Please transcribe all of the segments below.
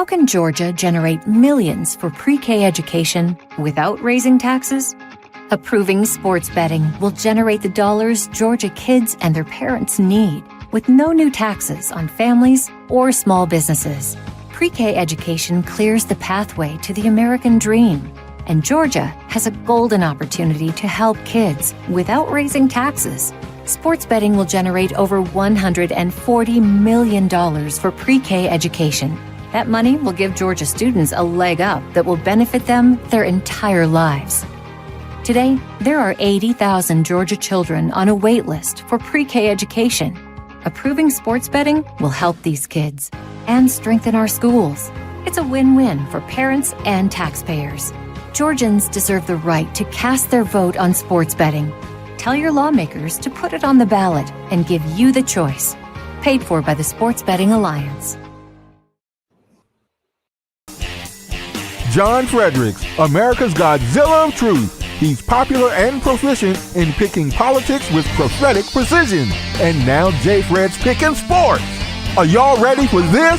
How can Georgia generate millions for pre-K education without raising taxes? Approving sports betting will generate the dollars Georgia kids and their parents need, with no new taxes on families or small businesses. Pre-K education clears the pathway to the American dream, and Georgia has a golden opportunity to help kids without raising taxes. Sports betting will generate over $140 million for pre-K education. That money will give Georgia students a leg up that will benefit them their entire lives. Today, there are 80,000 Georgia children on a wait list for pre-K education. Approving sports betting will help these kids and strengthen our schools. It's a win-win for parents and taxpayers. Georgians deserve the right to cast their vote on sports betting. Tell your lawmakers to put it on the ballot and give you the choice. Paid for by the Sports Betting Alliance. John Fredericks, America's Godzilla of Truth. He's popular and proficient in picking politics with prophetic precision. And now J. Fred's picking sports. Are y'all ready for this?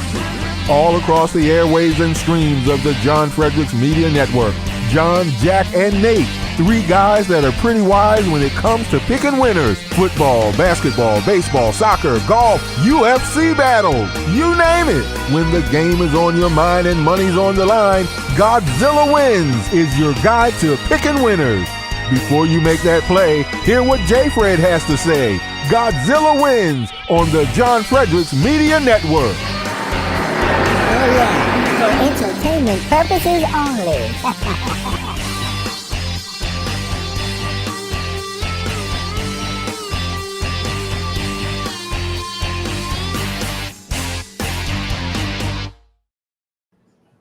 All across the airwaves and streams of the John Fredericks Media Network, John, Jack, and Nate, three guys that are pretty wise when it comes to picking winners. Football, basketball, baseball, soccer, golf, UFC battles, you name it. When the game is on your mind and money's on the line, Godzilla Wins is your guide to picking winners. Before you make that play, hear what J. Fred has to say. Godzilla Wins on the John Fredericks Media Network. Oh yeah, for entertainment purposes only.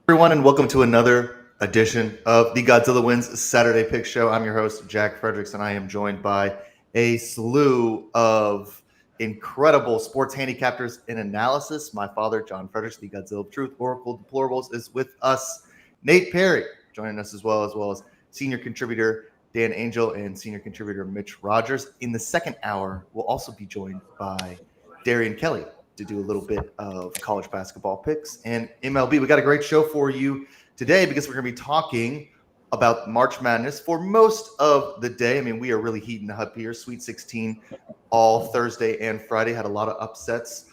Everyone, and welcome to another edition of the Godzilla Wins Saturday Pick Show. I'm your host, Jack Fredericks, and I am joined by a slew of incredible sports handicappers and analysis. My father, John Fredericks, the Godzilla of Truth, Oracle Deplorables, is with us. Nate Perry joining us as well as senior contributor Dan Angel and senior contributor Mitch Rogers. In the second hour, we'll also be joined by Darian Kelly to do a little bit of college basketball picks and MLB. We got a great show for you today because we're going to be talking about March Madness for most of the day. I mean, we are really heating up here. Sweet 16 all Thursday and Friday had a lot of upsets.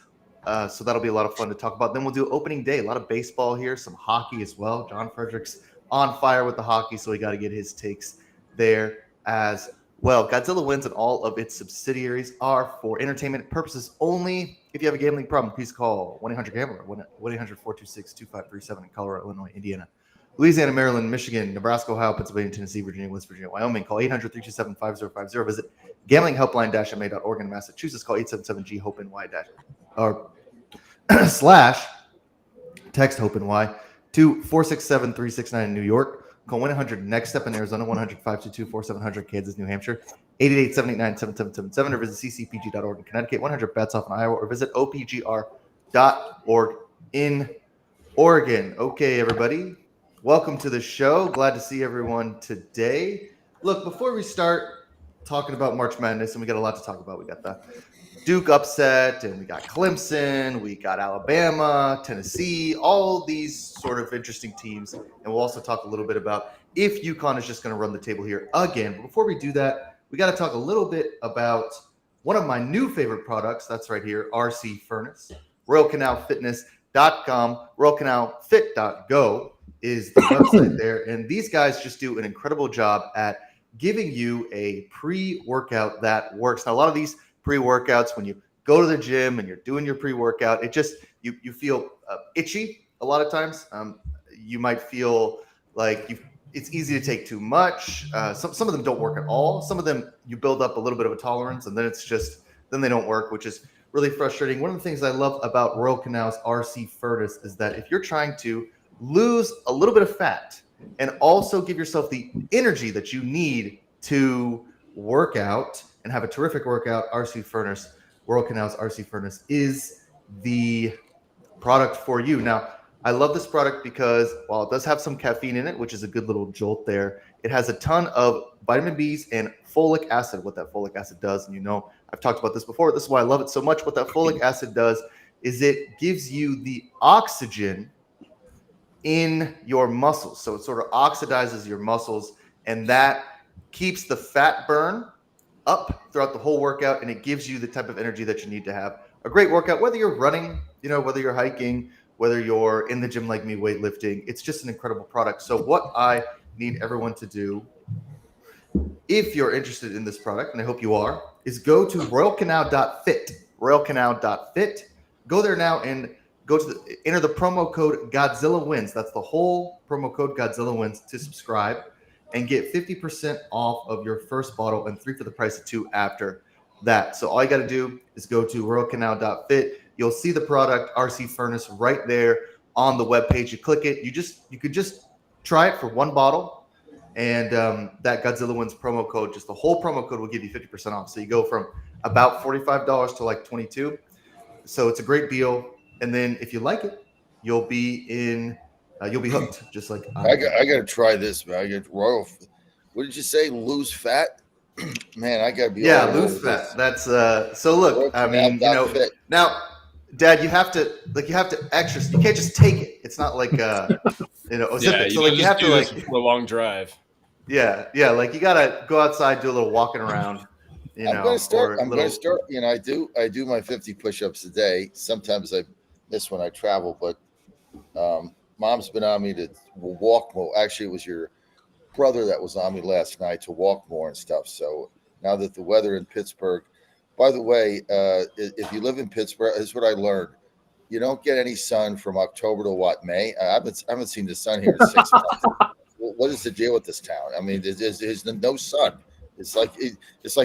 So that'll be a lot of fun to talk about. Then we'll do opening day, a lot of baseball here, some hockey as well. John Fredericks on fire with the hockey, so we got to get his takes there as well. Godzilla Wins and all of its subsidiaries are for entertainment purposes only. If you have a gambling problem, please call 1-800-GAMBLER, 1-800-426-2537 in Colorado, Illinois, Indiana, Louisiana, Maryland, Michigan, Nebraska, Ohio, Pennsylvania, Tennessee, Virginia, West Virginia, Wyoming. Call 800-327-5050. Visit gamblinghelpline-ma.org. In Massachusetts, call 877-GHOPE-NY- slash text HOPE-NY to 467-369 in New York. Call 1-800-NEXT-STEP in Arizona, 1-522-4700 Kansas, New Hampshire, 888-789-7777, or visit ccpg.org in Connecticut, 100-BETS-OFF in Iowa, or visit opgr.org in Oregon. Okay, everybody, welcome to the show. Glad to see everyone today. Look, before we start talking about March Madness, and we got a lot to talk about. We got the Duke upset, and we got Clemson, we got Alabama, Tennessee, all these sort of interesting teams. And we'll also talk a little bit about if UConn is just going to run the table here again. But before we do that, we got to talk a little bit about one of my new favorite products. That's right here, RC Furnace. RoyalCanalFitness.com, RoyalCanalFit.go is the website there. And these guys just do an incredible job at giving you a pre-workout that works. Now, a lot of these pre-workouts, when you go to the gym and you're doing your pre-workout, it just you feel itchy a lot of times. You might feel like it's easy to take too much. Some of them don't work at all. Some of them you build up a little bit of a tolerance, and then then they don't work, which is really frustrating. One of the things I love about Royal Canal's RC Furnace is that if you're trying to lose a little bit of fat and also give yourself the energy that you need to work out and have a terrific workout, RC Furnace, Royal Canal's RC Furnace is the product for you. Now, I love this product because while it does have some caffeine in it, which is a good little jolt there, it has a ton of vitamin Bs and folic acid. What that folic acid does, and I've talked about this before, this is why I love it so much. What that folic acid does is it gives you the oxygen in your muscles. So it sort of oxidizes your muscles, and that keeps the fat burn up throughout the whole workout, and it gives you the type of energy that you need to have a great workout, whether you're running, whether you're hiking, whether you're in the gym like me, weightlifting. It's just an incredible product. So what I need everyone to do, if you're interested in this product, and I hope you are, is go to royalcanal.fit, royalcanal.fit. Go there now and enter the promo code Godzilla Wins. That's the whole promo code Godzilla Wins to subscribe and get 50% off of your first bottle and 3 for the price of 2 after that. So all you got to do is go to royalcanal.fit. You'll see the product RC Furnace right there on the webpage. You click it. You could just try it for 1 bottle, and that Godzilla Wins promo code, just the whole promo code, will give you 50% off. So you go from about $45 to like $22. So it's a great deal. And then if you like it, you'll be hooked, just like I got to try this, man. I get Royal. What did you say? Lose fat? Man, I got to be. Yeah, lose fat. That's so look, I mean, now, Dad, you have to exercise. You can't just take it. It's not like Ozempic. So like you have to like for a long drive. Yeah, like you gotta go outside, do a little walking around. I'm going to start. I do my 50 push-ups a day. Sometimes I miss when I travel, but Mom's been on me to walk more. Actually, it was your brother that was on me last night to walk more and stuff. So now that the weather in Pittsburgh, by the way, if you live in Pittsburgh, this is what I learned. You don't get any sun from October to May. I haven't seen the sun here in 6 months. What is the deal with this town? I mean, there's no sun. It's like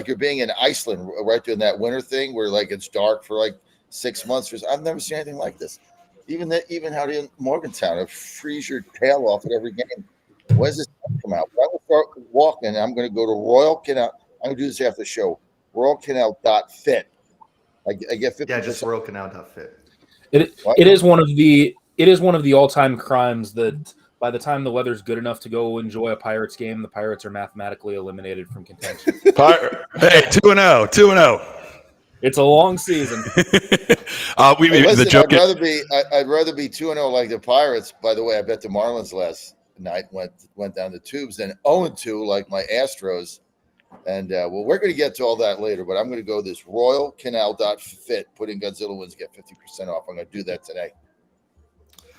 you're being in Iceland right during that winter thing where like it's dark for like 6 months. I've never seen anything like this. Even out in Morgantown, it freeze your tail off at every game. When does this come out? I will start walking. I'm going to go to Royal Canal. I'm going to do this after the show. RoyalCanal.fit. I get 50%. Yeah, just RoyalCanal.fit. It is one of the all-time crimes that by the time the weather's good enough to go enjoy a Pirates game, the Pirates are mathematically eliminated from contention. Hey, 2-0. It's a long season. I'd rather be 2-0 like the Pirates. By the way, I bet the Marlins last night went down the tubes, than 0-2 like my Astros. And we're going to get to all that later, but I'm going to go this RoyalCanal.fit. Put in Godzilla Wins, get 50% off. I'm going to do that today.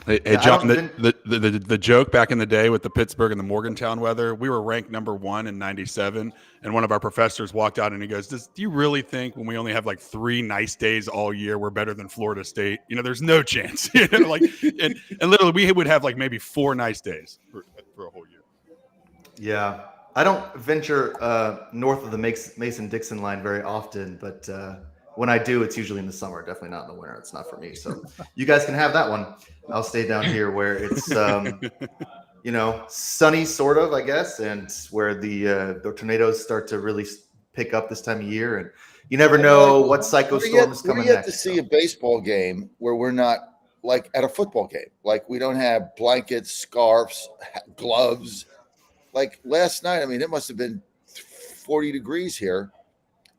Hey John, the joke back in the day with the Pittsburgh and the Morgantown weather, we were ranked number 1 in 97, and one of our professors walked out and he goes, do you really think when we only have like 3 nice days all year, we're better than Florida State? There's no chance. And literally we would have like maybe 4 nice days for a whole year. Yeah. I don't venture north of the Mason-Dixon line very often, but when I do, it's usually in the summer, definitely not in the winter. It's not for me. So you guys can have that one. I'll stay down here where it's, sunny sort of, I guess, and where the tornadoes start to really pick up this time of year. And you never know what psycho storm is coming next. We get to see a baseball game where we're not like at a football game. Like we don't have blankets, scarves, gloves. Like last night, I mean, it must have been 40 degrees here.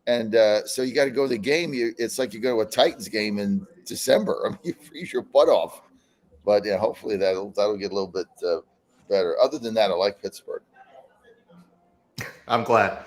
And so you got to go to the game. It's like you go to a Titans game in December. I mean, you freeze your butt off. But yeah, hopefully that'll get a little bit better. Other than that, I like Pittsburgh. I'm glad.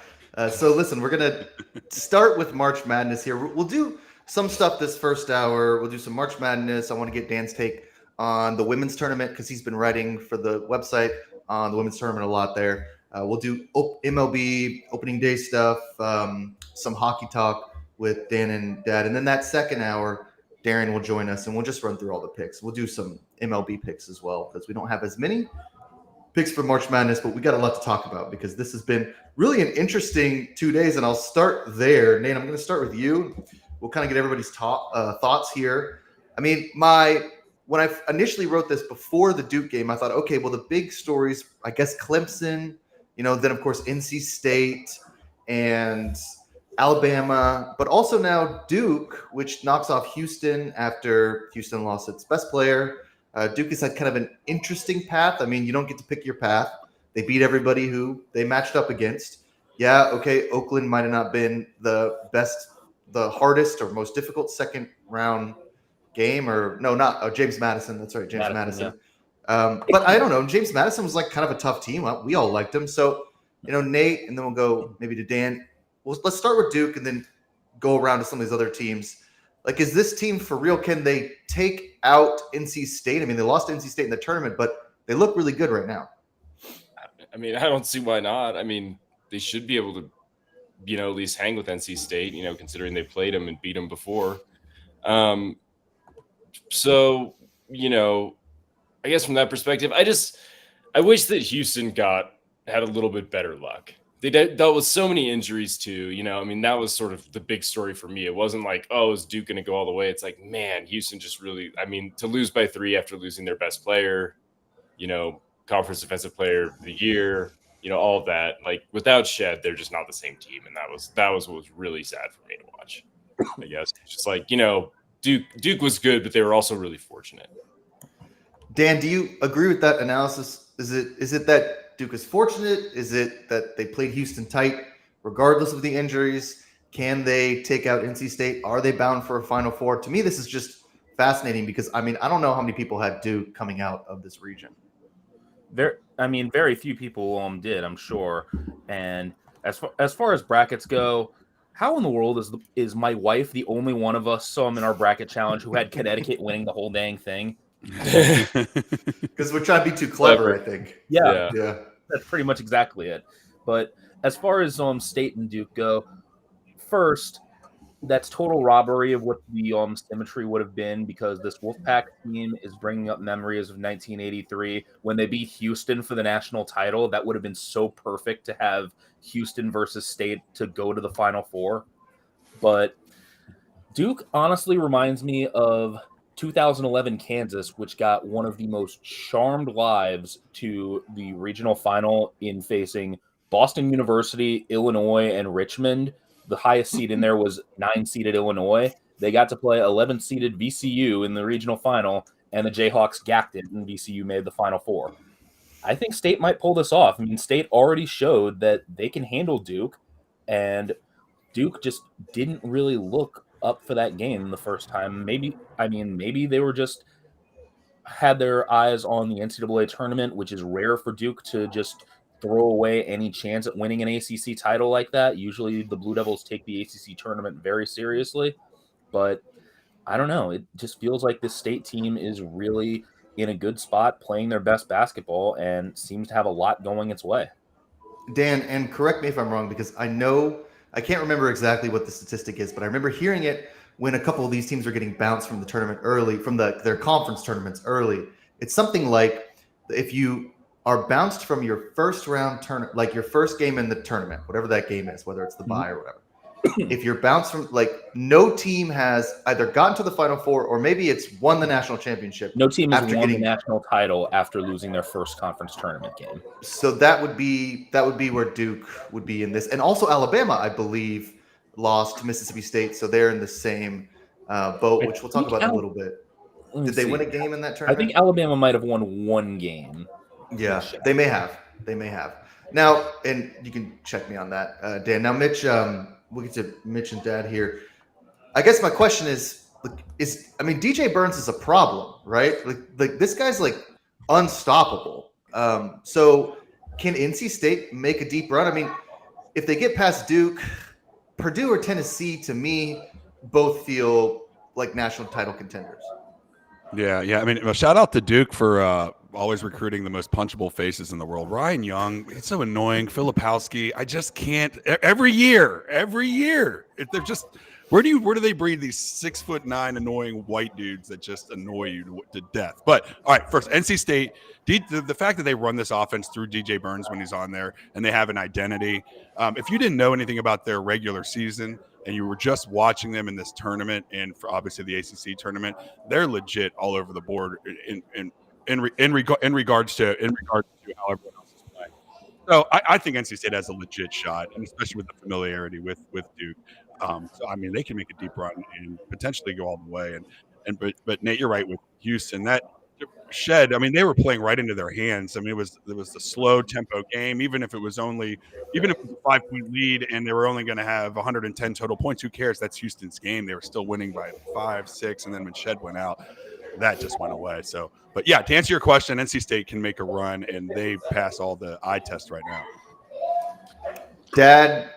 So listen, we're gonna start with March Madness here. We'll do some stuff this first hour. We'll do some March Madness. I want to get Dan's take on the women's tournament because he's been writing for the website on the women's tournament a lot there. We'll do MLB opening day stuff, some hockey talk with Dan and Dad. And then that second hour, Darren will join us and we'll just run through all the picks. We'll do some MLB picks as well because we don't have as many picks for March Madness, but we got a lot to talk about because this has been really an interesting 2 days. And I'll start there. Nate, I'm going to start with you. We'll kind of get everybody's thoughts here. I mean, when I initially wrote this before the Duke game, I thought, okay, well, the big stories, I guess Clemson, then of course NC State and Alabama, but also now Duke, which knocks off Houston after Houston lost its best player. Duke has had kind of an interesting path. I mean, you don't get to pick your path. They beat everybody who they matched up against. Yeah, okay, Oakland might have not been the hardest or most difficult second round game, or no, not James Madison. That's right, James Madison. But I don't know. James Madison was like kind of a tough team. We all liked him. So, Nate, and then we'll go maybe to Dan. Well, let's start with Duke and then go around to some of these other teams. Like, is this team for real? Can they take out NC State? I mean, they lost to NC State in the tournament, but they look really good right now. I mean, I don't see why not. I mean, they should be able to, at least hang with NC State, considering they played them and beat them before. So, I guess from that perspective, I wish that Houston had a little bit better luck. They dealt with so many injuries too. I mean, that was sort of the big story for me. It wasn't like, oh, is Duke going to go all the way? It's like, man, Houston just really, I mean, to lose by 3 after losing their best player, conference defensive player of the year, all of that, like without Shed, they're just not the same team. And that was what was really sad for me to watch, I guess. It's just like, Duke was good, but they were also really fortunate. Dan, do you agree with that analysis? Is it that Duke is fortunate? Is it that they played Houston tight regardless of the injuries? Can they take out NC State? Are they bound for a Final Four? To me, this is just fascinating because, I mean, I don't know how many people had Duke coming out of this region. Very few people did, I'm sure. And as far as brackets go, how in the world is my wife the only one of us in our bracket challenge who had Connecticut winning the whole dang thing? Because we're trying to be too clever, I think. Yeah, that's pretty much exactly it. But as far as State and Duke go, first, that's total robbery of what the symmetry would have been, because this Wolfpack team is bringing up memories of 1983 when they beat Houston for the national title. That would have been so perfect to have Houston versus State to go to the Final Four. But Duke honestly reminds me of 2011 Kansas, which got one of the most charmed lives to the regional final in facing Boston University, Illinois, and Richmond. The highest seed in there was 9-seeded Illinois. They got to play 11-seeded VCU in the regional final, and the Jayhawks gacked it, and VCU made the Final Four. I think State might pull this off. I mean, State already showed that they can handle Duke, and Duke just didn't really look up for that game the first time. Maybe they were just had their eyes on the NCAA tournament, which is rare for Duke to just throw away any chance at winning an ACC title like that. Usually the Blue Devils take the ACC tournament very seriously, but I don't know. It just feels like this State team is really in a good spot, playing their best basketball, and seems to have a lot going its way. Dan, and correct me if I'm wrong, because I can't remember exactly what the statistic is, but I remember hearing it when a couple of these teams are getting bounced from the tournament early, from their conference tournaments early. It's something like if you are bounced from your first round tournament, like your first game in the tournament, whatever that game is, whether it's the bye or whatever. If you're bounced from, like, no team has either gotten to the Final Four or maybe it's won the national championship. No team has won the national title after losing their first conference tournament game. So that would be where Duke would be in this. And also Alabama, I believe, lost to Mississippi State. So they're in the same boat, which we'll talk about in a little bit. Did they win a game in that tournament? I think Alabama might have won one game. Yeah, they may have. Now, and you can check me on that, Dan. Now, Mitch, we'll get to Mitch and Dad here. I guess my question is DJ Burns is a problem, right? Like this guy's like unstoppable. So can NC State make a deep run? I mean, if they get past Duke, Purdue or Tennessee, to me, both feel like national title contenders. Yeah. I mean, shout out to Duke for always recruiting the most punchable faces in the world. Ryan Young, it's so annoying. Filipowski, I just can't. Every year, they're just. Where do they breed these 6'9" annoying white dudes that just annoy you to death? But all right, first NC State, the fact that they run this offense through DJ Burns when he's on there and they have an identity. If you didn't know anything about their regular season and you were just watching them in this tournament and for obviously the ACC tournament, they're legit all over the board in regards to how everyone else is playing. So I think NC State has a legit shot, and especially with the familiarity with Duke. So I mean, they can make a deep run and potentially go all the way. But Nate, you're right with Houston. That Shed, I mean, they were playing right into their hands. I mean, it was the slow tempo game. Even if it was a 5-point lead and they were only going to have 110 total points, who cares? That's Houston's game. They were still winning by 5, 6, and then when Shed went out. that just went away. So, but yeah, to answer your question, NC State can make a run, and they pass all the eye tests right now. Dad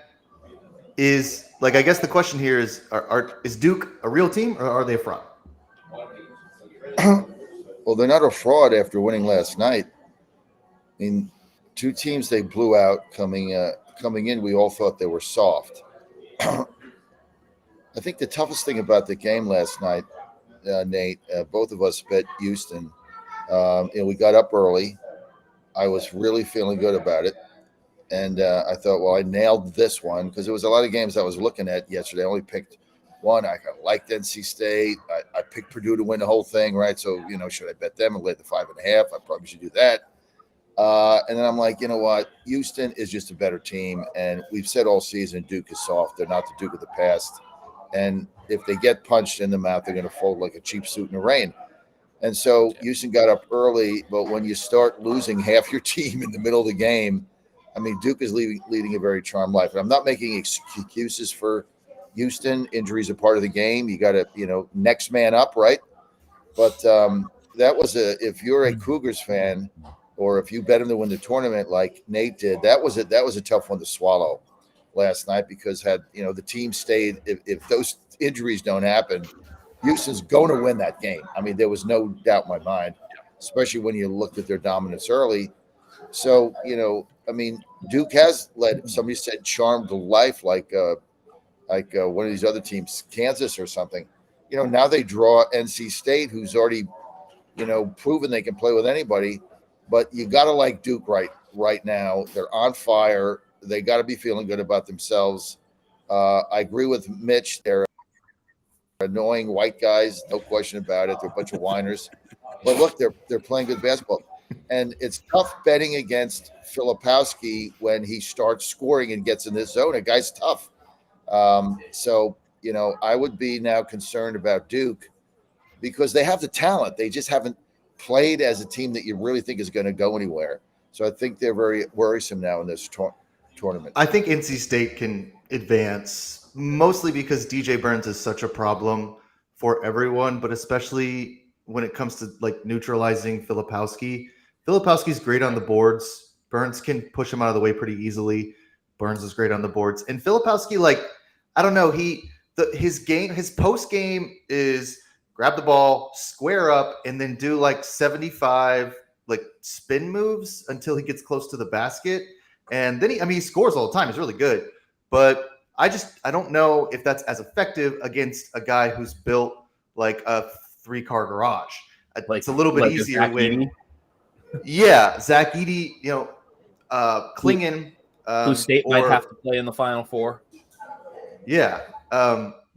is like, I guess the question here is: is Duke a real team or are they a fraud? Well, they're not a fraud after winning last night. I mean, two teams they blew out coming in. We all thought they were soft. I think the toughest thing about the game last night, Nate, both of us bet Houston. We got up early. I was really feeling good about it. And I thought, well, I nailed this one because there was a lot of games I was looking at yesterday. I only picked one. I liked NC State. I picked Purdue to win the whole thing, right? So, should I bet them and lay the 5.5? I probably should do that. And then I'm like, you know what? Houston is just a better team. And we've said all season Duke is soft. They're not the Duke of the past. And if they get punched in the mouth, they're going to fold like a cheap suit in the rain. And so Houston got up early. But when you start losing half your team in the middle of the game, I mean, Duke is leading a very charmed life. And I'm not making excuses for Houston. Injuries are part of the game. You got to, next man up, right? But that was if you're a Cougars fan or if you bet them to win the tournament like Nate did, that was a tough one to swallow last night because had, the team stayed, if those injuries don't happen, Houston's going to win that game. I mean, there was no doubt in my mind, especially when you looked at their dominance early. So, I mean, Duke has led, somebody said charmed the life like one of these other teams, Kansas or something. Now they draw NC State, who's already, proven they can play with anybody. But you got to like Duke right now. They're on fire. They got to be feeling good about themselves. I agree with Mitch. They're annoying white guys, no question about it. They're a bunch of whiners. But look, they're playing good basketball. And it's tough betting against Filipowski when he starts scoring and gets in this zone. A guy's tough. So, I would be now concerned about Duke because they have the talent. They just haven't played as a team that you really think is going to go anywhere. So I think they're very worrisome now in this tournament. I think NC State can advance mostly because DJ Burns is such a problem for everyone, but especially when it comes to like neutralizing Filipowski. Filipowski's great on the boards. Burns can push him out of the way pretty easily. Burns is great on the boards. And Filipowski, I don't know, his post game is grab the ball, square up, and then do 75 spin moves until he gets close to the basket. And then he scores all the time. He's really good. But I don't know if that's as effective against a guy who's built like a 3-car garage. It's a little bit easier when Zach Edey, Klingon, who State might have to play in the Final Four. Yeah,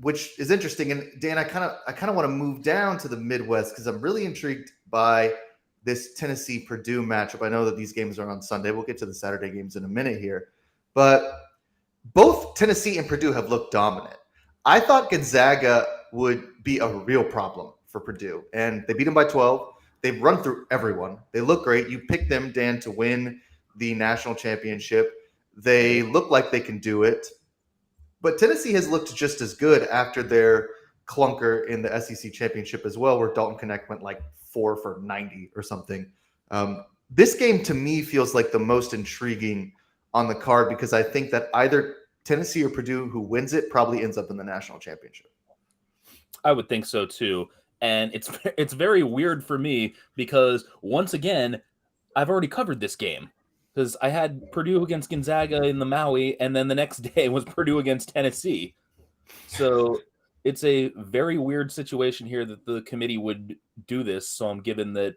which is interesting. And Dan, I kind of want to move down to the Midwest because I'm really intrigued by this Tennessee-Purdue matchup. I know that these games are on Sunday. We'll get to the Saturday games in a minute here, but both Tennessee and Purdue have looked dominant. I thought Gonzaga would be a real problem for Purdue, and they beat them by 12. They've run through everyone. They look great. You picked them, Dan, to win the national championship. They look like they can do it. But Tennessee has looked just as good after their clunker in the SEC championship as well, where Dalton Knecht went 4 for 90 or something. This game to me feels like the most intriguing on the card because I think that either Tennessee or Purdue who wins it probably ends up in the national championship. I would think so too. And it's very weird for me because once again, I've already covered this game because I had Purdue against Gonzaga in the Maui, and then the next day was Purdue against Tennessee. So it's a very weird situation here that the committee would do this. So I'm given that.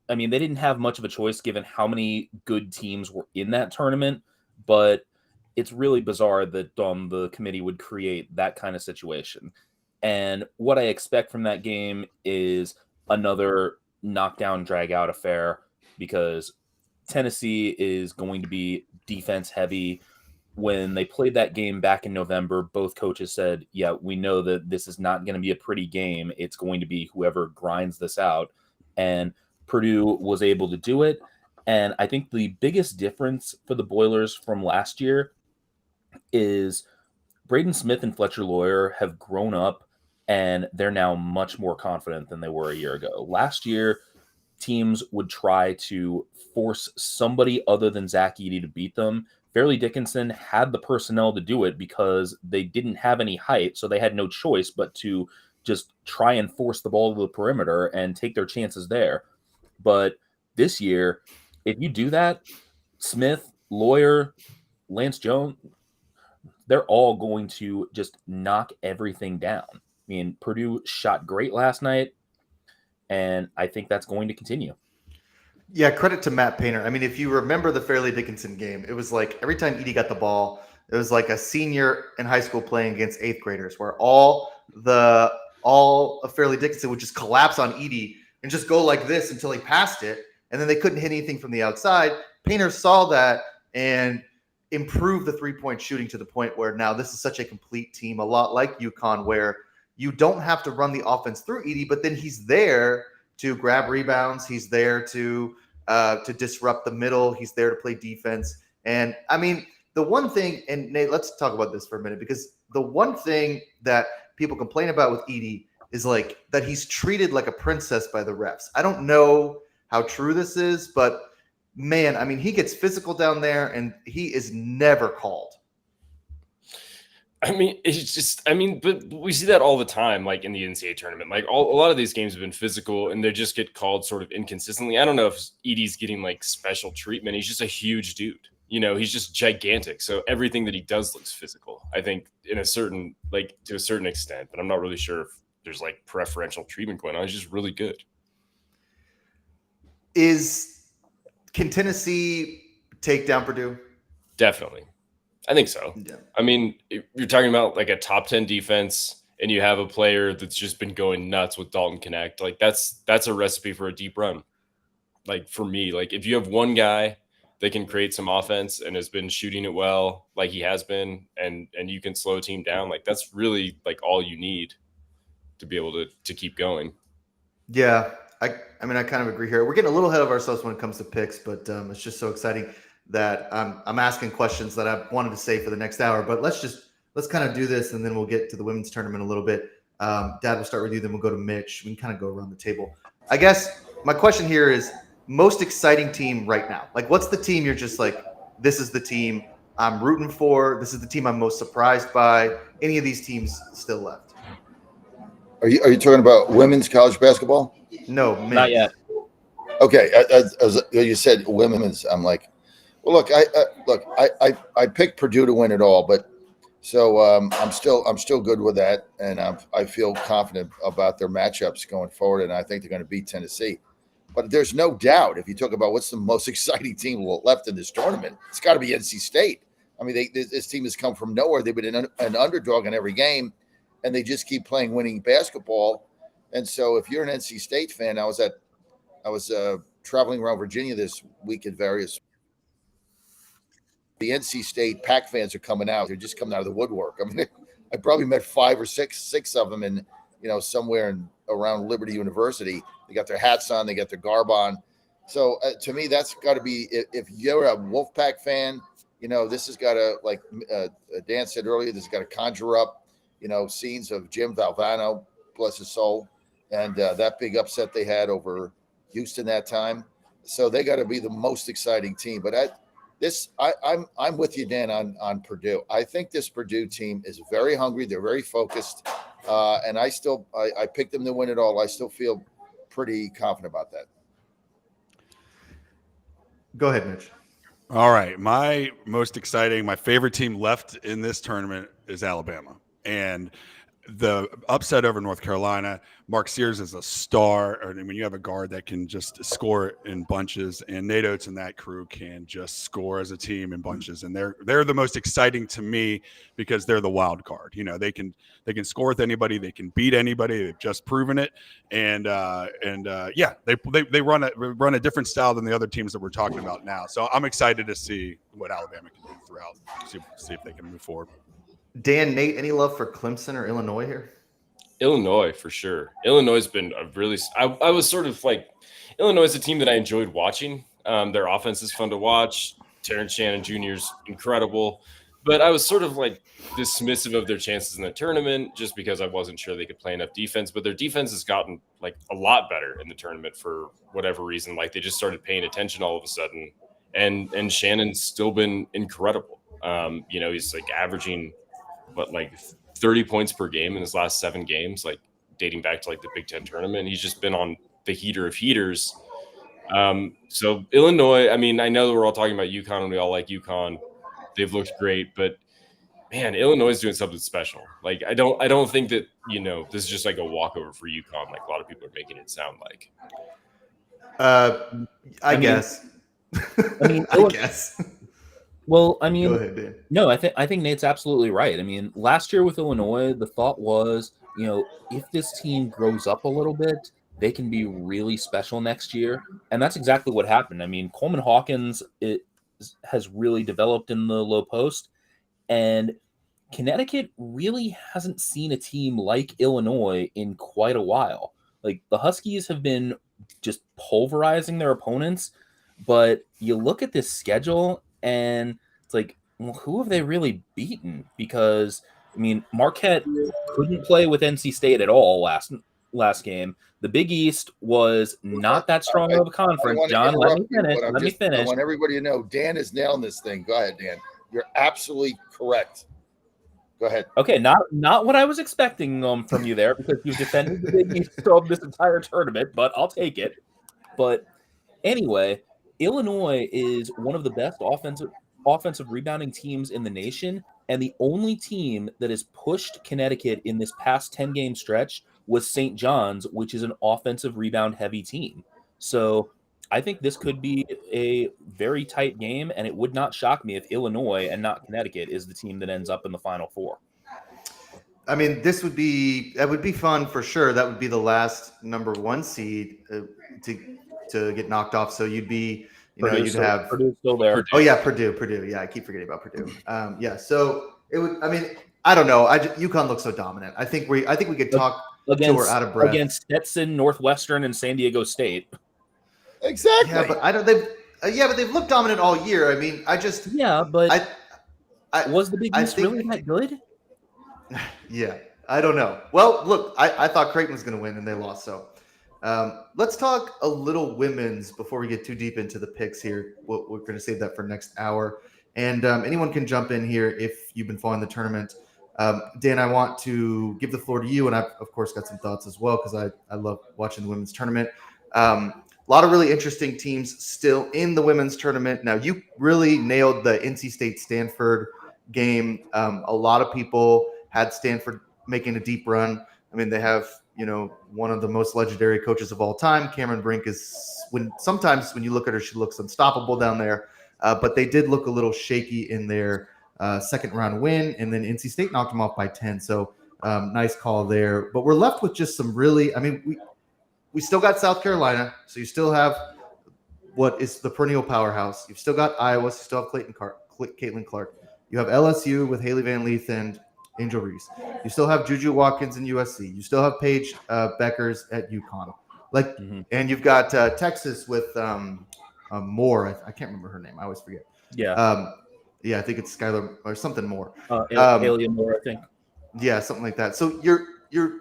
I mean, they didn't have much of a choice given how many good teams were in that tournament, but it's really bizarre that the committee would create that kind of situation. And what I expect from that game is another knockdown, drag out affair because Tennessee is going to be defense heavy. When they played that game back in November, both coaches said, yeah, we know that this is not going to be a pretty game. It's going to be whoever grinds this out. And Purdue was able to do it. And I think the biggest difference for the Boilers from last year is Braden Smith and Fletcher Lawyer have grown up and they're now much more confident than they were a year ago. Last year, teams would try to force somebody other than Zach Edey to beat them. Fairleigh Dickinson had the personnel to do it because they didn't have any height, so they had no choice but to just try and force the ball to the perimeter and take their chances there. But this year, if you do that, Smith, Lawyer, Lance Jones, they're all going to just knock everything down. I mean, Purdue shot great last night, and I think that's going to continue. Yeah, credit to Matt Painter. I mean, if you remember the Fairleigh Dickinson game, it was like every time Edey got the ball, it was like a senior in high school playing against eighth graders, where all of Fairleigh Dickinson would just collapse on Edey and just go like this until he passed it, and then they couldn't hit anything from the outside. Painter saw that and improved the three-point shooting to the point where now this is such a complete team, a lot like UConn, where you don't have to run the offense through Edey, but then he's there to grab rebounds. He's there to disrupt the middle. He's there to play defense. And I mean, the one thing, and Nate, let's talk about this for a minute, because the one thing that people complain about with Edey is like that he's treated like a princess by the refs. I don't know how true this is, but man, I mean, he gets physical down there and he is never called. I mean, it's just, I mean, but we see that all the time, like in the NCAA tournament. Like a lot of these games have been physical and they just get called sort of inconsistently. I don't know if Edey's getting like special treatment. He's just a huge dude. You know, he's just gigantic. So everything that he does looks physical, I think, to a certain extent, but I'm not really sure if there's like preferential treatment going on. He's just really good. Can Tennessee take down Purdue? Definitely. I think so. Yeah. I mean, if you're talking about like a top 10 defense and you have a player that's just been going nuts with Dalton Connect. Like that's a recipe for a deep run. Like for me, like if you have one guy that can create some offense and has been shooting it well, like he has been, and you can slow a team down, like that's really like all you need to be able to keep going. Yeah. I mean, I kind of agree here. We're getting a little ahead of ourselves when it comes to picks, but it's just so exciting that I'm asking questions that I wanted to say for the next hour. But let's kind of do this, and then we'll get to the women's tournament a little bit. Dad, we'll start with you, then we'll go to Mitch. We can kind of go around the table. I guess my question here is most exciting team right now. Like, what's the team you're just like, this is the team I'm rooting for. This is the team I'm most surprised by. Any of these teams still left? Are you talking about women's college basketball? No, Not yet. Okay, as you said, women's. I'm like, well, look, I picked Purdue to win it all, but so I'm still good with that, and I feel confident about their matchups going forward, and I think they're going to beat Tennessee. But there's no doubt if you talk about what's the most exciting team left in this tournament, it's got to be NC State. I mean, this team has come from nowhere. They've been an underdog in every game, and they just keep playing winning basketball. And so, if you're an NC State fan, I was traveling around Virginia this week at various. The NC State Pac fans are coming out. They're just coming out of the woodwork. I mean, I probably met 5 or 6 of them in, somewhere around Liberty University. They got their hats on, they got their garb on. So to me, that's got to be, if you're a Wolfpack fan, this has got to, like Dan said earlier, this has got to conjure up, scenes of Jim Valvano, bless his soul, and that big upset they had over Houston that time. So they got to be the most exciting team. But I'm with you, Dan, on Purdue. I think this Purdue team is very hungry. They're very focused, and I picked them to win it all. I still feel pretty confident about that. Go ahead, Mitch. All right, my favorite team left in this tournament is Alabama, and the upset over North Carolina. Mark Sears is a star. I mean, when you have a guard that can just score in bunches, and Nate Oates and that crew can just score as a team in bunches, and they're the most exciting to me because they're the wild card. They can score with anybody, they can beat anybody. They've just proven it, and they run a different style than the other teams that we're talking about now. So I'm excited to see what Alabama can do throughout. See if they can move forward. Dan, Nate, any love for Clemson or Illinois here? Illinois, for sure. Illinois has been a really – I was sort of like – Illinois is a team that I enjoyed watching. Their offense is fun to watch. Terrence Shannon Jr. is incredible. But I was sort of like dismissive of their chances in the tournament just because I wasn't sure they could play enough defense. But their defense has gotten like a lot better in the tournament for whatever reason. Like they just started paying attention all of a sudden. And Shannon's still been incredible. He's like averaging like 30 points per game in his last 7 games, like dating back to like the Big Ten tournament. He's just been on the heater of heaters. So Illinois, I mean, I know that we're all talking about UConn and we all like UConn. They've looked great, but man, Illinois is doing something special. Like I don't think that, this is just like a walkover for UConn, like a lot of people are making it sound like. I guess. I guess. Well, I mean, go ahead, Dan. No, I think Nate's absolutely right. I mean, last year with Illinois, the thought was, if this team grows up a little bit, they can be really special next year, and that's exactly what happened. I mean, Coleman Hawkins has really developed in the low post, and Connecticut really hasn't seen a team like Illinois in quite a while. Like the Huskies have been just pulverizing their opponents, but you look at this schedule and it's like, well, who have they really beaten? Because I mean, Marquette couldn't play with NC State at all last game. The Big East was not that strong of a conference. John, let me finish. I want everybody to know Dan is nailing this thing. Go ahead, Dan. You're absolutely correct. Go ahead. Okay, not what I was expecting from you there, because you've defended the Big East of this entire tournament, but I'll take it. But anyway, Illinois is one of the best offensive rebounding teams in the nation, and the only team that has pushed Connecticut in this past 10-game stretch was St. John's, which is an offensive rebound heavy team. So I think this could be a very tight game, and it would not shock me if Illinois and not Connecticut is the team that ends up in the Final Four. I mean, that would be fun for sure. That would be the last number 1 seed to get knocked off. So you'd be, Purdue's still there. Oh yeah, Purdue. Yeah, I keep forgetting about Purdue. So it would. I mean, I don't know. UConn looks so dominant. I think we could talk till we're out of breath against Stetson, Northwestern, and San Diego State. Exactly. Yeah, but they've looked dominant all year. I mean, was the Big East really that good? Yeah, I don't know. Well, look, I thought Creighton was going to win, and they lost. So let's talk a little women's before we get too deep into the picks here. We're going to save that for next hour. And anyone can jump in here if you've been following the tournament. Dan, I want to give the floor to you, and I've, of course, got some thoughts as well because I love watching the women's tournament. A lot of really interesting teams still in the women's tournament. Now, you really nailed the NC State-Stanford game. A lot of people had Stanford making a deep run. I mean, they have, one of the most legendary coaches of all time. Cameron Brink sometimes when you look at her, she looks unstoppable down there. But they did look a little shaky in their second round win, and then NC State knocked them off by 10. So nice call there. But we're left with just some really, I mean, we still got South Carolina, so you still have what is the perennial powerhouse. You've still got Iowa, so you still have Caitlin Clark. You have LSU with Haley Van Leith and Angel Reese. You still have Juju Watkins in USC. You still have Paige Beckers at UConn. And you've got Texas with Moore. I can't remember her name. I always forget. Yeah. I think it's Skylar or something more. Alien Moore, I think. Yeah, something like that. So you're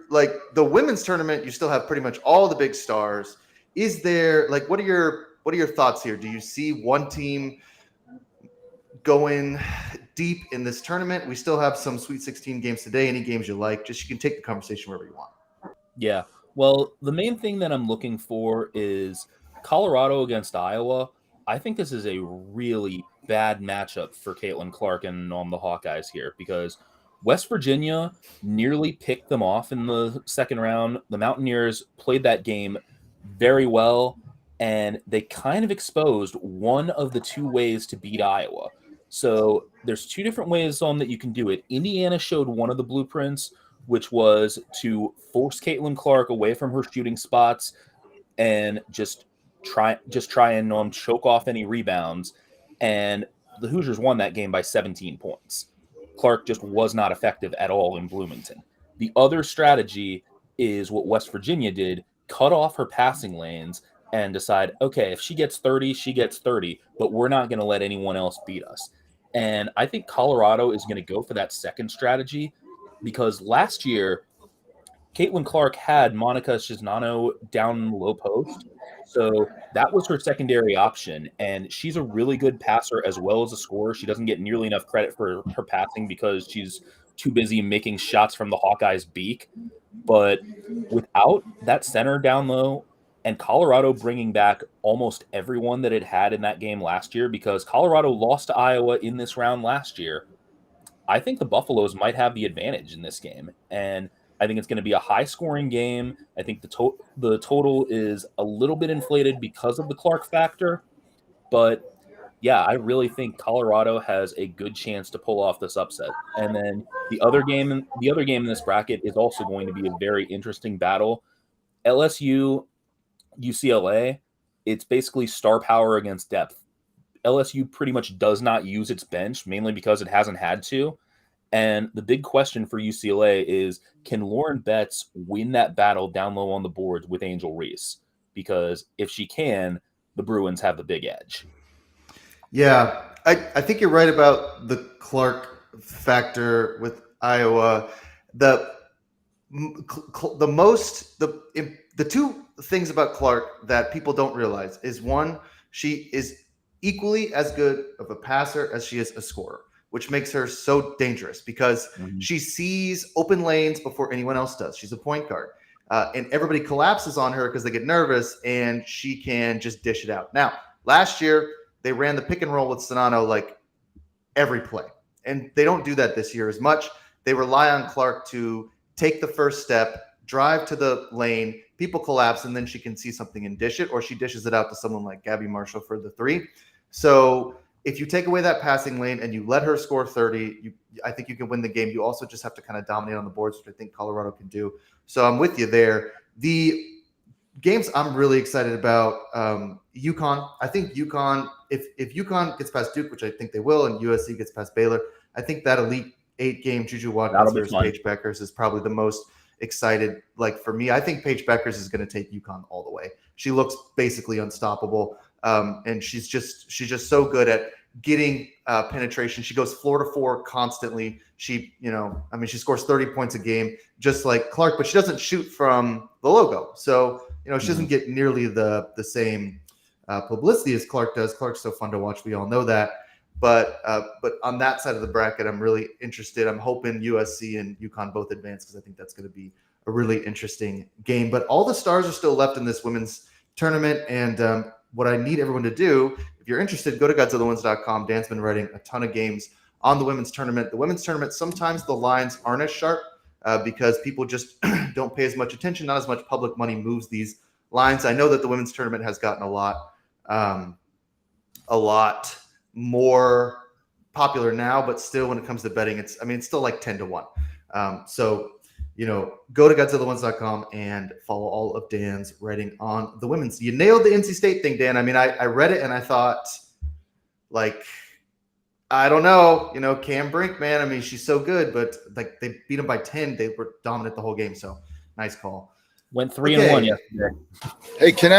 like the women's tournament. You still have pretty much all the big stars. Is there what are your thoughts here? Do you see one team going deep in this tournament? We still have some Sweet 16 games today. Any games you like? Just you can take the conversation wherever you want. Yeah. Well, the main thing that I'm looking for is Colorado against Iowa. I think this is a really bad matchup for Caitlin Clark and on the Hawkeyes here because West Virginia nearly picked them off in the second round. The Mountaineers played that game very well, and they kind of exposed one of the two ways to beat Iowa. So there's two different ways that you can do it. Indiana showed one of the blueprints, which was to force Caitlin Clark away from her shooting spots and just try and choke off any rebounds. And the Hoosiers won that game by 17 points. Clark just was not effective at all in Bloomington. The other strategy is what West Virginia did, cut off her passing lanes and decide, okay, if she gets 30, she gets 30, but we're not going to let anyone else beat us. And I think Colorado is going to go for that second strategy because last year, Caitlin Clark had Monica Cisnano down in the low post. So that was her secondary option. And she's a really good passer as well as a scorer. She doesn't get nearly enough credit for her passing because she's too busy making shots from the Hawkeyes' beak. But without that center down low and Colorado bringing back almost everyone that it had in that game last year, because Colorado lost to Iowa in this round last year, I think the Buffaloes might have the advantage in this game. And I think it's going to be a high-scoring game. I think the total is a little bit inflated because of the Clark factor. But, yeah, I really think Colorado has a good chance to pull off this upset. And then the other game in this bracket is also going to be a very interesting battle. LSU, UCLA, it's basically star power against depth. LSU pretty much does not use its bench, mainly because it hasn't had to. And the big question for UCLA is, can Lauren Betts win that battle down low on the boards with Angel Reese? Because if she can, the Bruins have the big edge. Yeah, I think you're right about the Clark factor with Iowa. The two things about Clark that people don't realize is, one, she is equally as good of a passer as she is a scorer, which makes her so dangerous because she sees open lanes before anyone else does. She's a point guard. And everybody collapses on her because they get nervous, and she can just dish it out. Now, last year, they ran the pick and roll with Sonano like every play. And they don't do that this year as much. They rely on Clark to take the first step, drive to the lane, people collapse, and then she can see something and dish it, or she dishes it out to someone like Gabby Marshall for the three. So if you take away that passing lane and you let her score 30, I think you can win the game. You also just have to kind of dominate on the boards, which I think Colorado can do. So I'm with you there. The games I'm really excited about, UConn. I think UConn, if UConn gets past Duke, which I think they will, and USC gets past Baylor, I think that Elite Eight game, Juju Watkins versus Paige Beckers, is probably the most excited. Like, for me, I think Paige Beckers is going to take UConn all the way. She looks basically unstoppable, and she's just so good at getting penetration. She goes floor to floor constantly. She scores 30 points a game, just like Clark, but she doesn't shoot from the logo. So, she doesn't get nearly the same publicity as Clark does. Clark's so fun to watch. We all know that. But on that side of the bracket, I'm really interested. I'm hoping USC and UConn both advance because I think that's going to be a really interesting game. But all the stars are still left in this women's tournament. And what I need everyone to do, if you're interested, go to GodzillaWins.com. Dan's been writing a ton of games on the women's tournament. The women's tournament, sometimes the lines aren't as sharp because people just don't pay as much attention. Not as much public money moves these lines. I know that the women's tournament has gotten a lot more popular now, but still, when it comes to betting, it's still like 10-1. So, go to GodzillaOnes.com and follow all of Dan's writing on the women's. You nailed the NC State thing, Dan. I read it and I thought, I don't know, Cam Brink, man. She's so good, but like, they beat them by 10. They were dominant the whole game. So nice call. Went 3-1 yesterday. Hey, can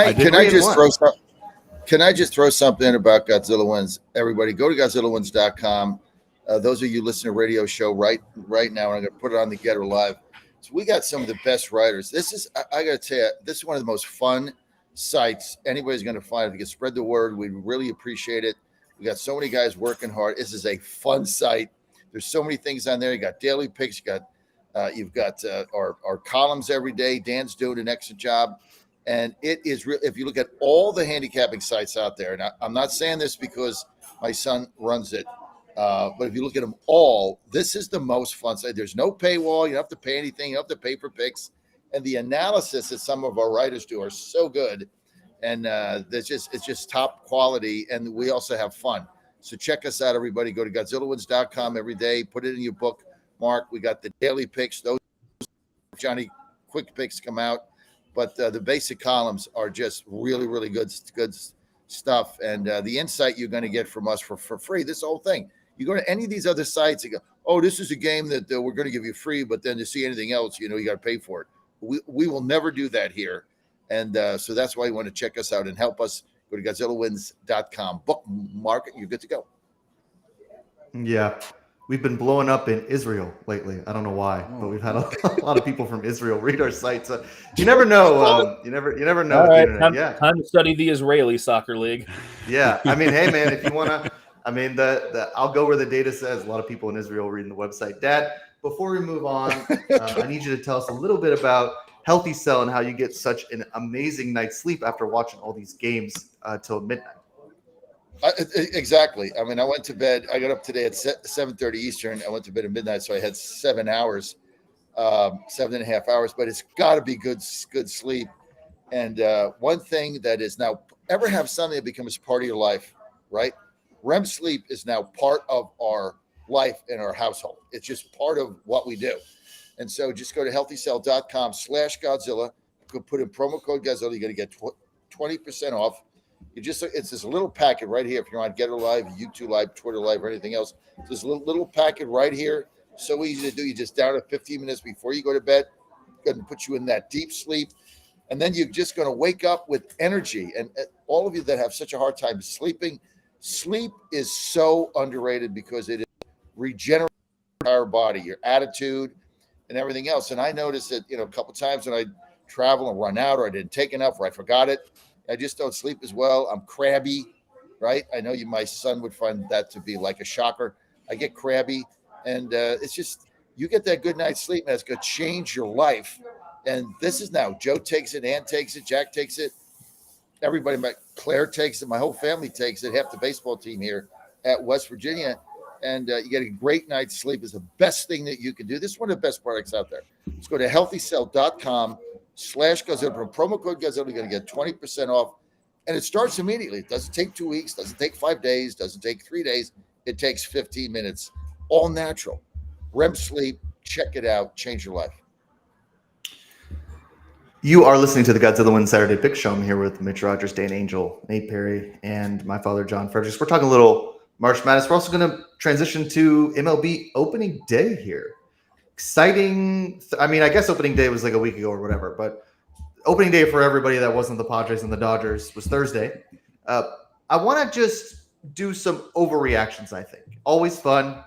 I just throw something about Godzilla Wins? Everybody, go to GodzillaWins.com. Those of you listening to radio show right now, and I'm going to put it on the Getter Live. So we got some of the best writers. This is, I got to tell you, this is one of the most fun sites anybody's going to find. If you can spread the word, we'd really appreciate it. We got so many guys working hard. This is a fun site. There's so many things on there. You got daily picks. You've got our columns every day. Dan's doing an excellent job. And it is real. If you look at all the handicapping sites out there, and I'm not saying this because my son runs it, but if you look at them all, this is the most fun site. There's no paywall. You don't have to pay anything. You don't have to pay for picks. And the analysis that some of our writers do are so good. And it's just top quality. And we also have fun. So check us out, everybody. Go to GodzillaWins.com every day. Put it in your book, Mark. We got the daily picks. Those Johnny quick picks come out. But the basic columns are just really, really good stuff. And the insight you're going to get from us for free, this whole thing. You go to any of these other sites and go, oh, this is a game that we're going to give you free, but then to see anything else, you got to pay for it. We will never do that here. And so that's why you want to check us out and help us. Go to GodzillaWins.com. Bookmark it. You're good to go. Yeah. We've been blowing up in Israel lately. I don't know why, but we've had a lot of people from Israel read our site. So you never know. You never know All with the right, internet. Yeah. time to study the Israeli soccer league. Yeah. I mean, hey man, if you wanna, I mean the I'll go where the data says. A lot of people in Israel reading the website. Dad, before we move on, I need you to tell us a little bit about Healthy Cell and how you get such an amazing night's sleep after watching all these games till midnight. Exactly. I mean, I went to bed. I got up today at 7:30 Eastern. I went to bed at midnight, so I had 7 hours, 7.5 hours. But it's got to be good sleep. And one thing that is now, ever have something that becomes part of your life, right? REM sleep is now part of our life in our household. It's just part of what we do. And so just go to healthycell.com/Godzilla. Put in promo code Godzilla. You're going to get 20% off. It's this little packet right here. If you're on Get It Live, YouTube Live, Twitter Live, or anything else, this little packet right here. So easy to do. You just down it 15 minutes before you go to bed. Going to put you in that deep sleep. And then you're just going to wake up with energy. And all of you that have such a hard time sleeping, sleep is so underrated because it regenerates our body, your attitude, and everything else. And I noticed that, a couple of times when I travel and run out, or I didn't take enough, or I forgot it, I just don't sleep as well. I'm crabby, right? I know my son would find that to be like a shocker. I get crabby, and it's just, you get that good night's sleep, and it's going to change your life. And this is now, Joe takes it, Ann takes it, Jack takes it, everybody, Claire takes it, my whole family takes it, half the baseball team here at West Virginia. And you get a great night's sleep is the best thing that you can do. This is one of the best products out there. Let's go to healthycell.com/Godzilla. Promo code Godzilla, you're going to get 20% off. And it starts immediately. It doesn't take 2 weeks, doesn't take 5 days, doesn't take 3 days. It takes 15 minutes. All natural. REM sleep, check it out, change your life. You are listening to the Godzilla Wins Saturday Pick Show. I'm here with Mitch Rogers, Dan Angel, Nate Perry, and my father, John Fredericks. We're talking a little March Madness. We're also going to transition to MLB opening day here. Exciting. I mean, I guess opening day was like a week ago or whatever, but opening day for everybody that wasn't the Padres and the Dodgers was Thursday. I want to just do some overreactions, I think. Always fun.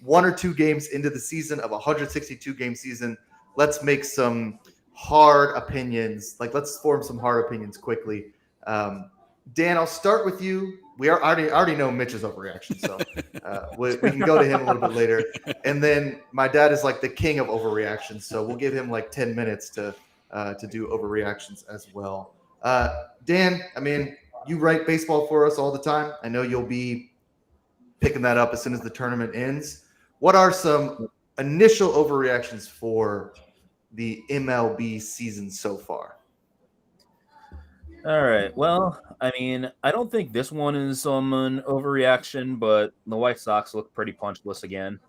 1 or 2 games into the season of a 162-game season. Let's make some hard opinions. Let's form some hard opinions quickly. Dan, I'll start with you. I already know Mitch's overreaction, so we can go to him a little bit later. And then my dad is like the king of overreactions, so we'll give him like 10 minutes to do overreactions as well. Dan, I mean, you write baseball for us all the time. I know you'll be picking that up as soon as the tournament ends. What are some initial overreactions for the MLB season so far? All right. Well, I mean, I don't think this one is an overreaction, but the White Sox look pretty punchless again.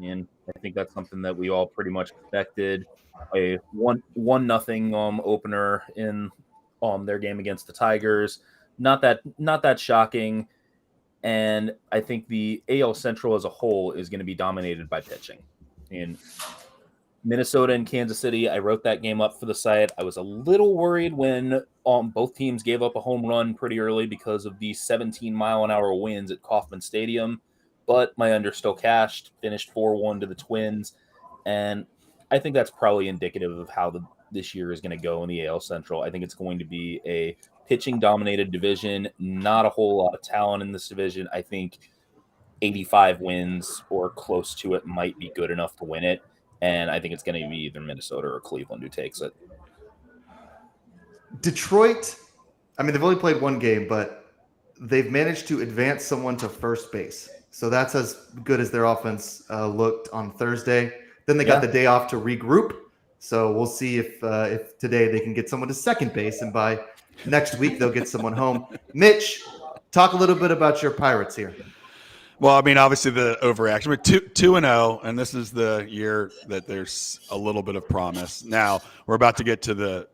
And I think that's something that we all pretty much expected. A 1-0 opener in their game against the Tigers. Not that shocking. And I think the AL Central as a whole is going to be dominated by pitching. In Minnesota and Kansas City, I wrote that game up for the site. I was a little worried when both teams gave up a home run pretty early because of the 17-mile-an-hour winds at Kauffman Stadium. But my under still cashed, finished 4-1 to the Twins. And I think that's probably indicative of how this year is going to go in the AL Central. I think it's going to be a pitching-dominated division, not a whole lot of talent in this division. I think 85 wins or close to it might be good enough to win it. And I think it's going to be either Minnesota or Cleveland who takes it. Detroit, I mean, they've only played 1 game, but they've managed to advance someone to first base. So that's as good as their offense looked on Thursday. Then they got the day off to regroup. So we'll see if today they can get someone to second base, and by next week they'll get someone home. Mitch, talk a little bit about your Pirates here. Well, I mean, obviously the overreaction. We're 2-0, and this is the year that there's a little bit of promise. Now we're about to get to the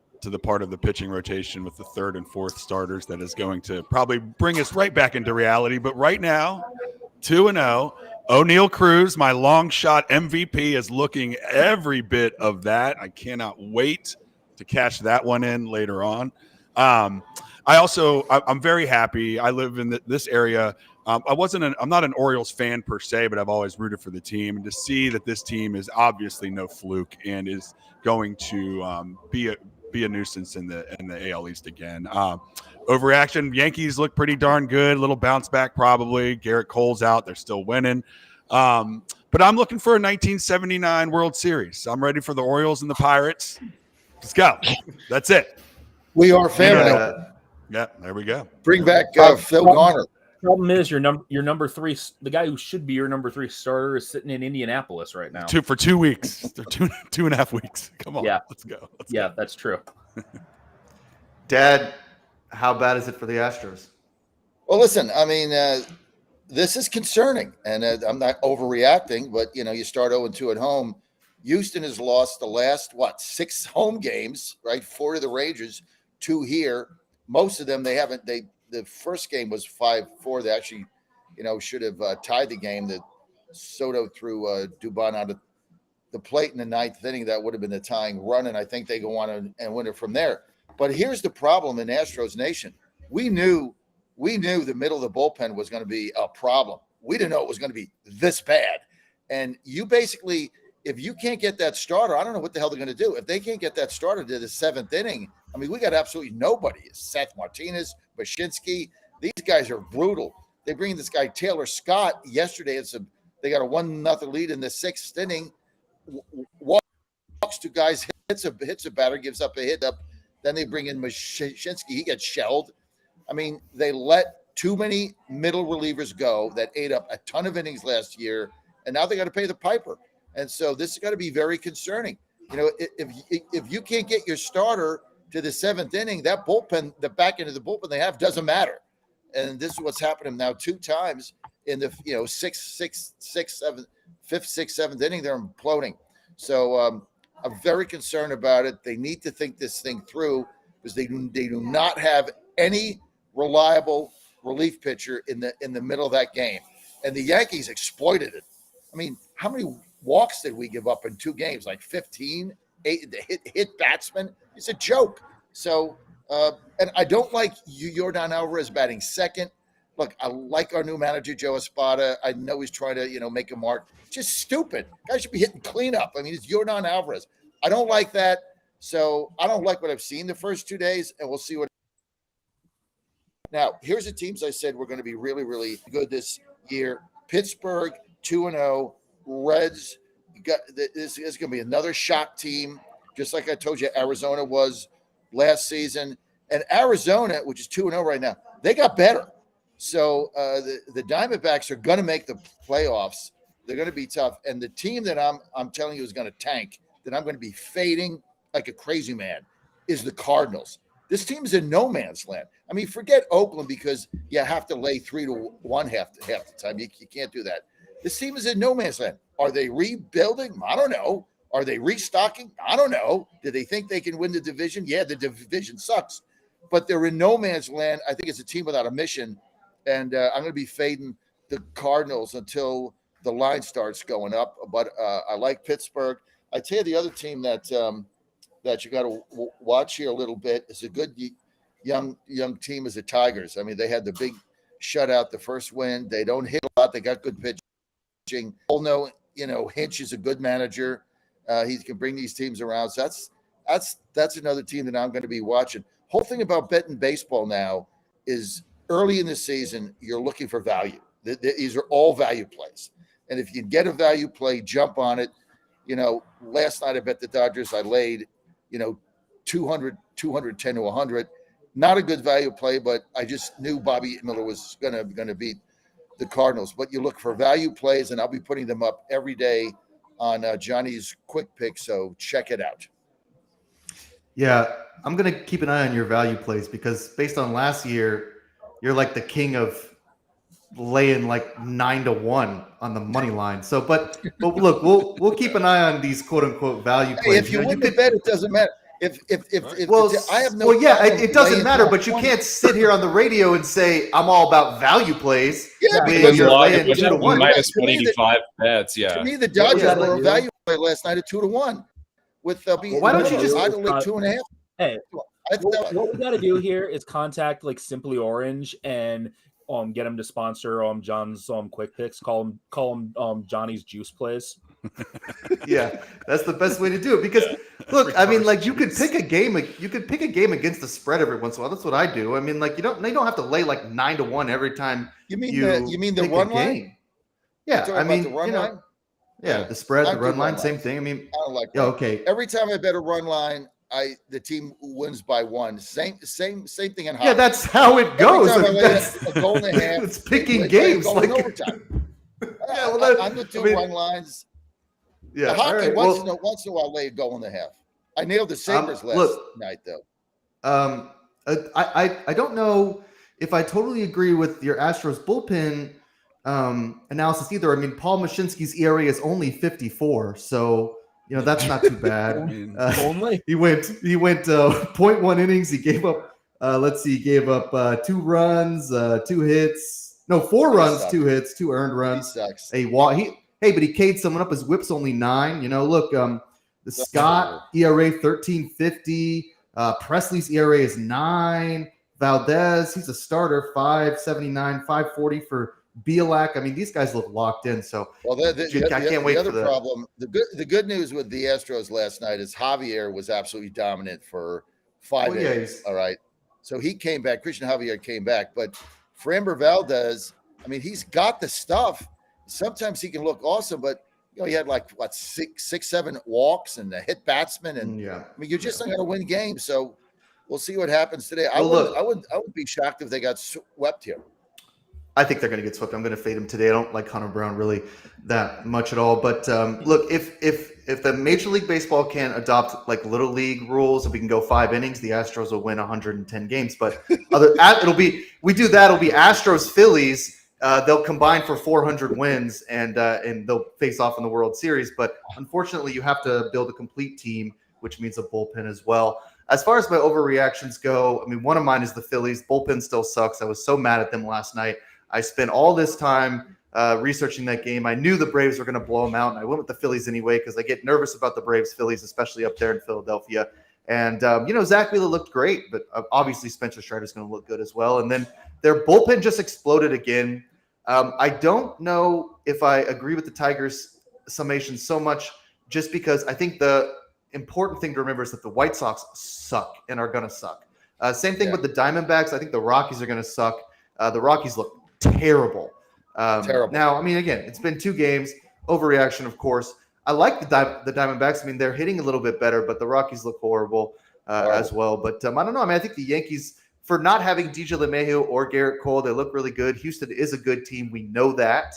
part of the pitching rotation with the 3rd and 4th starters that is going to probably bring us right back into reality. But right now, 2-0. O'Neal Cruz, my long shot MVP, is looking every bit of that. I cannot wait to cash that one in later on. I'm very happy. I live in this area. I'm not an Orioles fan per se, but I've always rooted for the team. And to see that this team is obviously no fluke and is going to be a nuisance in the AL East again. Overreaction. Yankees look pretty darn good. A little bounce back probably. Garrett Cole's out. They're still winning. But I'm looking for a 1979 World Series. I'm ready for the Orioles and the Pirates. Let's go. That's it. We are family. Yeah, there we go. Bring back Phil Garner. Problem is your number 3, the guy who should be your number 3 starter is sitting in Indianapolis right now. For 2 weeks. They're 2.5 weeks. Come on. Yeah. Let's go. That's true. Dad, how bad is it for the Astros? Well, listen, I mean, this is concerning, and I'm not overreacting, but you start 0-2 at home. Houston has lost the last 6 home games, right? 4 to the Rangers, 2 here. Most of them they haven't. The first game was 5-4. They actually, should have tied the game. That Soto threw Dubon out of the plate in the 9th inning. That would have been the tying run, and I think they go on and win it from there. But here's the problem in Astros Nation: we knew the middle of the bullpen was going to be a problem. We didn't know it was going to be this bad. And you basically, if you can't get that starter, I don't know what the hell they're going to do. If they can't get that starter to the 7th inning, I mean, we got absolutely nobody. Seth Martinez, Bashinsky, these guys are brutal. They bring this guy Taylor Scott yesterday. They got a 1-0 lead in the 6th inning. Walks 2 guys, hits a batter, gives up a hit up. Then they bring in Bashinsky. He gets shelled. I mean, they let too many middle relievers go that ate up a ton of innings last year, and now they got to pay the piper. And so this is got to be very concerning. If you can't get your starter to the 7th inning, that bullpen, the back end of the bullpen they have doesn't matter. And this is what's happening now 2 times in the 5th, 6th, 7th inning. They're imploding. So I'm very concerned about it. They need to think this thing through because they do not have any reliable relief pitcher in the middle of that game. And the Yankees exploited it. I mean, how many walks did we give up in 2 games? Like 15? 8 hit batsmen? It's a joke. So, and I don't like Yordan Alvarez batting second. Look, I like our new manager, Joe Espada. I know he's trying to, make a mark. Just stupid. Guy should be hitting cleanup. I mean, it's Yordan Alvarez. I don't like that. So I don't like what I've seen the first 2 days, and we'll see what. Now, here's the teams I said we're going to be really, really good this year. Pittsburgh, 2-0. Reds, this is going to be another shock team, just like I told you Arizona was last season. And Arizona, which is 2-0 right now, they got better. So the Diamondbacks are going to make the playoffs. They're going to be tough. And the team that I'm telling you is going to tank, that I'm going to be fading like a crazy man, is the Cardinals. This team is in no man's land. I mean, forget Oakland because you have to lay 3-1 half the time. You can't do that. This team is in no man's land. Are they rebuilding? I don't know. Are they restocking? I don't know. Do they think they can win the division? Yeah, the division sucks. But they're in no man's land. I think it's a team without a mission. And I'm going to be fading the Cardinals until the line starts going up. But I like Pittsburgh. I tell you, the other team that you got to watch here a little bit is a good young team is the Tigers. I mean, they had the big shutout, the first win. They don't hit a lot. They got good pitching. All know, Hinch is a good manager. He can bring these teams around. So that's another team that I'm going to be watching. Whole thing about betting baseball now is early in the season, you're looking for value. These are all value plays. And if you can get a value play, jump on it. Last night I bet the Dodgers. I laid, 200, 210 to 100. Not a good value play, but I just knew Bobby Miller was gonna beat the Cardinals. But you look for value plays, and I'll be putting them up every day on Johnny's Quick Pick. So check it out. Yeah, I'm going to keep an eye on your value plays because based on last year, you're like the king of laying like 9-1 on the money line. So, but look, we'll keep an eye on these quote unquote value plays. If you win the bet, it doesn't matter. If I have no. Well, yeah, it doesn't matter, but you can't sit here on the radio and say I'm all about value plays. Yeah, when you're laying 2-1 minus 185 bets. Yeah. To me, the Dodgers were a value play last night at 2-1. With why don't you just like 2.5? Hey, what we got to do here is contact like Simply Orange and get him to sponsor John's quick picks. Call him Johnny's Juice Plays. Yeah, that's the best way to do it because look, I mean, like you could pick a game against the spread every once in a while. That's what I do. I mean, like you don't have to lay like 9-1 every time. You mean the run line? Yeah, I mean, the run line? Yeah, the spread, the run line, same thing. I mean, I don't like that. Okay. Every time I bet a run line, the team wins by 1. Same thing in hockey. Yeah, that's how it goes. A goal and a half. It's picking games like overtime. Yeah, well, I'm the run lines. Yeah, the hockey right. once in a while lay a goal and a half. I nailed the Sabres last night though. I don't know if I totally agree with your Astros bullpen analysis either. I mean, Paul Mashinsky's ERA is only 54, so that's not too bad. Only he went 0.1 innings. He gave up 2 runs, 2 hits. No, 4 runs, 2 hits, 2 earned runs. He sucks. But he K'd someone up. His whip's only 9. Look, the Scott ERA 13.50. Presley's ERA is 9. Valdez, he's a starter, 5.79, 5.40 for Bielak. I mean, these guys look locked in. So, I can't wait for the problem. The good news with the Astros last night is Javier was absolutely dominant for 5 innings. All right, so he came back. Christian Javier came back, but Framber Valdez, I mean, he's got the stuff. Sometimes he can look awesome, but he had like 7 walks and a hit batsman, and I mean, you're just not going to win games. So we'll see what happens today. I would be shocked if they got swept here. I think they're going to get swept. I'm going to fade him today. I don't like Hunter Brown really that much at all. But look, if the Major League Baseball can adopt like Little League rules, if we can go 5 innings, the Astros will win 110 games. But it'll be Astros Phillies. They'll combine for 400 wins and they'll face off in the World Series. But unfortunately, you have to build a complete team, which means a bullpen as well. As far as my overreactions go, I mean, one of mine is the Phillies. Bullpen still sucks. I was so mad at them last night. I spent all this time researching that game. I knew the Braves were going to blow them out, and I went with the Phillies anyway because I get nervous about the Braves-Phillies, especially up there in Philadelphia. And, Zach Wheeler looked great, but obviously Spencer Strider's going to look good as well. And then their bullpen just exploded again. I don't know if I agree with the Tigers' summation so much just because I think the important thing to remember is that the White Sox suck and are going to suck. Same thing with the Diamondbacks. I think the Rockies are going to suck. The Rockies look terrible. Terrible. Now, I mean, again, it's been 2 games. Overreaction, of course. I like the Diamondbacks. I mean, they're hitting a little bit better, but the Rockies look horrible as well. But I don't know. I mean, I think the Yankees, for not having DJ LeMahieu or Garrett Cole, they look really good. Houston is a good team. We know that.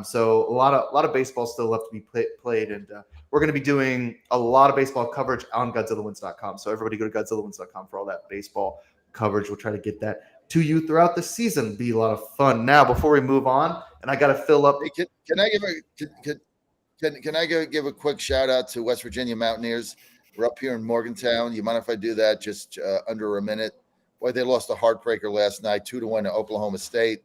So a lot of baseball still left to be played, and we're going to be doing a lot of baseball coverage on GodzillaWins.com. So everybody go to GodzillaWins.com for all that baseball coverage. We'll try to get that to you throughout the season. Be a lot of fun. Now, before we move on, and I got to fill up. Hey, can I give a quick shout out to West Virginia Mountaineers? We're up here in Morgantown. You mind if I do that just under a minute? Boy, they lost a heartbreaker last night, 2-1 to Oklahoma State.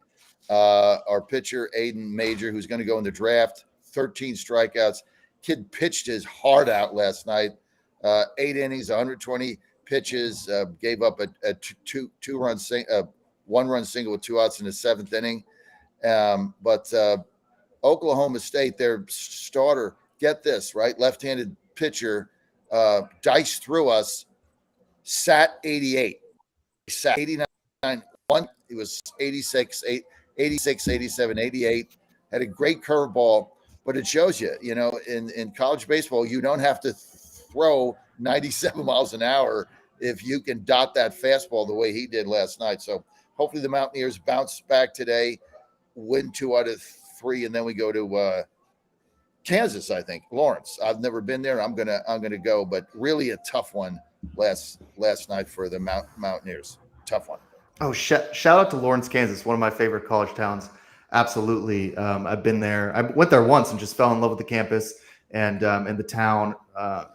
Our pitcher, Aiden Major, who's going to go in the draft, 13 strikeouts. Kid pitched his heart out last night. 8 innings, 120 pitches, gave up a 1-run single with 2 outs in the 7th inning. But Oklahoma State, their starter, get this, right? Left-handed pitcher, diced through us, sat 88. He sat 89. He was 86, 87, 88. Had a great curveball, but it shows you, in college baseball, you don't have to throw 97 miles an hour if you can dot that fastball the way he did last night. So hopefully the Mountaineers bounce back today, win 2 out of 3, and then we go to Kansas, I think. Lawrence. I've never been there. I'm gonna go, but really a tough one last night for the Mountaineers. Tough one. Oh, shout out to Lawrence, Kansas, one of my favorite college towns. Absolutely. I've been there. I went there once and just fell in love with the campus and the town.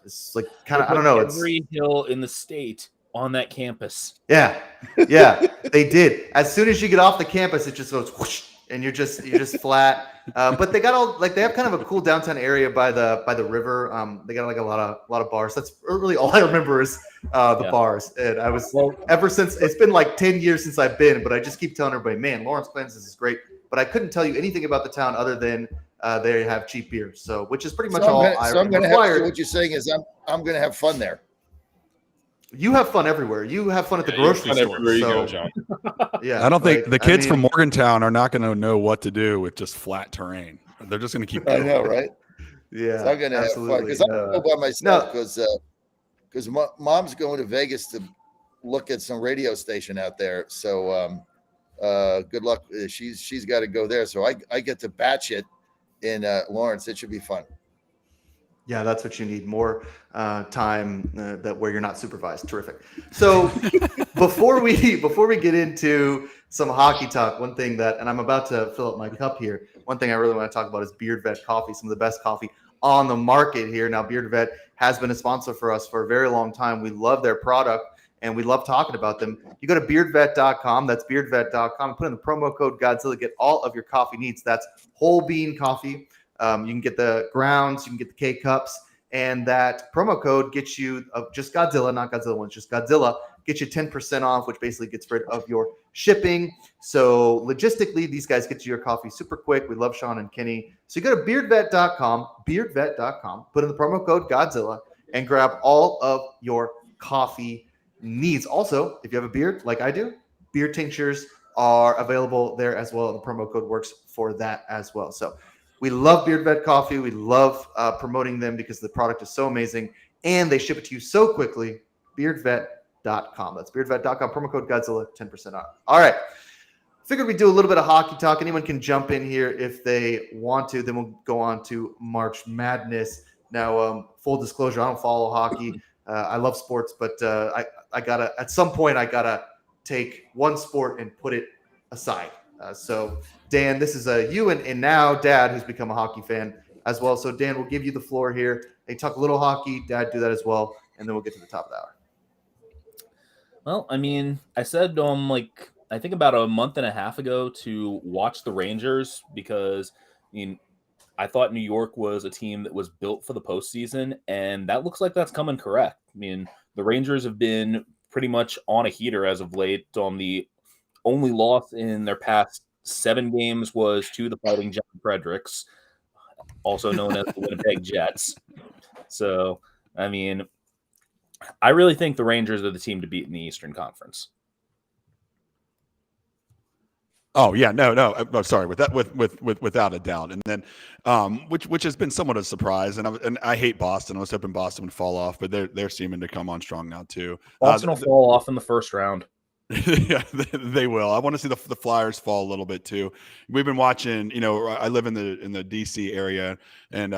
It's like kind of, I don't know. Every hill in the state on that campus. Yeah, they did. As soon as you get off the campus, it just goes whoosh, and you're just flat. But they got they have kind of a cool downtown area by the river. They got like a lot of bars. That's really all I remember is the bars. And I was ever since it's been like 10 years since I've been, but I just keep telling everybody, man, Lawrence, Kansas is great. But I couldn't tell you anything about the town other than they have cheap beer. So which is pretty much all I required. What you're saying is I'm going to have fun there. You have fun everywhere. You have fun at the grocery store. Everywhere you go, John. Yeah, I don't think the kids from Morgantown are not going to know what to do with just flat terrain. They're just going to keep going. I know, right? Yeah, so I'm going to have fun because I'm going to go by myself because mom's going to Vegas to look at some radio station out there. So good luck. She's got to go there. So I get to batch it in Lawrence. It should be fun. Yeah, that's what you need. More time that where you're not supervised. Terrific. So before we get into some hockey talk, one thing and I'm about to fill up my cup here. One thing I really want to talk about is Beard Vet coffee, some of the best coffee on the market here. Now, Beard Vet has been a sponsor for us for a very long time. We love their product and we love talking about them. You go to beardvet.com. That's beardvet.com. Put in the promo code Godzilla. Get all of your coffee needs. That's whole bean coffee. You can get the grounds, you can get the K-Cups, and that promo code gets you just Godzilla, not Godzilla ones, just Godzilla, gets you 10% off, which basically gets rid of your shipping. So logistically, these guys get you your coffee super quick. We love Sean and Kenny. So you go to beardvet.com, put in the promo code Godzilla, and grab all of your coffee needs. Also, if you have a beard like I do, beard tinctures are available there as well. The promo code works for that as well. So we love Beard Vet Coffee. We love promoting them because the product is so amazing, and they ship it to you so quickly. Beardvet.com. That's beardvet.com. Promo code Godzilla, 10% off. All right. Figured we'd do a little bit of hockey talk. Anyone can jump in here if they want to. Then we'll go on to March Madness. Now, full disclosure, I don't follow hockey. I love sports, but I gotta at some point I gotta take one sport and put it aside. So Dan, this is you and now Dad, who's become a hockey fan as well. So Dan, we'll give you the floor here. Hey, talk a little hockey. Dad, do that as well, and then we'll get to the top of the hour. Well, I mean, I said I think about a month and a half ago to watch the Rangers because I thought New York was a team that was built for the postseason, and that looks like that's coming correct. I mean, the Rangers have been pretty much on a heater as of late. The only loss in their past 7 games was to the Fighting John Fredericks, also known as the Winnipeg Jets. So, I mean, I really think the Rangers are the team to beat in the Eastern Conference. Oh yeah, no, I'm sorry. Without a doubt, and then, which has been somewhat a surprise, and I hate Boston. I was hoping Boston would fall off, but they're seeming to come on strong now too. Boston will fall off in the first round. Yeah, they will. I want to see the Flyers fall a little bit too. We've been watching. I live in the DC area, and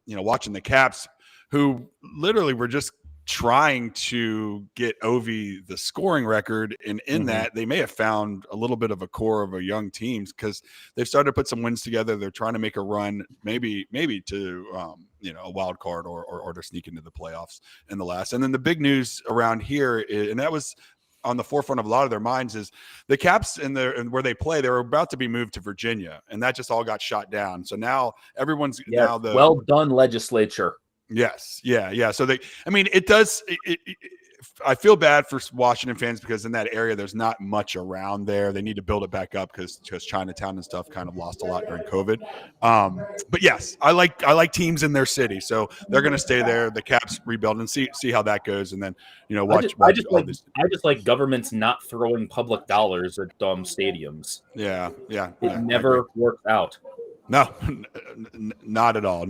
watching the Caps, who literally were just trying to get Ovi the scoring record, and in that they may have found a little bit of a core of a young teams because they've started to put some wins together. They're trying to make a run, maybe to a wild card or to sneak into the playoffs in the last. And then the big news around here and that was on the forefront of a lot of their minds, is the Caps and where they play, they were about to be moved to Virginia, and that just all got shot down. So now everyone's well done, legislature. Yes. Yeah. So it does. I feel bad for Washington fans because in that area, there's not much around there. They need to build it back up because Chinatown and stuff kind of lost a lot during COVID. But yes, I like teams in their city, so they're going to stay there. The Caps rebuild and see how that goes, and then watch. I just like governments not throwing public dollars at stadiums. Yeah. It never works out. No, not at all.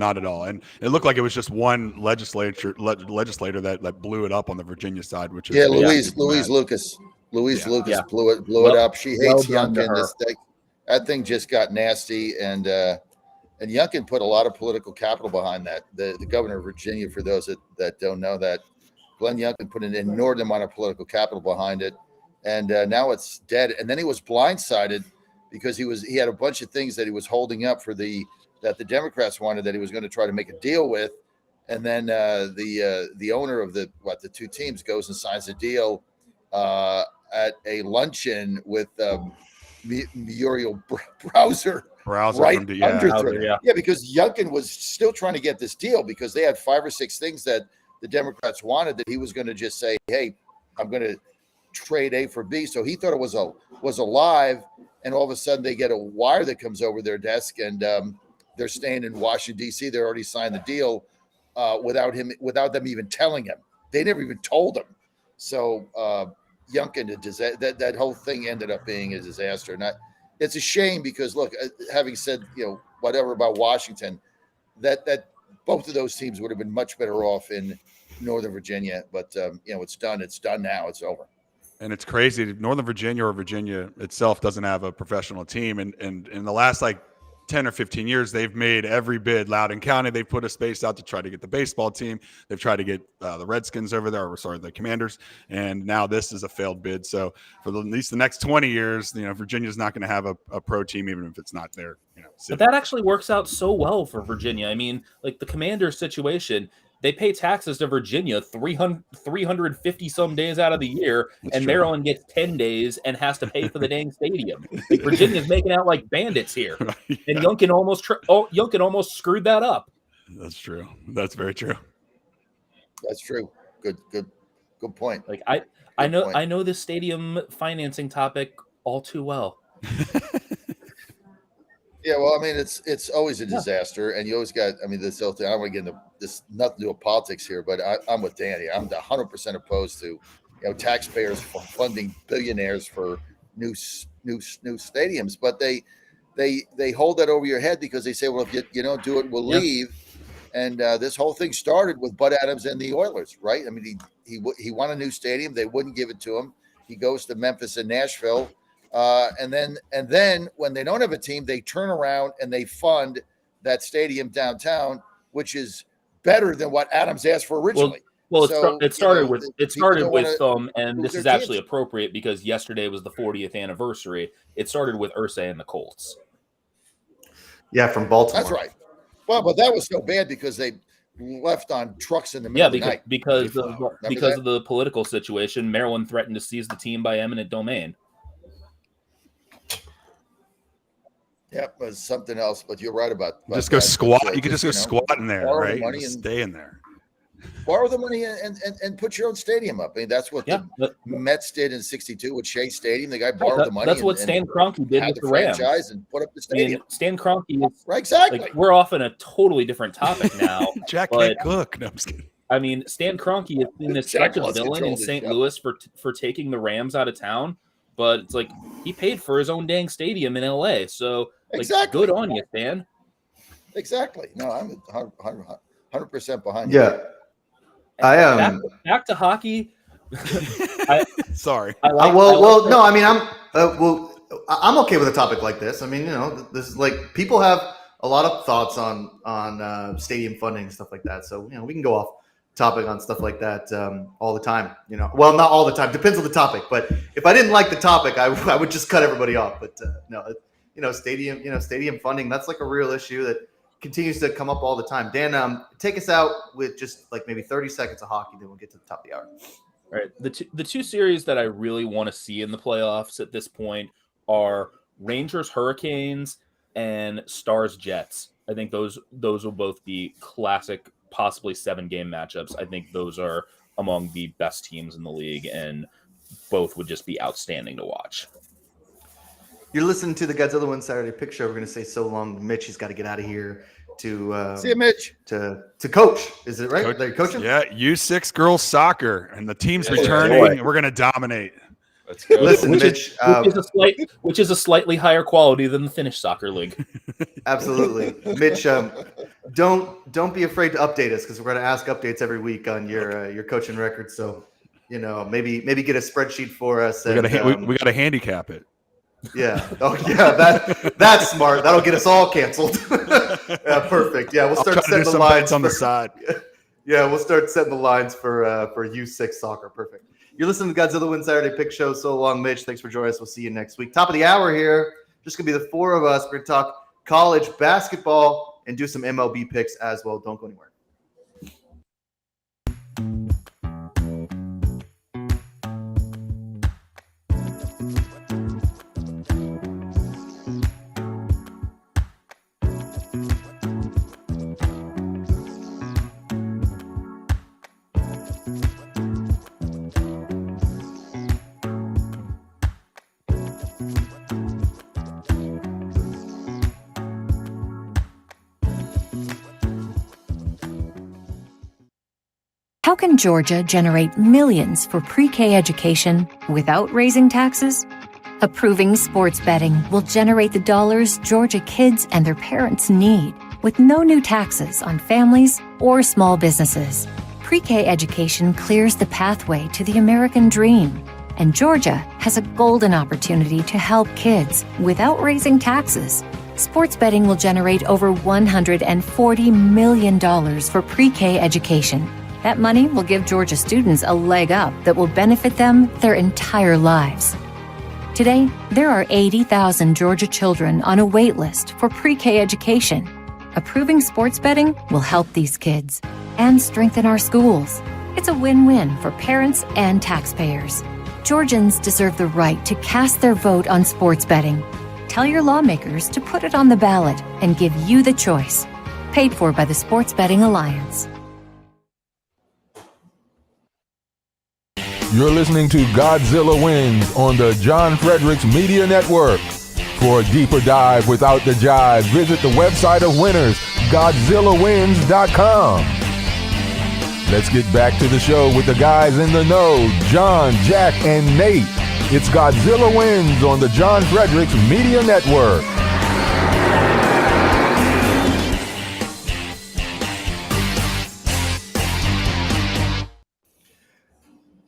And it looked like it was just one legislator that blew it up on the Virginia side, which is Louise Lucas. Louise Lucas blew it up. She hates Youngkin. That thing just got nasty, and Youngkin put a lot of political capital behind that. The governor of Virginia, for those that don't know that, Glenn Youngkin put an inordinate amount of political capital behind it, and now it's dead. And then he was blindsided because he had a bunch of things that he was holding up that the Democrats wanted, that he was going to try to make a deal with, and then the owner of the 2 teams goes and signs a deal at a luncheon with Muriel Browser right from under threat. Yeah, because Youngkin was still trying to get this deal because they had 5 or 6 things that the Democrats wanted that he was going to just say, hey, I'm going to trade A for B. So he thought it was alive, and all of a sudden they get a wire that comes over their desk, and they're staying in Washington, D.C. They already signed the deal without them even telling him. They never even told him. So Youngkin, that whole thing ended up being a disaster. And it's a shame because, look, having said whatever about Washington, that both of those teams would have been much better off in Northern Virginia. But it's done. It's done now. It's over. And it's crazy. Northern Virginia or Virginia itself doesn't have a professional team. And in the last 10 or 15 years, they've made every bid. Loudoun County, they've put a space out to try to get the baseball team. They've tried to get the Redskins over there, the Commanders. And now this is a failed bid. So for at least the next 20 years, Virginia's not going to have a pro team, even if it's not there. But that actually works out so well for Virginia. I mean, like the Commanders situation, they pay taxes to Virginia 350 some days out of the year, and Maryland gets 10 days and has to pay for the dang stadium. Like Virginia's making out like bandits here, and Youngkin almost screwed that up. That's true. That's very true. That's true. Good point. Like I know this stadium financing topic all too well. Yeah, well, I mean, it's always a disaster, and you always got. I mean, this whole thing. I don't want to get into this. Nothing to do with politics here, but I'm with Danny. I'm 100% opposed to, taxpayers funding billionaires for new stadiums. But they hold that over your head because they say, well, if you don't do it, we'll leave. And this whole thing started with Bud Adams and the Oilers, right? I mean, he won a new stadium. They wouldn't give it to him. He goes to Memphis and Nashville. And then when they don't have a team, they turn around and they fund that stadium downtown, which is better than what Adams asked for originally. Well, it started with and this is actually appropriate because yesterday was the 40th anniversary. It started with Irsay and the Colts. Yeah, from Baltimore. That's right. Well, but that was so bad because they left on trucks in the middle of the night. because of the political situation. Maryland threatened to seize the team by eminent domain. Yeah, it was something else, but you're right about just go squat. You could just go squat in there, right? And stay in there. Borrow the money and put your own stadium up. I mean, that's what the Mets did in '62 with Shea Stadium. The guy borrowed the money. That's what Stan Kroenke did with the Rams and put up the stadium. I mean, Stan Kroenke is right. Exactly. Like, we're off on a totally different topic now. Jack can't cook. No, I'm just kidding. I mean, Stan Kroenke has been this such a villain in St. Louis for taking the Rams out of town. But it's like he paid for his own dang stadium in LA. So good on you, Stan. Exactly. No, I'm 100% behind you. Yeah. I am back to hockey. Sorry. No, I mean, I'm okay with a topic like this. I mean, this is like people have a lot of thoughts on stadium funding and stuff like that. So, we can go off topic on stuff like that all the time. Well, not all the time. Depends on the topic. But if I didn't like the topic, I would just cut everybody off. But no, stadium funding, that's like a real issue that continues to come up all the time. Dan, take us out with just like maybe 30 seconds of hockey, then we'll get to the top of the hour. All right. The two series that I really want to see in the playoffs at this point are Rangers Hurricanes and Stars Jets. I think those will both be classic, possibly 7-game matchups. I think those are among the best teams in the league, and both would just be outstanding to watch. You're listening to the Godzilla Wins Saturday Pick Show. We're going to say so long to Mitch. He's got to get out of here to see you, Mitch. To coach. Is it right? They're coaching? Yeah, U6 girls soccer, and the team's returning. We're going to dominate. Let's go. Listen, Mitch, which is a slightly higher quality than the Finnish soccer league. Absolutely, Mitch. Don't be afraid to update us because we're going to ask updates every week on your coaching record. So maybe get a spreadsheet for us. We got to handicap it. Yeah. Oh, yeah. That's smart. That'll get us all canceled. Yeah, perfect. Yeah, we'll start setting the lines on the side. Yeah, we'll start setting the lines for U6 soccer. Perfect. You're listening to Godzilla Win Saturday Pick Show. So long, Mitch. Thanks for joining us. We'll see you next week. Top of the hour here. Just gonna be the four of us. We're gonna talk college basketball and do some MLB picks as well. Don't go anywhere. How can Georgia generate millions for pre-K education without raising taxes? Approving sports betting will generate the dollars Georgia kids and their parents need with no new taxes on families or small businesses. Pre-K education clears the pathway to the American dream, and Georgia has a golden opportunity to help kids without raising taxes. Sports betting will generate over $140 million for pre-K education. That money will give Georgia students a leg up that will benefit them their entire lives. Today, there are 80,000 Georgia children on a wait list for pre-K education. Approving sports betting will help these kids and strengthen our schools. It's a win-win for parents and taxpayers. Georgians deserve the right to cast their vote on sports betting. Tell your lawmakers to put it on the ballot and give you the choice. Paid for by the Sports Betting Alliance. You're listening to Godzilla Wins on the John Fredericks Media Network. For a deeper dive without the jive, visit the website of winners, GodzillaWins.com. Let's get back to the show with the guys in the know, John, Jack, and Nate. It's Godzilla Wins on the John Fredericks Media Network.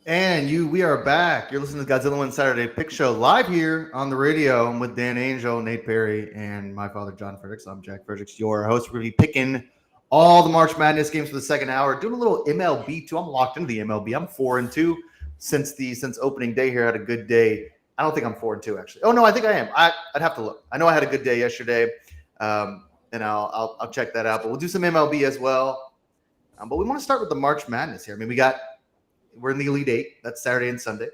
And we are back. You're listening to Godzilla Wins Saturday Pick Show live here on the radio. I'm with Dan Angel, Nate Perry, and my father, John Fredericks. I'm Jack Fredericks, your host. We're going to be picking all the March Madness games for the second hour. Doing a little MLB too. I'm locked into the MLB. I'm 4-2 since opening day here. I had a good day. I don't think I'm 4-2 actually. Oh no, I think I am. I'd have to look. I know I had a good day yesterday, and I'll check that out. But we'll do some MLB as well. But we want to start with the March Madness here. I mean, we're in the Elite Eight. That's Saturday and Sunday.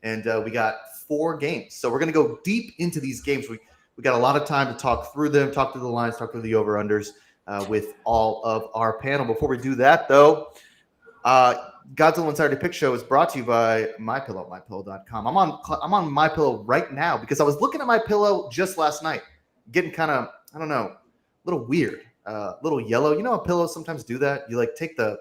And we got 4 games. So we're going to go deep into these games. We got a lot of time to talk through them, talk through the lines, talk through the over-unders with all of our panel. Before we do that, though, Godzilla Wins Saturday Pick Show is brought to you by MyPillow, MyPillow.com. I'm on MyPillow right now because I was looking at MyPillow just last night, getting kind of, I don't know, a little weird, a little yellow. You know how pillows sometimes do that? You like take the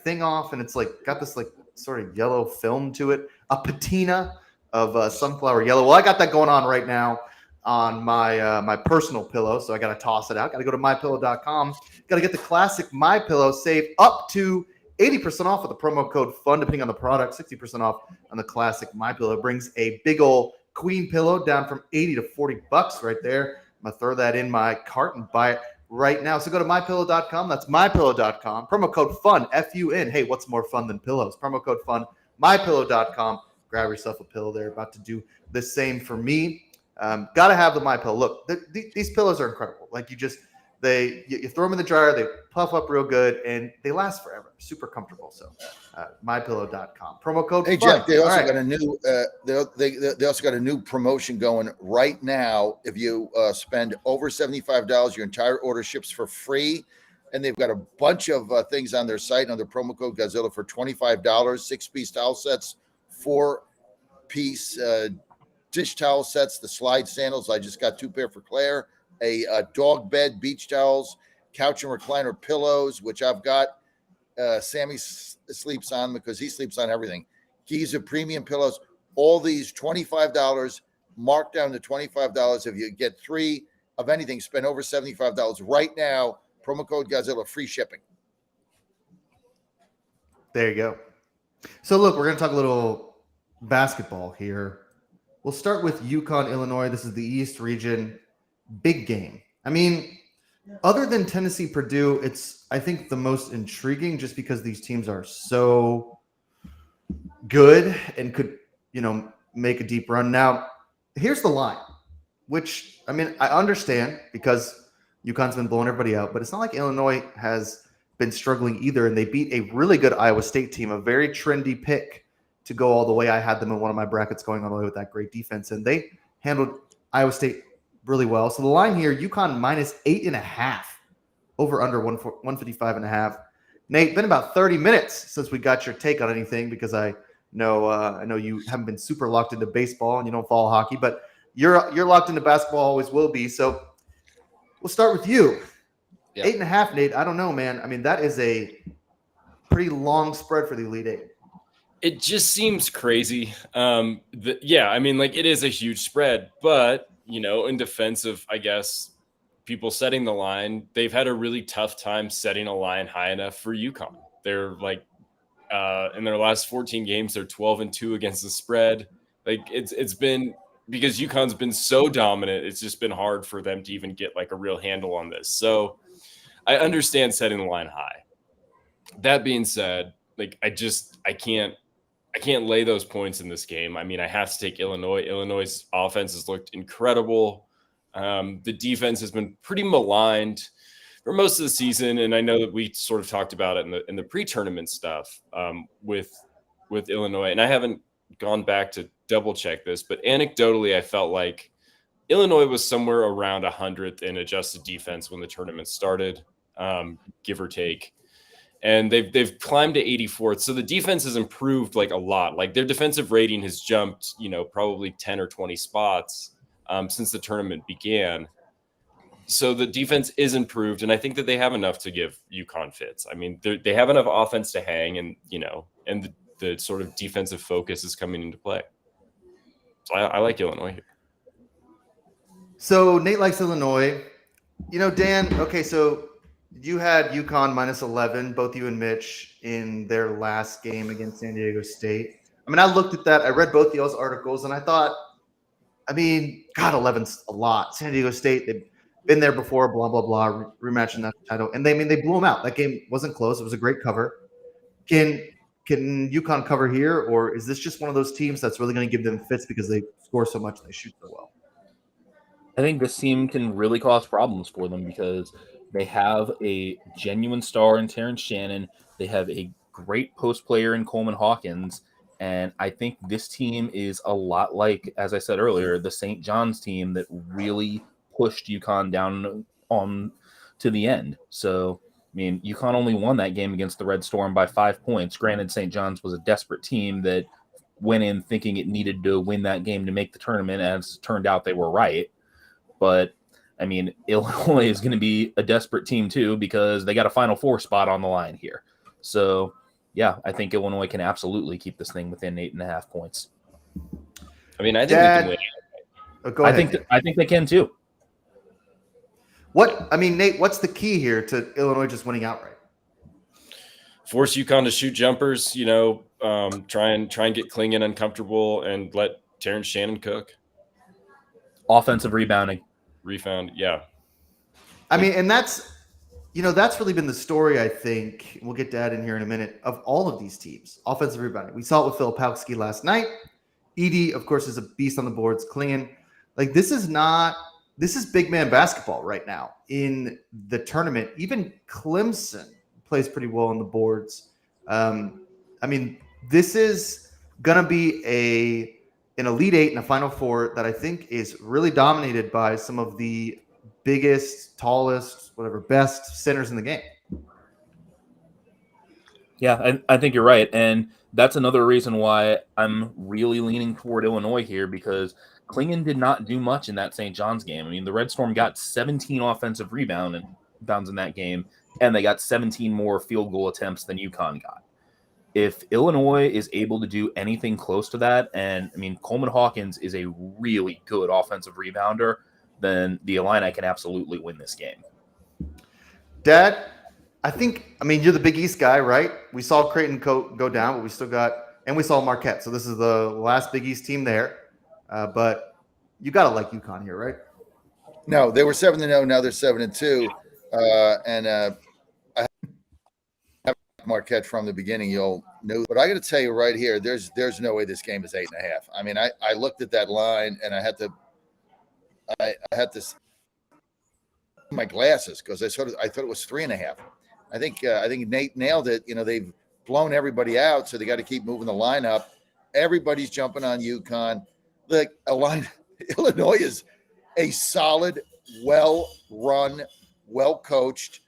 thing off and it's like got this like sort of yellow film to it, a patina of sunflower yellow. Well, I got that going on right now on my personal pillow, so I got to toss it out. Got to go to mypillow.com. Got to get the classic MyPillow. Save up to 80% off with the promo code FUN, depending on the product. 60% off on the classic MyPillow. It brings a big old queen pillow down from $80 to $40 right there. I'm gonna throw that in my cart and buy it right now. So go to mypillow.com. That's mypillow.com. Promo code FUN, F-U-N. Hey, what's more fun than pillows? Promo code FUN, mypillow.com. Grab yourself a pillow there. About to do the same for me. Got to have the MyPillow. Look, these pillows are incredible. Like you throw them in the dryer, they puff up real good, and they last forever. Super comfortable. So mypillow.com. Promo code Hey, FUN. Jack, they also got a new they also got a new promotion going right now. If you spend over $75, your entire order ships for free. And they've got a bunch of things on their site under promo code Godzilla for $25, 6-piece towel sets, 4-piece dish towel sets, the slide sandals. I just got 2 pair for Claire, a dog bed, beach towels, couch and recliner pillows, which I've got. Sammy sleeps on because he sleeps on everything. Giza premium pillows, all these $25, marked down to $25. If you get 3 of anything, spend over $75 right now. Promo code Godzilla, free shipping. There you go. So look, we're going to talk a little basketball here. We'll start with UConn, Illinois. This is the East region. Big game. I mean, other than Tennessee, Purdue, it's, I think, the most intriguing just because these teams are so good and could, make a deep run. Now, here's the line, which, I mean, I understand because UConn's been blowing everybody out, but it's not like Illinois has been struggling either, and they beat a really good Iowa State team, a very trendy pick to go all the way. I had them in one of my brackets going all the way with that great defense, and they handled Iowa State really well. So the line here, UConn minus 8.5 over under 155.5. Nate, been about 30 minutes since we got your take on anything because I know you haven't been super locked into baseball and you don't follow hockey, but you're locked into basketball, always will be. So we'll start with you. Yeah. 8.5, Nate. I don't know, man. I mean, that is a pretty long spread for the Elite Eight. It just seems crazy. I mean, like, it is a huge spread, but in defense of, I guess, people setting the line, they've had a really tough time setting a line high enough for UConn. They're like, in their last 14 games, they're 12-2 against the spread. Like, it's been, because UConn's been so dominant, it's just been hard for them to even get like a real handle on this. So I understand setting the line high. That being said, like, I can't lay those points in this game. I mean, I have to take Illinois. Illinois' offense has looked incredible. The defense has been pretty maligned for most of the season, and I know that we sort of talked about it in the pre-tournament stuff with Illinois, and I haven't gone back to double check this, but anecdotally, I felt like Illinois was somewhere around 100th in adjusted defense when the tournament started, give or take. And they've climbed to 84th. So the defense has improved like a lot. Like, their defensive rating has jumped, probably 10 or 20 spots since the tournament began. So the defense is improved, and I think that they have enough to give UConn fits. I mean, they have enough offense to hang, and the sort of defensive focus is coming into play. So I like Illinois here. So Nate likes Illinois. Dan, okay, so you had UConn minus 11, both you and Mitch, in their last game against San Diego State. I mean, I looked at that. I read both y'all's articles, and I thought, I mean, God, 11's a lot. San Diego State, they've been there before, blah, blah, blah, rematching that title. And they blew them out. That game wasn't close. It was a great cover. Can UConn cover here, or is this just one of those teams that's really going to give them fits because they score so much and they shoot so well? I think this team can really cause problems for them because they have a genuine star in Terrence Shannon. They have a great post player in Coleman Hawkins. And I think this team is a lot like, as I said earlier, the St. John's team that really pushed UConn down on to the end. So, I mean, UConn only won that game against the Red Storm by 5 points. Granted, St. John's was a desperate team that went in thinking it needed to win that game to make the tournament. As it turned out, they were right. But I mean, Illinois is going to be a desperate team too because they got a Final Four spot on the line here. So, yeah, I think Illinois can absolutely keep this thing within 8.5 points. I mean, I think they can win. Go ahead. I think they can too. Nate, what's the key here to Illinois just winning outright? Force UConn to shoot jumpers. Try and get Klingon uncomfortable and let Terrence Shannon cook. Offensive rebounding. Yeah. I mean, and that's really been the story, I think. We'll get Dad in here in a minute, of all of these teams. Offensive rebounding. We saw it with Filipowski last night. Edey, of course, is a beast on the boards. Klingon. Like, this is big man basketball right now in the tournament. Even Clemson plays pretty well on the boards. I mean, this is going to be an Elite Eight and a Final Four that I think is really dominated by some of the biggest, tallest, best centers in the game. Yeah, I think you're right. And that's another reason why I'm really leaning toward Illinois here because Klingon did not do much in that St. John's game. I mean, the Red Storm got 17 offensive rebounds in that game, and they got 17 more field goal attempts than UConn got. If Illinois is able to do anything close to that, and I mean, Coleman Hawkins is a really good offensive rebounder, then the Illini can absolutely win this game. Dad, you're the Big East guy, right? We saw Creighton go down, but we still got, and we saw Marquette. So this is the last Big East team there. But you got to like UConn here, right? No, they were 7-0. Now they're 7-2. I have Marquette from the beginning. You'll know, but I got to tell you right here, there's no way this game is 8.5. I mean, I looked at that line and I had to my glasses because I thought it was 3.5. I think Nate nailed it. They've blown everybody out, so they got to keep moving the line up. Everybody's jumping on UConn. Look, Illinois is a solid, well-run, well-coached,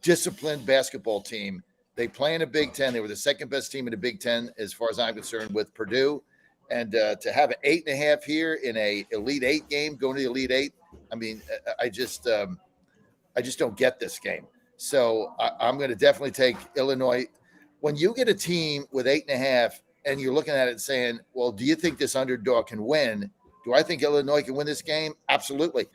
disciplined basketball team They play in the Big Ten. They were the second best team in the Big Ten, as far as I'm concerned, with Purdue. And to have an 8.5 here in a Elite Eight game, going to the Elite Eight, I mean, I just don't get this game. So I'm going to definitely take Illinois. When you get a team with 8.5 and you're looking at it and saying, well, do you think this underdog can win? Do I think Illinois can win this game? Absolutely.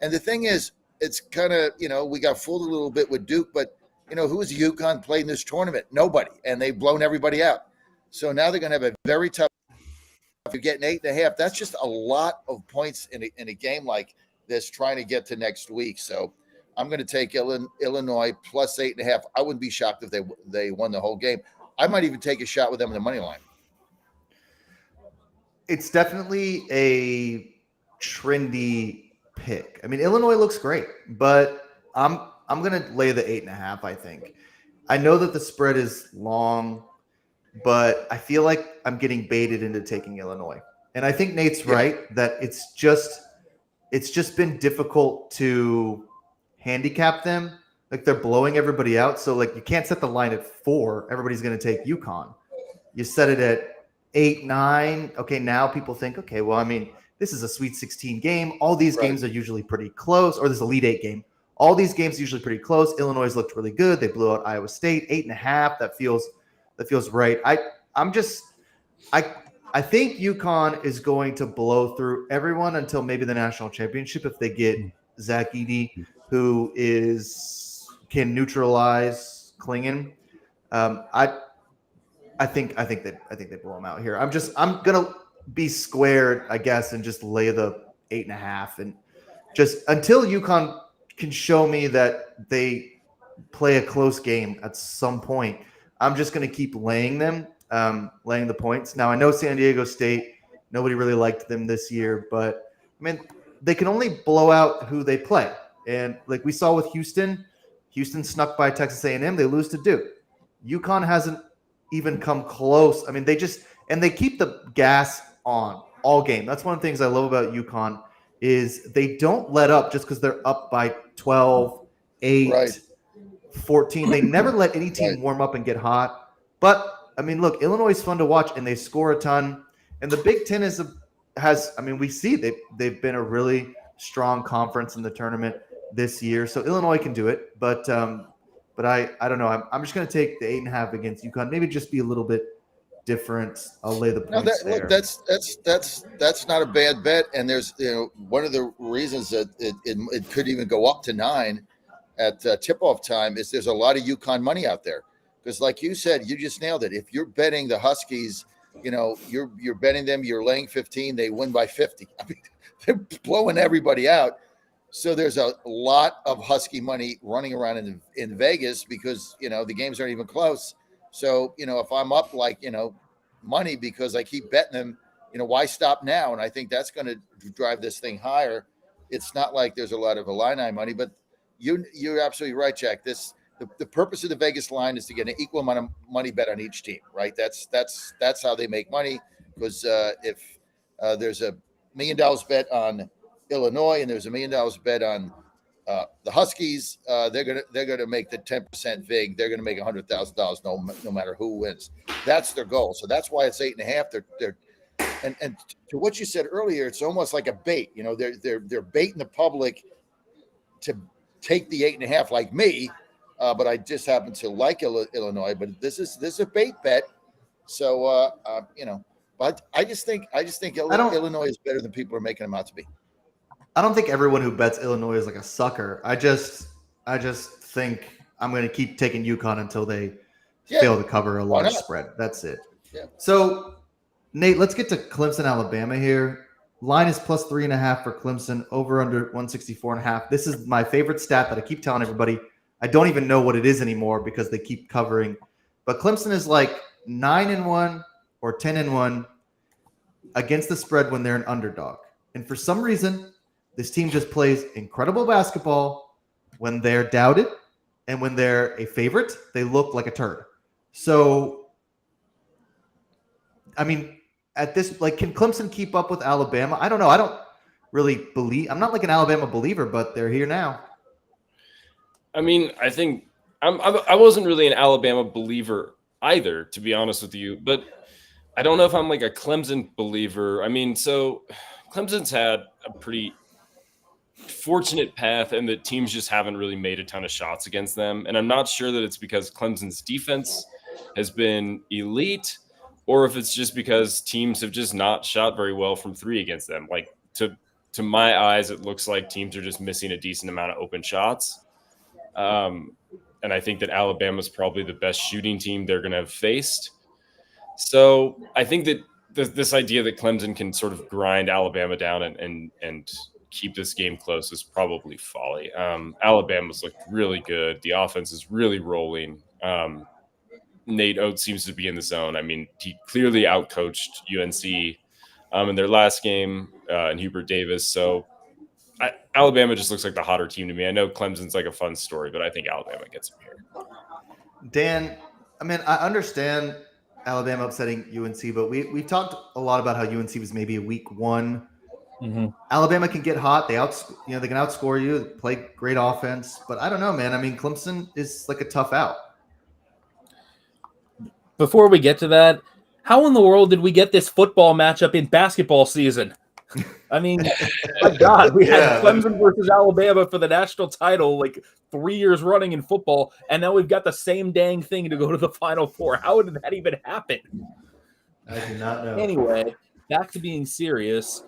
And the thing is, it's kind of, we got fooled a little bit with Duke, but, who's UConn played in this tournament? Nobody. And they've blown everybody out. So now they're going to have a very tough. If you're getting 8.5, that's just a lot of points in a game like this trying to get to next week. So I'm going to take Illinois plus 8.5. I wouldn't be shocked if they won the whole game. I might even take a shot with them in the money line. It's definitely a trendy pick. I mean, Illinois looks great, but I'm going to lay the 8.5. I think. I know that the spread is long, but I feel like I'm getting baited into taking Illinois. And I think Nate's right that it's just been difficult to handicap them. Like they're blowing everybody out. So like you can't set the line at 4. Everybody's going to take UConn. You set it at 8, 9. Okay, now people think, okay, well, I mean, this is a Sweet 16 game. All these games are usually pretty close, or this Elite 8 game. All these games are usually pretty close. Illinois looked really good. They blew out Iowa State. 8.5. That feels right. I think UConn is going to blow through everyone until maybe the national championship if they get Zach Edey, who can neutralize Klingon. I think they blow them out here. I'm gonna be squared, I guess, and just lay the 8.5, and just until UConn can show me that they play a close game at some point. I'm just going to keep laying them, laying the points. Now, I know San Diego State, nobody really liked them this year, but, I mean, they can only blow out who they play. And like we saw with Houston snuck by Texas A&M. They lose to Duke. UConn hasn't even come close. I mean, they keep the gas on all game. That's one of the things I love about UConn is they don't let up just because they're up by 12, 8, 14. They never let any team warm up and get hot. But I mean, look, Illinois is fun to watch, and they score a ton. And the Big Ten we see they've been a really strong conference in the tournament this year. So Illinois can do it, but I don't know. I'm just going to take the 8.5 against UConn. Maybe just be a little bit different. I'll lay the points there. Look, that's not a bad bet. And there's one of the reasons that it could even go up to 9 at tip-off time is there's a lot of UConn money out there. Because like you said, you just nailed it. If you're betting the Huskies, you're betting them, you're laying 15, they win by 50. I mean, they're blowing everybody out. So there's a lot of Husky money running around in Vegas because, the games aren't even close. So, if I'm up money because I keep betting them, why stop now? And I think that's going to drive this thing higher. It's not like there's a lot of Illini money, but you're absolutely right, Jack. The purpose of the Vegas line is to get an equal amount of money bet on each team, right? That's how they make money. Because if there's $1 million bet on Illinois and there's $1 million bet on the Huskies, they're gonna make the 10% vig. They're gonna make $100,000 no matter who wins. That's their goal. So that's why it's 8.5. They're and to what you said earlier, it's almost like a bait. They're baiting the public to take the 8.5, like me. But I just happen to like Illinois. But this is a bait bet. So but I just think Illinois is better than people are making them out to be. I don't think everyone who bets Illinois is like a sucker. I just think I'm going to keep taking UConn until they fail to cover a large spread. That's it. Yeah. So, Nate, let's get to Clemson, Alabama here. Line is plus 3.5 for Clemson, over under 164.5. This is my favorite stat that I keep telling everybody. I don't even know what it is anymore because they keep covering. But Clemson is like 9-1 or 10-1 against the spread when they're an underdog. And for some reason, this team just plays incredible basketball when they're doubted, and when they're a favorite, they look like a turd. So, I mean, at this, can Clemson keep up with Alabama? I don't know. I don't really believe. I'm not like an Alabama believer, but they're here now. I mean, I think I wasn't really an Alabama believer either, to be honest with you, but I don't know if I'm like a Clemson believer. I mean, so Clemson's had a pretty fortunate path, and the teams just haven't really made a ton of shots against them. And I'm not sure that it's because Clemson's defense has been elite, or if it's just because teams have just not shot very well from three against them. Like to my eyes, it looks like teams are just missing a decent amount of open shots. And I think that Alabama's probably the best shooting team they're going to have faced. So I think that this idea that Clemson can sort of grind Alabama down and keep this game close is probably folly. Alabama's looked really good. The offense is really rolling. Nate Oates seems to be in the zone. I mean, he clearly outcoached UNC in their last game and Hubert Davis. So Alabama just looks like the hotter team to me. I know Clemson's like a fun story, but I think Alabama gets them here. Dan, I mean, I understand Alabama upsetting UNC, but we've talked a lot about how UNC was maybe a week one. Mm-hmm. Alabama can get hot. They can outscore you, play great offense. But I don't know, man. I mean, Clemson is like a tough out. Before we get to that, how in the world did we get this football matchup in basketball season? I mean, my God, we had Clemson versus Alabama for the national title like 3 years running in football, and now we've got the same dang thing to go to the Final Four. How did that even happen? I do not know. Anyway, back to being serious.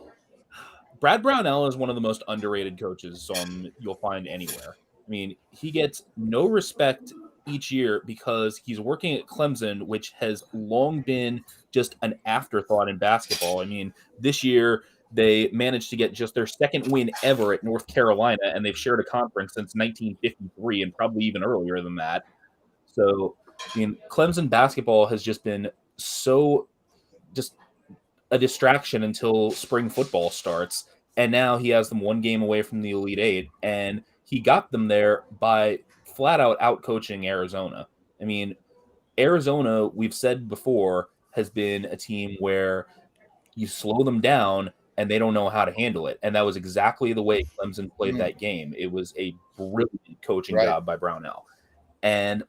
Brad Brownell is one of the most underrated coaches you'll find anywhere. I mean, he gets no respect each year because he's working at Clemson, which has long been just an afterthought in basketball. I mean, this year they managed to get just their second win ever at North Carolina, and they've shared a conference since 1953 and probably even earlier than that. So, I mean, Clemson basketball has just been so just a distraction until spring football starts. And now he has them one game away from the Elite Eight, and he got them there by flat out coaching Arizona. I mean, Arizona, we've said before, has been a team where you slow them down and they don't know how to handle it. And that was exactly the way Clemson played that game. It was a brilliant coaching job by Brownell. And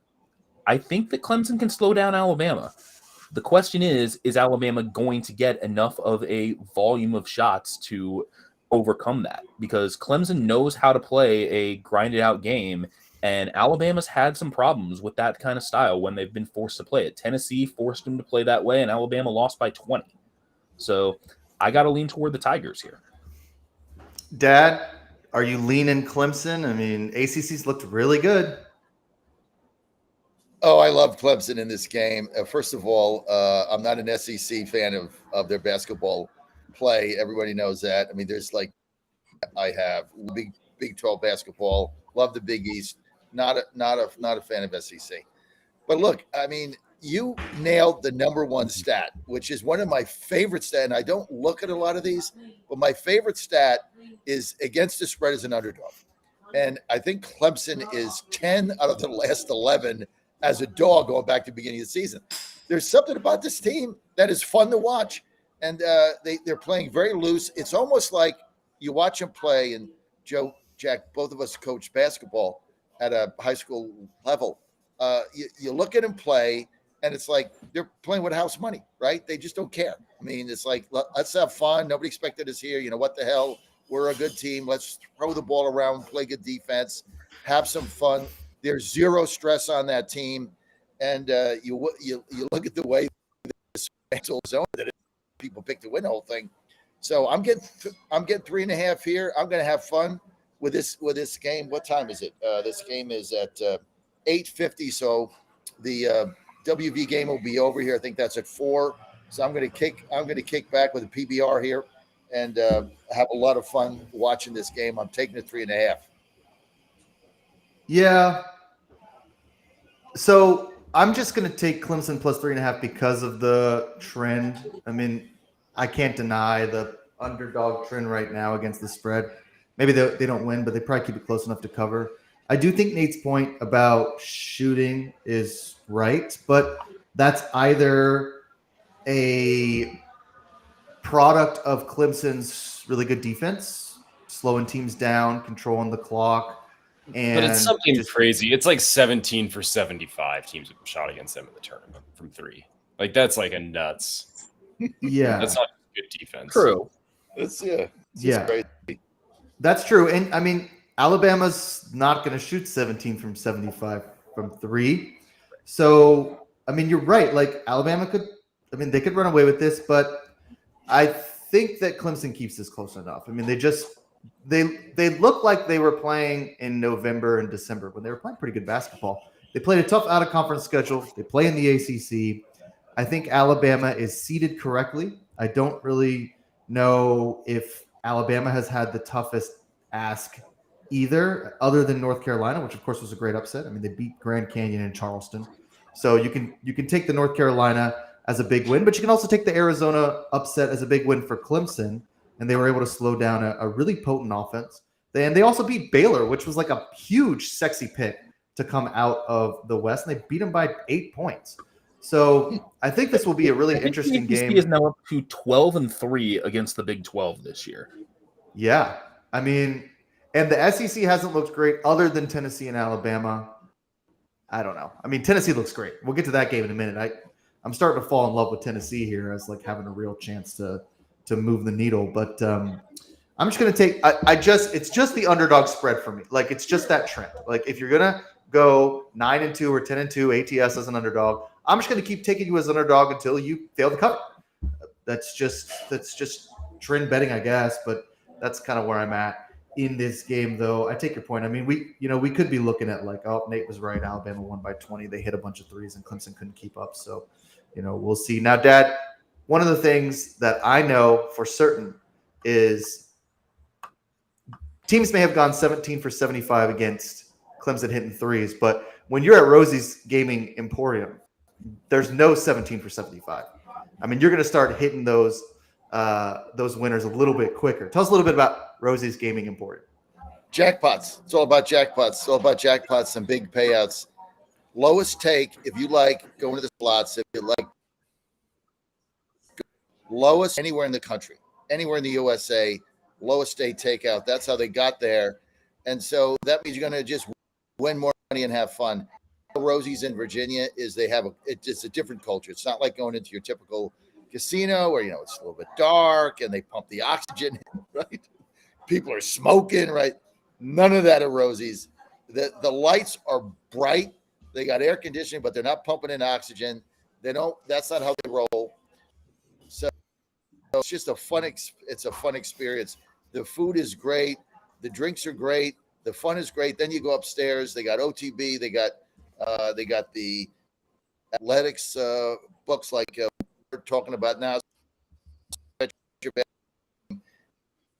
I think that Clemson can slow down Alabama. The question is Alabama going to get enough of a volume of shots to overcome that? Because Clemson knows how to play a grinded out game, and Alabama's had some problems with that kind of style when they've been forced to play it. Tennessee forced them to play that way, and Alabama lost by 20. So I got to lean toward the Tigers here. Dad, are you leaning Clemson? I mean, ACC's looked really good. Oh, I love Clemson in this game. First of all, I'm not an SEC fan of their basketball play. Everybody knows that. I mean, there's like I have Big 12 basketball. Love the Big East. Not a fan of SEC. But look, I mean, you nailed the number one stat, which is one of my favorite stats. And I don't look at a lot of these, but my favorite stat is against the spread as an underdog. And I think Clemson is 10 out of the last 11 as a dog going back to the beginning of the season. There's something about this team that is fun to watch. And they're playing very loose. It's almost like you watch them play, and Joe, Jack, both of us coach basketball at a high school level. You look at them play, and it's like they're playing with house money, right? They just don't care. I mean, it's like, let's have fun. Nobody expected us here. You know, what the hell? We're a good team. Let's throw the ball around, play good defense, have some fun. There's zero stress on that team. And you look at the way this mental zone that people pick to win the whole thing. So I'm getting 3.5 here. I'm going to have fun with this game. What time is it? This game is at 8:50. So the WV game will be over here. I think that's at 4. So I'm going to kick back with a PBR here and have a lot of fun watching this game. I'm taking it 3.5. Yeah. So I'm just going to take Clemson plus 3.5 because of the trend. I mean, I can't deny the underdog trend right now against the spread. Maybe they don't win, but they probably keep it close enough to cover. I do think Nate's point about shooting is right, but that's either a product of Clemson's really good defense, slowing teams down, controlling the clock, And but it's something crazy. It's like 17 for 75 teams have shot against them in the tournament from 3. Like that's like a nuts. Yeah, that's not good defense. True. It's crazy. That's true. And I mean, Alabama's not going to shoot 17 from 75 from 3. So, I mean, you're right. Like Alabama they could run away with this, but I think that Clemson keeps this close enough. I mean, they look like they were playing in November and December when they were playing pretty good basketball. They played a tough out-of-conference schedule. They play in the ACC. I think Alabama is seeded correctly. I don't really know if Alabama has had the toughest ask either, other than North Carolina, which of course was a great upset. I mean, they beat Grand Canyon and Charleston. So you can take the North Carolina as a big win, but you can also take the Arizona upset as a big win for Clemson, and they were able to slow down a really potent offense. And they also beat Baylor, which was like a huge, sexy pick to come out of the West, and they beat them by 8 points. So I think this will be a really interesting game. The ACC is now up to 12-3 against the Big 12 this year. Yeah, I mean, and the SEC hasn't looked great other than Tennessee and Alabama. I don't know. I mean, Tennessee looks great. We'll get to that game in a minute. I'm starting to fall in love with Tennessee here as like having a real chance to move the needle. But I'm just going to take it's just the underdog spread for me. Like it's just that trend. Like if you're going to go 9-2 or 10-2 ATS as an underdog, I'm just going to keep taking you as an underdog until you fail to cover. That's just trend betting, I guess. But that's kind of where I'm at in this game, though. I take your point. I mean, we could be looking at like, oh, Nate was right. Alabama won by 20. They hit a bunch of threes, and Clemson couldn't keep up. So, we'll see. Now, Dad, one of the things that I know for certain is teams may have gone 17 for 75 against Clemson hitting threes, but when you're at Rosie's Gaming Emporium, there's no 17 for 75. I mean, you're going to start hitting those winners a little bit quicker. Tell us a little bit about Rosie's Gaming Emporium. Jackpots. It's all about jackpots. It's all about jackpots and big payouts. Lowest take, if you like going to the slots, if you like lowest anywhere in the country, anywhere in the USA, lowest state takeout. That's how they got there. And so that means you're going to just win more money and have fun. Rosie's in Virginia is it's a different culture. It's not like going into your typical casino where, it's a little bit dark and they pump the oxygen in, right? People are smoking, right? None of that at Rosie's. The lights are bright. They got air conditioning, but they're not pumping in oxygen. That's not how they roll. So it's just a fun experience. The food is great. The drinks are great. The fun is great. Then you go upstairs. They got OTB. They got the athletics books like we're talking about now.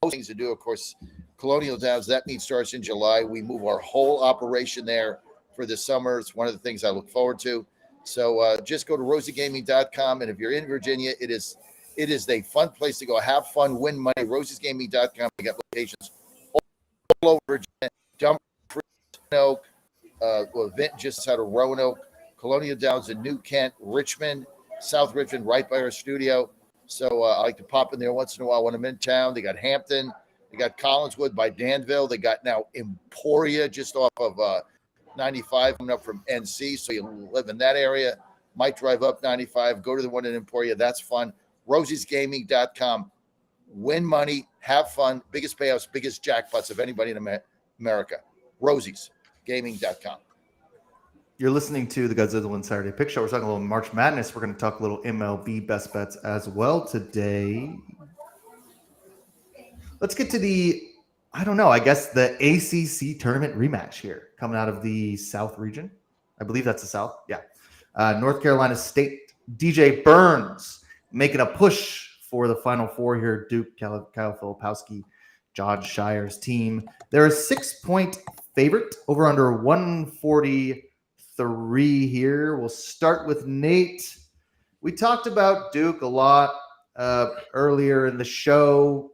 Things to do, of course. Colonial Downs, that meet starts in July. We move our whole operation there for the summer. It's one of the things I look forward to. So just go to rosiegaming.com, and if you're in Virginia, it is a fun place to go. Have fun, win money. rosiegaming.com. We got locations all over Virginia. Dumfries, event just out of Roanoke, Colonial Downs in New Kent, Richmond, South Richmond, right by our studio. So I like to pop in there once in a while when I'm in town. They got Hampton. They got Collinswood by Danville. They got now Emporia just off of 95 coming up from NC. So you live in that area, might drive up 95, go to the one in Emporia. That's fun. rosiesgaming.com. Win money, have fun, biggest payouts, biggest jackpots of anybody in America. rosiesgaming.com. You're listening to the Godzilla Win Saturday Pick Show. We're talking a little March Madness. We're going to talk a little MLB best bets as well today. Let's get to the ACC tournament rematch here coming out of the South region. I believe that's the South. Yeah. North Carolina State, DJ Burns making a push for the Final Four here. Duke, Kyle Filipowski, Josh Shire's team. They're a 6-point favorite over under 143 here. We'll start with Nate. We talked about Duke a lot earlier in the show.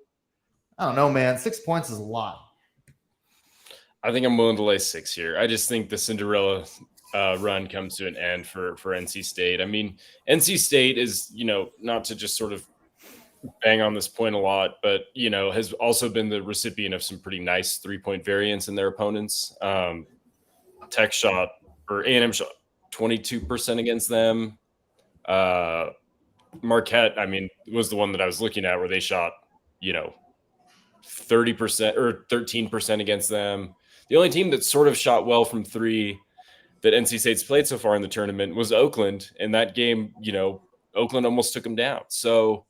I don't know, man. 6 points is a lot. I think I'm willing to lay 6 here. I just think the Cinderella run comes to an end for NC State. I mean, NC State is, not to just sort of bang on this point a lot, but has also been the recipient of some pretty nice 3-point variance in their opponents. Tech shot or A&M shot 22% against them. Marquette, was the one that I was looking at where they shot, 30% or 13% against them. The only team that sort of shot well from three that NC State's played so far in the tournament was Oakland. And that game, Oakland almost took them down. So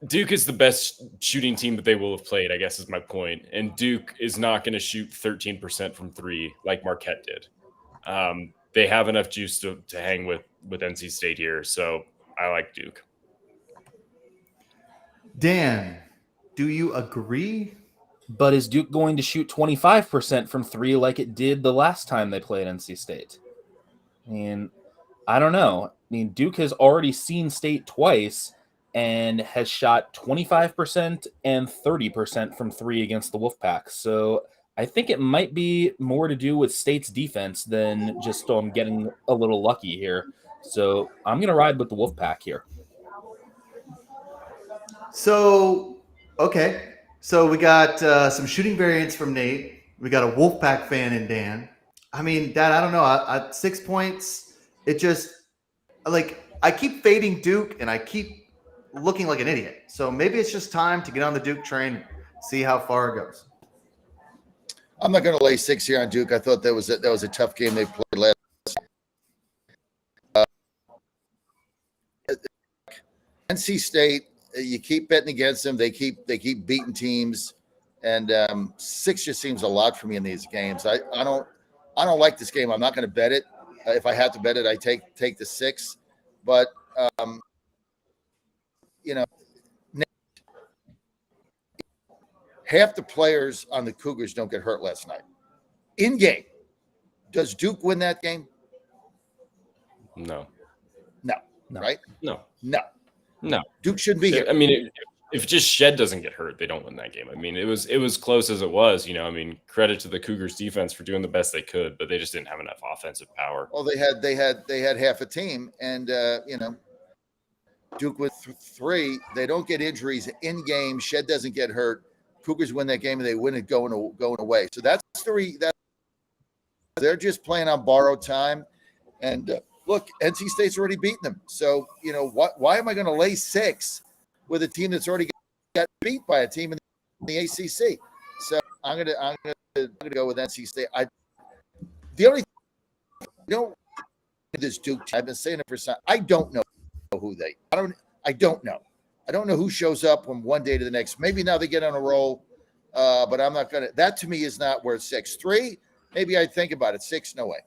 Duke is the best shooting team that they will have played, I guess is my point. And Duke is not going to shoot 13% from three like Marquette did. They have enough juice to hang with NC State here. So I like Duke. Dan, do you agree? But is Duke going to shoot 25% from three like it did the last time they played NC State? I don't know. Duke has already seen State twice and has shot 25% and 30% from three against the Wolfpack. So I think it might be more to do with State's defense than just getting a little lucky here. So I'm going to ride with the Wolfpack here. So, okay. So we got some shooting variants from Nate. We got a Wolfpack fan in Dan. Dad, I don't know. At 6 points, it just, I keep fading Duke and I keep looking like an idiot. So maybe it's just time to get on the Duke train, see how far it goes. I'm not going to lay 6 here on Duke. I thought that was a tough game they played last. NC State, you keep betting against them. They keep beating teams, and 6 just seems a lot for me in these games. I don't like this game. I'm not going to bet it. If I have to bet it, I take the 6. But half the players on the Cougars don't get hurt last night. In game, does Duke win that game? No. Right? No. Duke shouldn't be here. If just Shed doesn't get hurt, they don't win that game. It was close as it was. Credit to the Cougars defense for doing the best they could, but they just didn't have enough offensive power. Well, they had half a team, and Duke with 3. They don't get injuries in game. Shed doesn't get hurt. Cougars win that game, and they win it going away. So that's they're just playing on borrowed time. And look, NC State's already beaten them. So why am I going to lay 6 with a team that's already got beat by a team in the ACC? So I'm gonna go with NC State. The only thing, this Duke team, I've been saying it for some. I don't know who they. I don't know. I don't know who shows up from one day to the next. Maybe now they get on a roll, but I'm not going to. That to me is not worth 6. 3, maybe I'd think about it. 6, no way.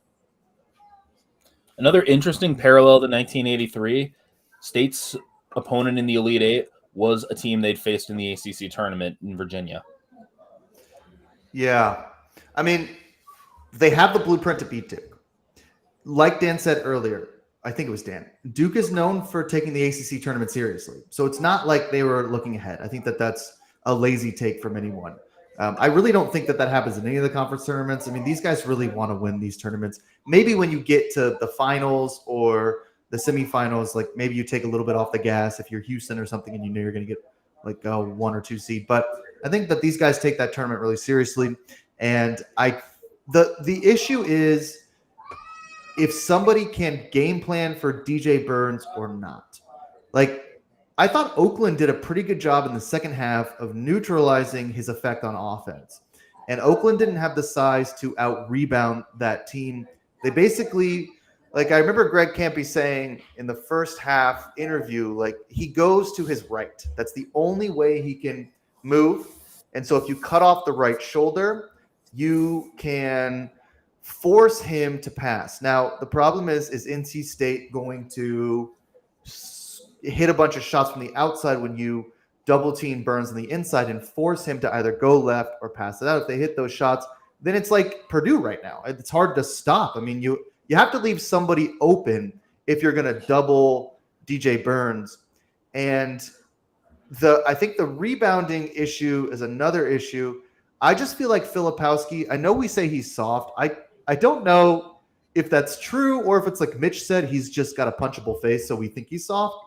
Another interesting parallel to 1983, State's opponent in the Elite Eight was a team they'd faced in the ACC tournament in Virginia. Yeah. They have the blueprint to beat Duke. Like Dan said earlier, I think it was Dan, Duke is known for taking the ACC tournament seriously. So it's not like they were looking ahead. I think that's a lazy take from anyone. I really don't think that happens in any of the conference tournaments. These guys really want to win these tournaments. Maybe when you get to the finals or the semifinals, maybe you take a little bit off the gas if you're Houston or something and you're going to get a 1 or 2 seed. But I think that these guys take that tournament really seriously. And the issue is if somebody can game plan for DJ Burns or not. I thought Oakland did a pretty good job in the second half of neutralizing his effect on offense. And Oakland didn't have the size to out-rebound that team. They basically, I remember Greg Campy saying in the first half interview, he goes to his right. That's the only way he can move. And so if you cut off the right shoulder, you can force him to pass. Now, the problem is NC State going to hit a bunch of shots from the outside when you double team Burns on the inside and force him to either go left or pass it out? If they hit those shots, then it's like Purdue right now. It's hard to stop. You have to leave somebody open if you're going to double DJ Burns. And I think the rebounding issue is another issue. I just feel like Filipowski, I know we say he's soft. I don't know if that's true or if it's like Mitch said, he's just got a punchable face, so we think he's soft.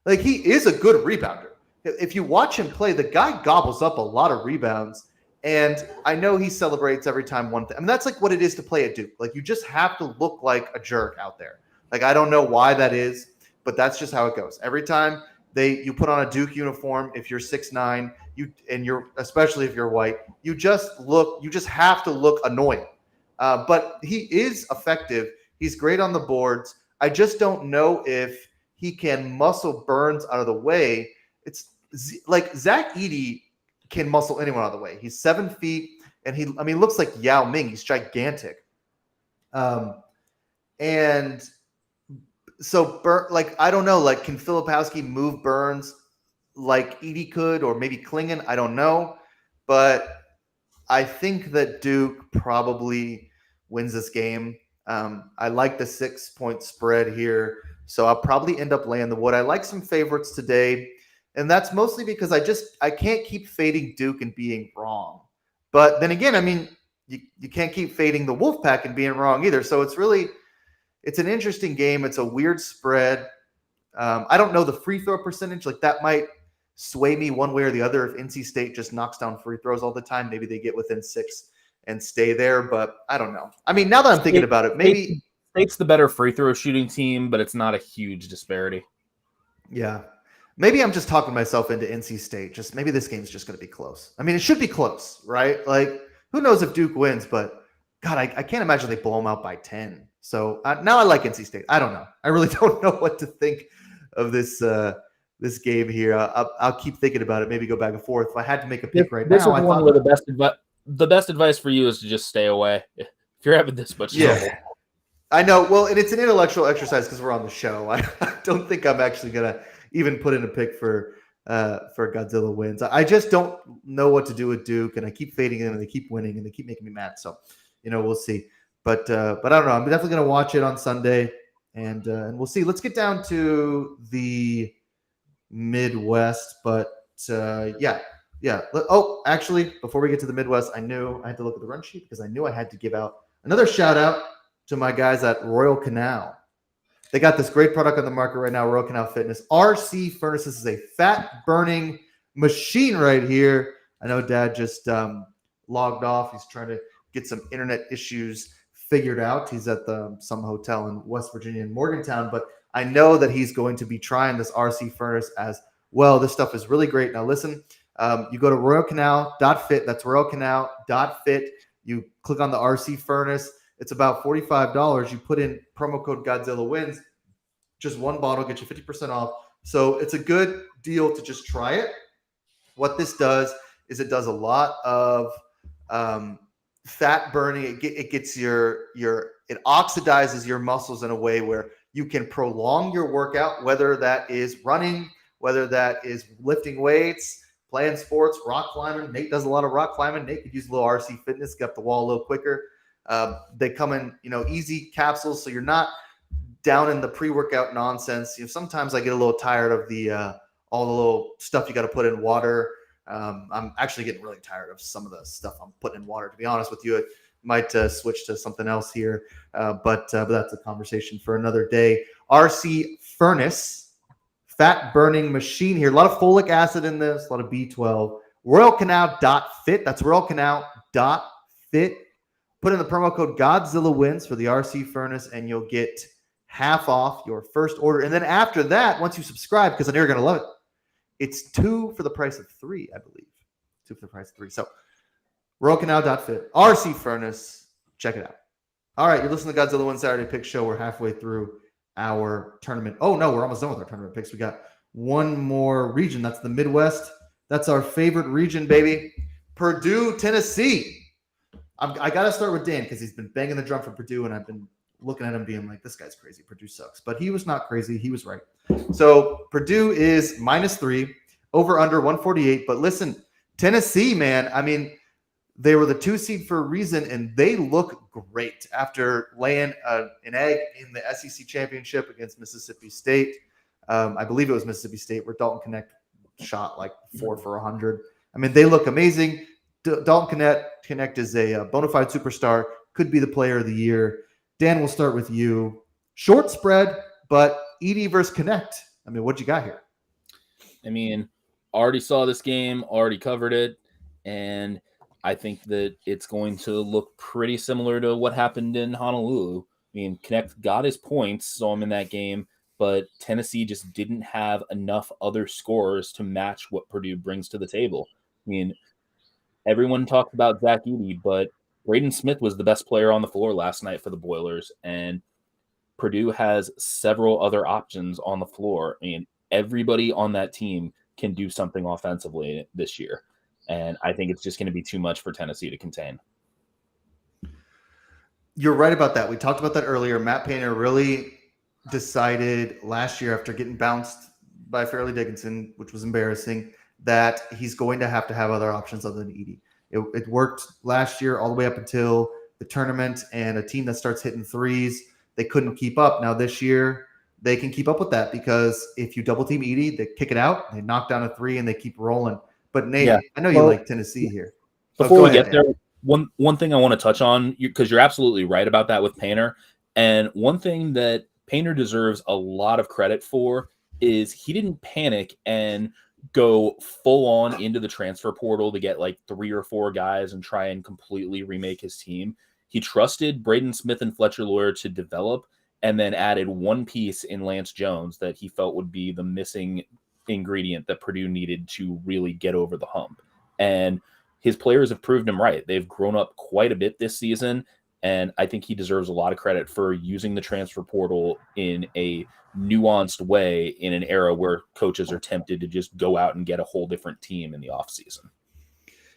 Like, he is a good rebounder. If you watch him play, the guy gobbles up a lot of rebounds. And I know he celebrates every time one thing. I mean, that's like what it is to play at Duke. Like, you just have to look like a jerk out there. Like, I don't know why that is, but that's just how it goes. Every time you put on a Duke uniform, if you're 6'9", especially if you're white, you just have to look annoying. But he is effective. He's great on the boards. I just don't know if he can muscle Burns out of the way. It's like Zach Edey can muscle anyone out of the way. He's 7 feet, and he looks like Yao Ming. He's gigantic. And so, I don't know, like, can Filipowski move Burns like Edey could, or maybe Klingon? I don't know. But I think that Duke probably wins this game. I like the 6-point spread here, so I'll probably end up laying the wood. I like some favorites today, and that's mostly because I can't keep fading Duke and being wrong. But then again, I mean, you can't keep fading the Wolfpack and being wrong either. So it's an interesting game. It's a weird spread. I don't know the free throw percentage. Like, that might sway me one way or the other. If NC State just knocks down free throws all the time, maybe they get within 6 and stay there. But I don't know. I mean, now that I'm thinking about it, maybe State's the better free throw shooting team, but it's not a huge disparity. Yeah. Maybe I'm just talking myself into NC State. Just maybe this game's just going to be close. I mean, it should be close, right? Like, who knows if Duke wins, but God, I can't imagine they blow them out by 10. So now I like NC State. I don't know. I really don't know what to think of this game here. I'll keep thinking about it. Maybe go back and forth. If I had to make a pick right now, this is one where the best advice for you is to just stay away if you're having this much trouble. I know. Well, and it's an intellectual exercise because we're on the show. I don't think I'm actually gonna even put in a pick for Godzilla wins. I just don't know what to do with Duke, and I keep fading them, and they keep winning, and they keep making me mad. So, we'll see. But I don't know. I'm definitely gonna watch it on Sunday, and we'll see. Let's get down to the Midwest, but yeah. Oh, actually, before we get to the Midwest, I knew I had to look at the run sheet because I knew I had to give out another shout out to my guys at Royal Canal. They got this great product on the market right now, Royal Canal Fitness. RC Furnaces is a fat-burning machine right here. I know Dad just logged off. He's trying to get some internet issues figured out. He's at some hotel in West Virginia in Morgantown, but I know that he's going to be trying this RC Furnace as well. This stuff is really great. Now listen, you go to royalcanal.fit. That's royalcanal.fit. You click on the RC Furnace. It's about $45. You put in promo code Godzilla wins. Just one bottle gets you 50% off. So it's a good deal to just try it. What this does is it does a lot of fat burning. It gets it oxidizes your muscles in a way where you can prolong your workout, whether that is running, whether that is lifting weights, playing sports, rock climbing. Nate does a lot of rock climbing. Nate could use a little RC Fitness, get up the wall a little quicker. They come in, easy capsules, so you're not down in the pre-workout nonsense. Sometimes I get a little tired of all the little stuff you got to put in water. I'm actually getting really tired of some of the stuff I'm putting in water. To be honest with you, I might switch to something else here, but that's a conversation for another day. RC Furnace, fat-burning machine here. A lot of folic acid in this, a lot of B12. RoyalCanal.fit. That's RoyalCanal.fit. Put in the promo code Godzilla wins for the RC Furnace, and you'll get half off your first order. And then after that, once you subscribe, because I know you're going to love it, it's 2 for the price of 3, I believe. 2 for the price of 3. So, RoyalCanal.fit, RC Furnace, check it out. All right, you're listening to Godzilla Wins Saturday Pick Show. We're halfway through our tournament. Oh, no, we're almost done with our tournament picks. We got one more region. That's the Midwest. That's our favorite region, baby. Purdue, Tennessee. I got to start with Dan because he's been banging the drum for Purdue, and I've been looking at him being like, this guy's crazy. Purdue sucks. But he was not crazy. He was right. So Purdue is -3, over under 148. But listen, Tennessee, man, I mean, they were the 2 seed for a reason, and they look great after laying an egg in the SEC championship against Mississippi State. I believe it was Mississippi State where Dalton Connect shot like 4 for 100. I mean, they look amazing. Dalton Connect is a bona fide superstar, could be the player of the year. Dan, we'll start with you. Short spread, but Edey versus Connect. I mean, what you got here? I mean, already saw this game, already covered it, and I think that it's going to look pretty similar to what happened in Honolulu. I mean, Connect got his points, so I'm in that game, but Tennessee just didn't have enough other scorers to match what Purdue brings to the table. I mean, everyone talked about Zach Edey, but Braden Smith was the best player on the floor last night for the Boilers, and Purdue has several other options on the floor. I mean, everybody on that team can do something offensively this year. And I think it's just going to be too much for Tennessee to contain. You're right about that. We talked about that earlier. Matt Painter really decided last year, after getting bounced by Fairleigh Dickinson, which was embarrassing, that he's going to have other options other than Edey. It worked last year all the way up until the tournament, and a team that starts hitting threes, they couldn't keep up. Now this year, they can keep up with that because if you double team Edey, they kick it out, they knock down a three, and they keep rolling. But Nate, I know you like Tennessee here. Before we get there, one thing I want to touch on, because you're absolutely right about that with Painter. And one thing that Painter deserves a lot of credit for is he didn't panic and go full on into the transfer portal to get like 3 or 4 guys and try and completely remake his team. He trusted Braden Smith and Fletcher Lawyer to develop, and then added one piece in Lance Jones that he felt would be the missing ingredient that Purdue needed to really get over the hump. And his players have proved him right. They've grown up quite a bit this season, and I think he deserves a lot of credit for using the transfer portal in a nuanced way in an era where coaches are tempted to just go out and get a whole different team in the offseason.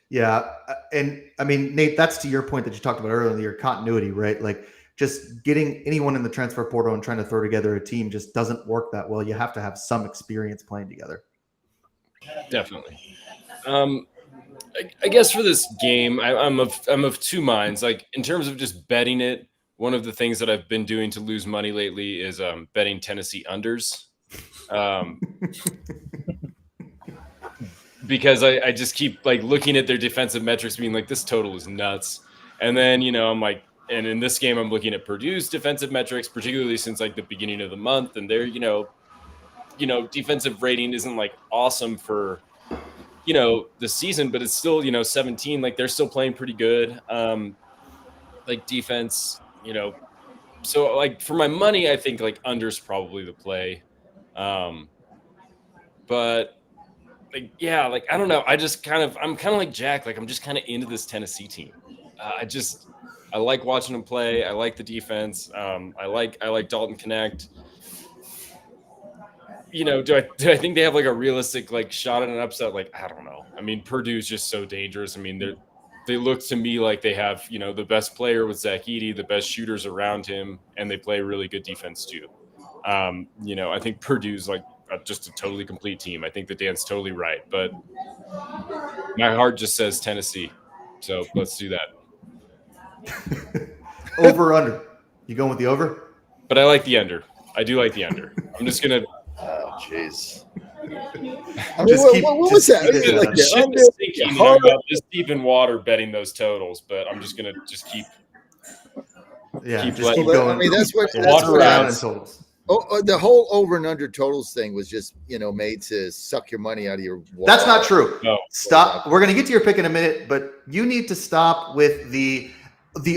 Yeah. And I mean, Nate, that's to your point that you talked about earlier, continuity, right? Like just getting anyone in the transfer portal and trying to throw together a team just doesn't work that well. You have to have some experience playing together. Definitely. I guess for this game, I'm of two minds. Like in terms of just betting it, one of the things that I've been doing to lose money lately is betting Tennessee unders. Because I just keep like looking at their defensive metrics being like, this total is nuts. And then, I'm like, and in this game, I'm looking at Purdue's defensive metrics, particularly since like the beginning of the month. And their, defensive rating isn't like awesome for, the season, but it's still, 17, like they're still playing pretty good. Like defense, so like for my money, I think like under's probably the play. But like, yeah, like, I don't know. I'm kind of like Jack. Like, I'm just kind of into this Tennessee team. I like watching them play. I like the defense. I like Dalton Connect. Do I think they have like a realistic like shot at an upset? Like, I don't know. I mean, Purdue's just so dangerous. I mean, they look to me like they have, the best player with Zach Edey, the best shooters around him, and they play really good defense too. I think Purdue's like just a totally complete team. I think that Dan's totally right, but my heart just says Tennessee. So let's do that. Over or under? You going with the over? But I like the under. I do like the under. I'm just going to. Oh, jeez. What was that? The ship is sinking. I'm about this deep in water betting those totals, but I'm just going to keep. Yeah, keep going. I mean, that's what totals. Oh, the whole over and under totals thing was just, made to suck your money out of your wallet. That's not true. No. Stop. We're going to get to your pick in a minute, but you need to stop with the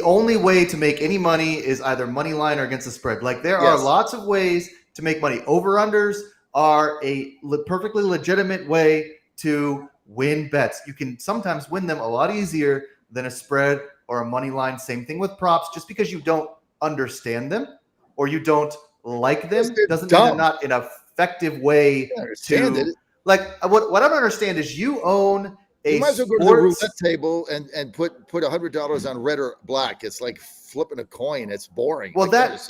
only way to make any money is either money line or against the spread. Like there are lots of ways to make money. Over-unders are a perfectly legitimate way to win bets. You can sometimes win them a lot easier than a spread or a money line. Same thing with props. Just because you don't understand them or you don't like them doesn't mean they're not an effective way to like what I don't understand is you own a you might as well go to the roulette table and put $100 on red or black. It's like flipping a coin. It's boring. Well, that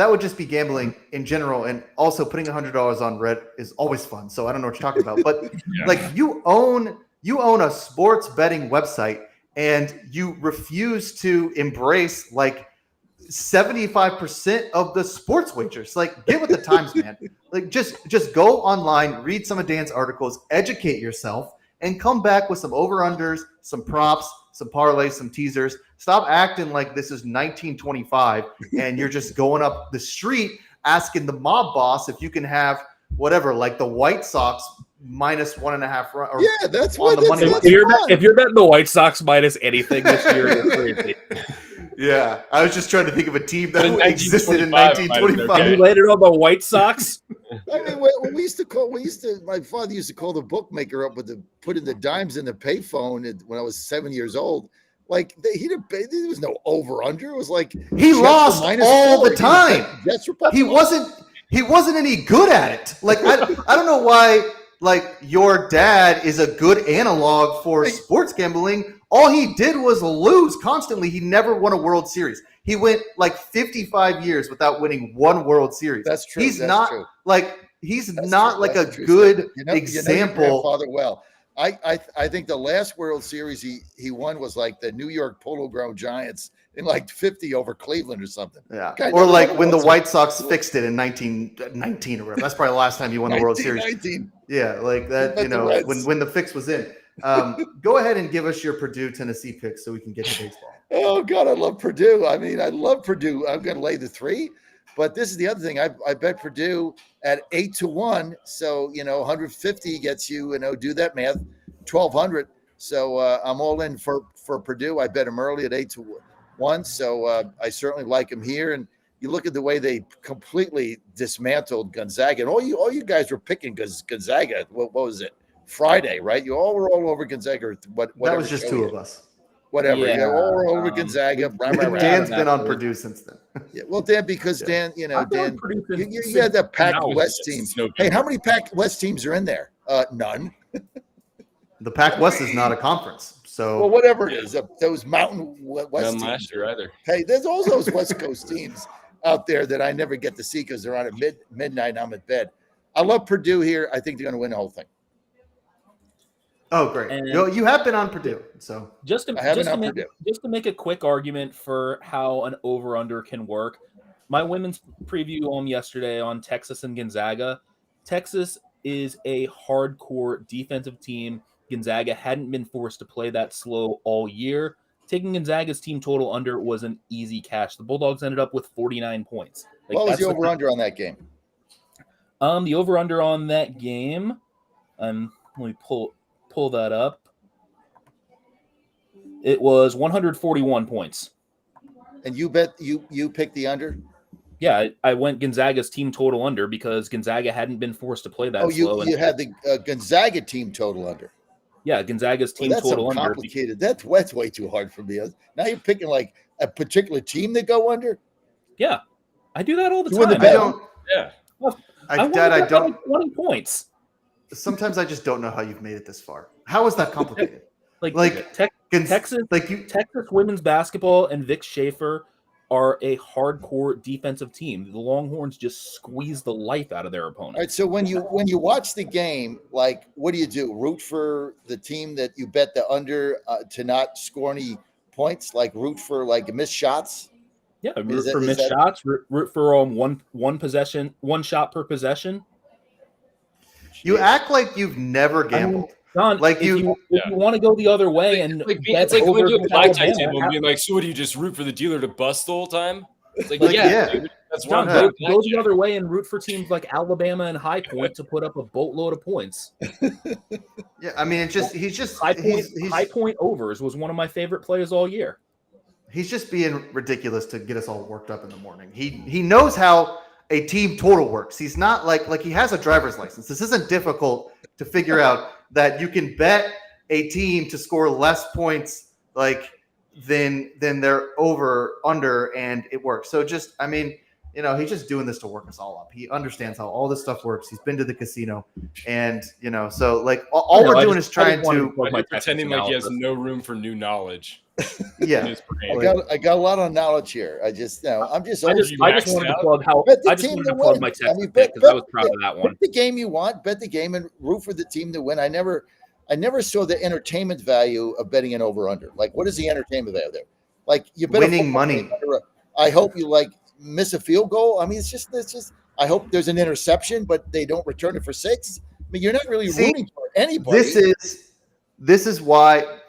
would just be gambling in general, and also putting $100 on red is always fun. So I don't know what you're talking about, but like you own a sports betting website. And you refuse to embrace like 75% of the sports wagers. Like, get with the times, man. Like, just go online, read some of Dan's articles, educate yourself, and come back with some over-unders, some props, some parlays, some teasers. Stop acting like this is 1925 and you're just going up the street asking the mob boss if you can have whatever, like the White Sox minus 1.5 run. Or Yeah, that's on what. the money line. If you're betting the White Sox minus anything this year, you're crazy. Yeah, I was just trying to think of a team that In existed in 1925, 1925. You laid it on the White Sox. I mean, when my father used to call the bookmaker up with putting the dimes in the payphone when I was 7 years old. Like there was no over under. It was like He lost all the time. He wasn't. wasn't any good at it. Like I don't know why. Like your dad is a good analog for sports gambling. All he did was lose constantly. He never won a World Series. He went like 55 years without winning one World Series. That's true. He's That's not true. like he's That's not true. like That's a true. good You know your example. grandfather well. I think the last World Series he won was like the New York Polo Ground Giants in like 50 over Cleveland or something. Yeah. Or like when the White Sox fixed it in 1919 or whatever. That's probably the last time he won the World Series. 19. Yeah, like that, you know, when the fix was in. Go ahead and give us your Purdue Tennessee pick so we can get to baseball. Oh God, I love Purdue. I mean, I love Purdue. I'm going to lay the 3, but this is the other thing. I bet Purdue at 8-1. So 150 gets you. Do that math, 1,200. So I'm all in for Purdue. I bet them early at 8-1. So I certainly like them here. And you look at the way they completely dismantled Gonzaga, and all you guys were picking Gonzaga. What was it? Friday, right? You all were all over Gonzaga. That was just 2 of us. Whatever. Yeah, you're all over Gonzaga. Dan's been on Purdue since then. Yeah, well, Dan, because Dan, Dan, you had that Pac West team. Hey, how many Pac West teams are in there? None. The Pac West is not a conference. So well, whatever it is, those Mountain West none teams. last year either. Hey, there's all those West Coast teams out there that I never get to see because they're on at midnight. I'm at bed. I love Purdue here. I think they're going to win the whole thing. Oh, great! And you have been on Purdue, so just to make a quick argument for how an over/under can work. My women's preview yesterday on Texas and Gonzaga. Texas is a hardcore defensive team. Gonzaga hadn't been forced to play that slow all year. Taking Gonzaga's team total under was an easy cash. The Bulldogs ended up with 49 points. What was the over/under on that game? The over/under on that game. Let me pull that up. It was 141 points. And you bet you picked the under? Yeah, I went Gonzaga's team total under because Gonzaga hadn't been forced to play that slow. You had the Gonzaga team total under. Yeah, Gonzaga's team total under. That's complicated. That's way too hard for me. Now you're picking like a particular team that go under? Yeah, I do that all the time. I don't. Yeah. I don't. 20 points. Sometimes I just don't know how you've made it this far. How is that complicated? Texas women's basketball and Vic Schaefer are a hardcore defensive team. The Longhorns just squeeze the life out of their opponent. All right, so when you watch the game, like what do? Root for the team that you bet the under to not score any points? Like root for like missed shots? Yeah, root for missed shots. Root for one possession, one shot per possession. You act like you've never gambled. Don, like if you want to go the other way and it's like when you do a blackjack table and being like, so what do you just root for the dealer to bust the whole time? It's like, yeah. Dude, that's John, go the other way and root for teams like Alabama and High Point to put up a boatload of points. Yeah, I mean, he's High Point overs was one of my favorite plays all year. He's just being ridiculous to get us all worked up in the morning. He knows how a team total works. He's not like he has a driver's license. This isn't difficult to figure out that you can bet a team to score less points than their over under and it works. So just, I mean, he's just doing this to work us all up. He understands how all this stuff works. He's been to the casino and, so all we're doing is trying to pretending like he has no room for new knowledge. Yeah. I got a lot of knowledge here. I just wanted to plug my Texas pick because I was proud of that one. Bet the game you want, bet the game and root for the team to win. I never saw the entertainment value of betting an over under. Like, what is the entertainment value there? Like, you bet winning money. I hope you miss a field goal. I mean, it's just. I hope there's an interception, but they don't return it for 6. I mean, you're not really rooting for anybody. This is why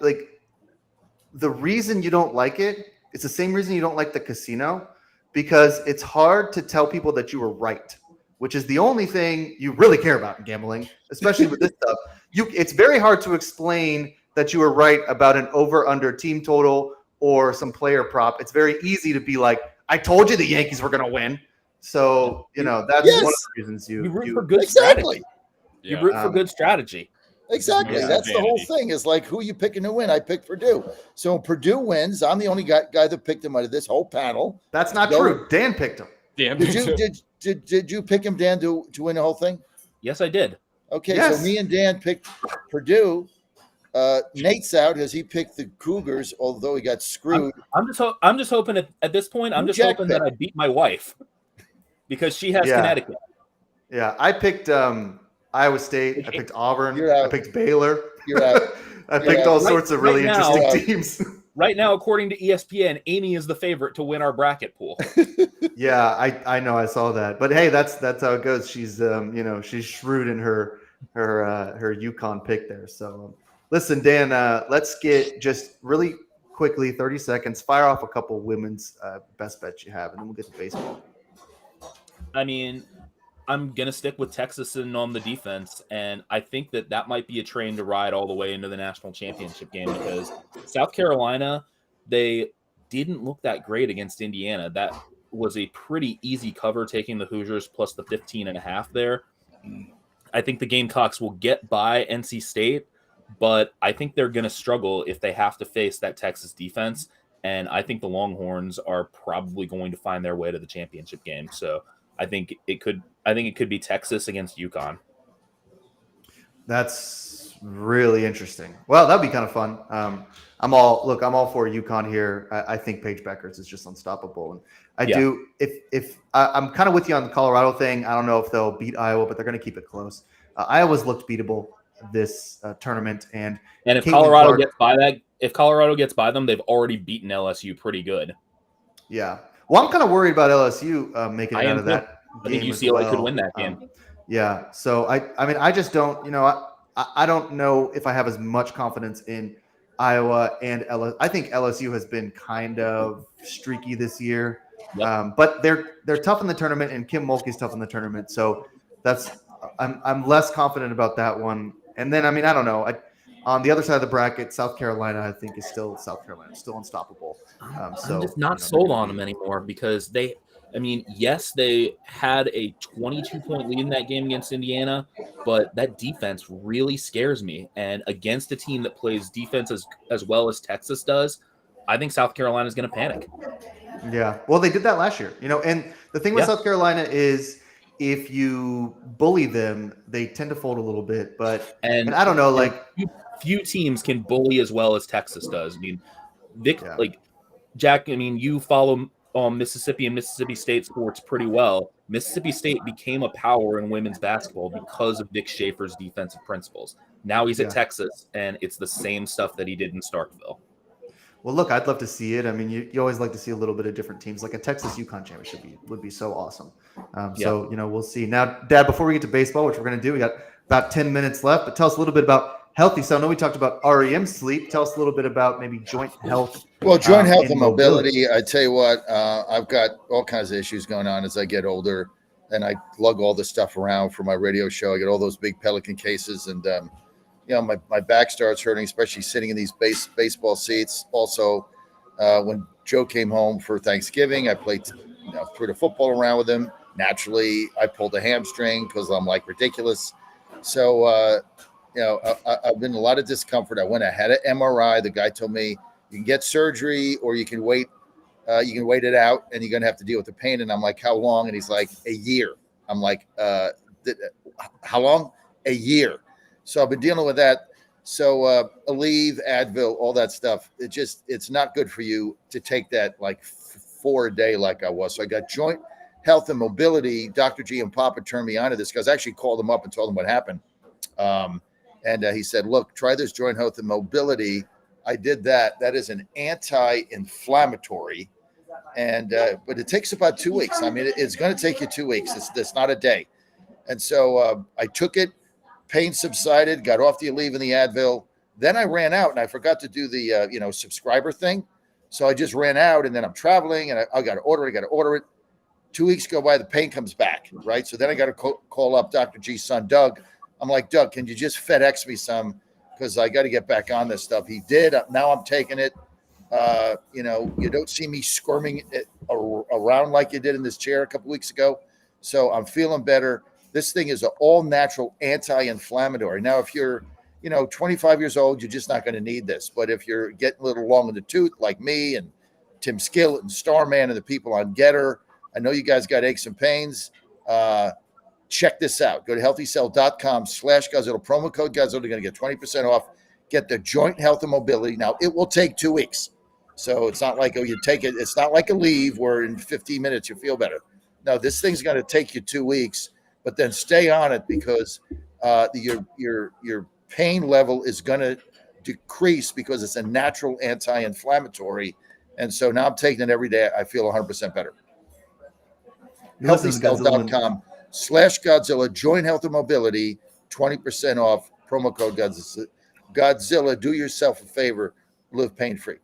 the reason you don't like it's the same reason you don't like the casino, because it's hard to tell people that you were right, which is the only thing you really care about in gambling, especially with this stuff. It's very hard to explain that you were right about an over-under team total or some player prop. It's very easy to be like, I told you the Yankees were going to win. So, that's one of the reasons you root for good strategy. You root for good strategy. Exactly. That's the whole thing, is like, who you picking to win? I picked Purdue. So when Purdue wins, I'm the only guy that picked him out of this whole panel. That's not true. Dan picked him. Did you pick him, Dan, to win the whole thing? Yes, I did. Okay, so me and Dan picked Purdue. Nate's out because he picked the Cougars, although he got screwed. I'm just hoping at this point, I'm just hoping that I beat my wife because she has Connecticut. Yeah, I picked Iowa State. I picked Auburn. I picked Baylor. You're out. I picked all sorts of really interesting teams. Right now, according to ESPN, Amy is the favorite to win our bracket pool. Yeah, I know. I saw that. But hey, that's how it goes. She's she's shrewd in her UConn pick there. So listen, Dan, let's get just really quickly, 30 seconds, fire off a couple women's best bets you have, and then we'll get to baseball. I mean, I'm going to stick with Texas and on the defense, and I think that might be a train to ride all the way into the national championship game because South Carolina, they didn't look that great against Indiana. That was a pretty easy cover, taking the Hoosiers plus the 15.5 there. I think the Gamecocks will get by NC State, but I think they're going to struggle if they have to face that Texas defense, and I think the Longhorns are probably going to find their way to the championship game. So I think it could be Texas against UConn. That's really interesting. Well, that'd be kind of fun. I'm all for UConn here. I think Paige Beckers is just unstoppable, and I'm kind of with you on the Colorado thing. I don't know if they'll beat Iowa, but they're going to keep it close. Iowa's looked beatable this tournament, and if Colorado gets by them, they've already beaten LSU pretty good. Yeah. Well, I'm kind of worried about LSU making it out of that. I think UCLA could win that game. Yeah. So I just don't. I don't know if I have as much confidence in Iowa and LSU. I think LSU has been kind of streaky this year, but they're tough in the tournament, and Kim Mulkey's tough in the tournament. So I'm less confident about that one. And then I don't know. On the other side of the bracket, South Carolina, I think, is still unstoppable. I'm just not sold on them anymore because they had a 22-point lead in that game against Indiana, but that defense really scares me. And against a team that plays defense as well as Texas does, I think South Carolina is going to panic. Yeah. Well, they did that last year, and the thing with South Carolina is if you bully them, they tend to fold a little bit, and I don't know, like few teams can bully as well as Texas does. I mean, Jack, you follow Mississippi and Mississippi State sports pretty well. Mississippi State became a power in women's basketball because of Dick Schaefer's defensive principles. Now he's at Texas, and it's the same stuff that he did in Starkville. Well, look, I'd love to see it. You always like to see a little bit of different teams. Like a Texas UConn championship would be so awesome. So, we'll see. Now, Dad, before we get to baseball, which we're going to do, we got about 10 minutes left, but tell us a little bit about Healthy. So I know we talked about REM sleep. Tell us a little bit about maybe joint health. Well, joint health and mobility. I tell you what, I've got all kinds of issues going on as I get older, and I lug all this stuff around for my radio show. I get all those big Pelican cases, and my back starts hurting, especially sitting in these baseball seats. Also, when Joe came home for Thanksgiving, I played threw the football around with him. Naturally, I pulled a hamstring because I'm like ridiculous. So I've been in a lot of discomfort. I had an MRI. The guy told me you can get surgery or you can wait. You can wait it out, and you're gonna have to deal with the pain. And I'm like, how long? And he's like, a year. I'm like, how long? A year. So I've been dealing with that. So Aleve, Advil, all that stuff. It's not good for you to take that like 4 a day like I was. So I got joint health and mobility. Dr. G and Papa turned me on to this because I actually called him up and told him what happened. And he said, look, try this joint health and mobility. I did that. That is an anti-inflammatory. And but it takes about 2 weeks. It's going to take you 2 weeks. It's not a day. And so I took it. Pain subsided, got off the Aleve and the Advil. Then I ran out and I forgot to do the subscriber thing. So I just ran out, and then I'm traveling, and I got to order it. 2 weeks go by, the pain comes back, right? So then I got to call up Dr. G's son, Doug. I'm like, Doug, can you just FedEx me some? Because I got to get back on this stuff. He did. Now I'm taking it. You don't see me squirming around like you did in this chair a couple weeks ago. So I'm feeling better. This thing is an all-natural anti-inflammatory. Now, if you're 25 years old, you're just not going to need this. But if you're getting a little long in the tooth, like me and Tim Skillett and Starman and the people on Getter, I know you guys got aches and pains. Check this out. Go to healthycell.com/Godzilla. Promo code Godzilla. You're going to get 20% off. Get the joint health and mobility. Now, it will take 2 weeks. So it's not like, you take it. It's not like a leave where in 15 minutes you feel better. No, this thing's going to take you 2 weeks, but then stay on it because your pain level is going to decrease because it's a natural anti-inflammatory. And so now I'm taking it every day. I feel 100% better. healthycell.com/Godzilla. Join health and mobility. 20% off. Promo code Godzilla. Godzilla, do yourself a favor. Live pain-free.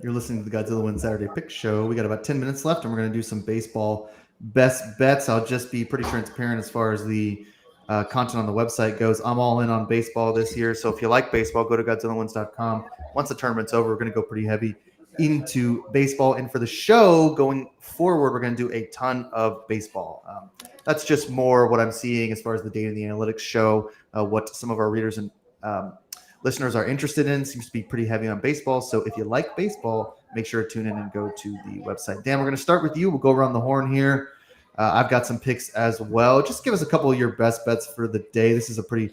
You're listening to the Godzilla Wins Saturday Pick Show. We got about 10 minutes left, and we're going to do some baseball best bets. I'll just be pretty transparent as far as the content on the website goes. I'm all in on baseball this year, so if you like baseball, go to GodzillaWins.com. Once the tournament's over, we're going to go pretty heavy into baseball. And for the show going forward, we're going to do a ton of baseball. That's just more what I'm seeing as far as the data and the analytics show, what some of our readers and listeners are interested in. Seems to be pretty heavy on baseball. So if you like baseball, make sure to tune in and go to the website. Dan, we're going to start with you. We'll go around the horn here. I've got some picks as well. Just give us a couple of your best bets for the day. This is a pretty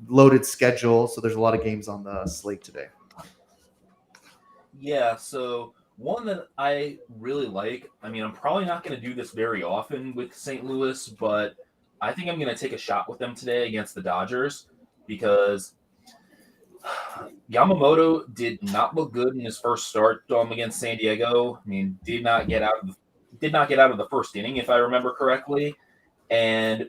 loaded schedule, so there's a lot of games on the slate today. Yeah, so one that I really like, I mean, I'm probably not going to do this very often with St. Louis, but I think I'm going to take a shot with them today against the Dodgers because Yamamoto did not look good in his first start against San Diego. I mean, did not get out of the first inning, if I remember correctly. And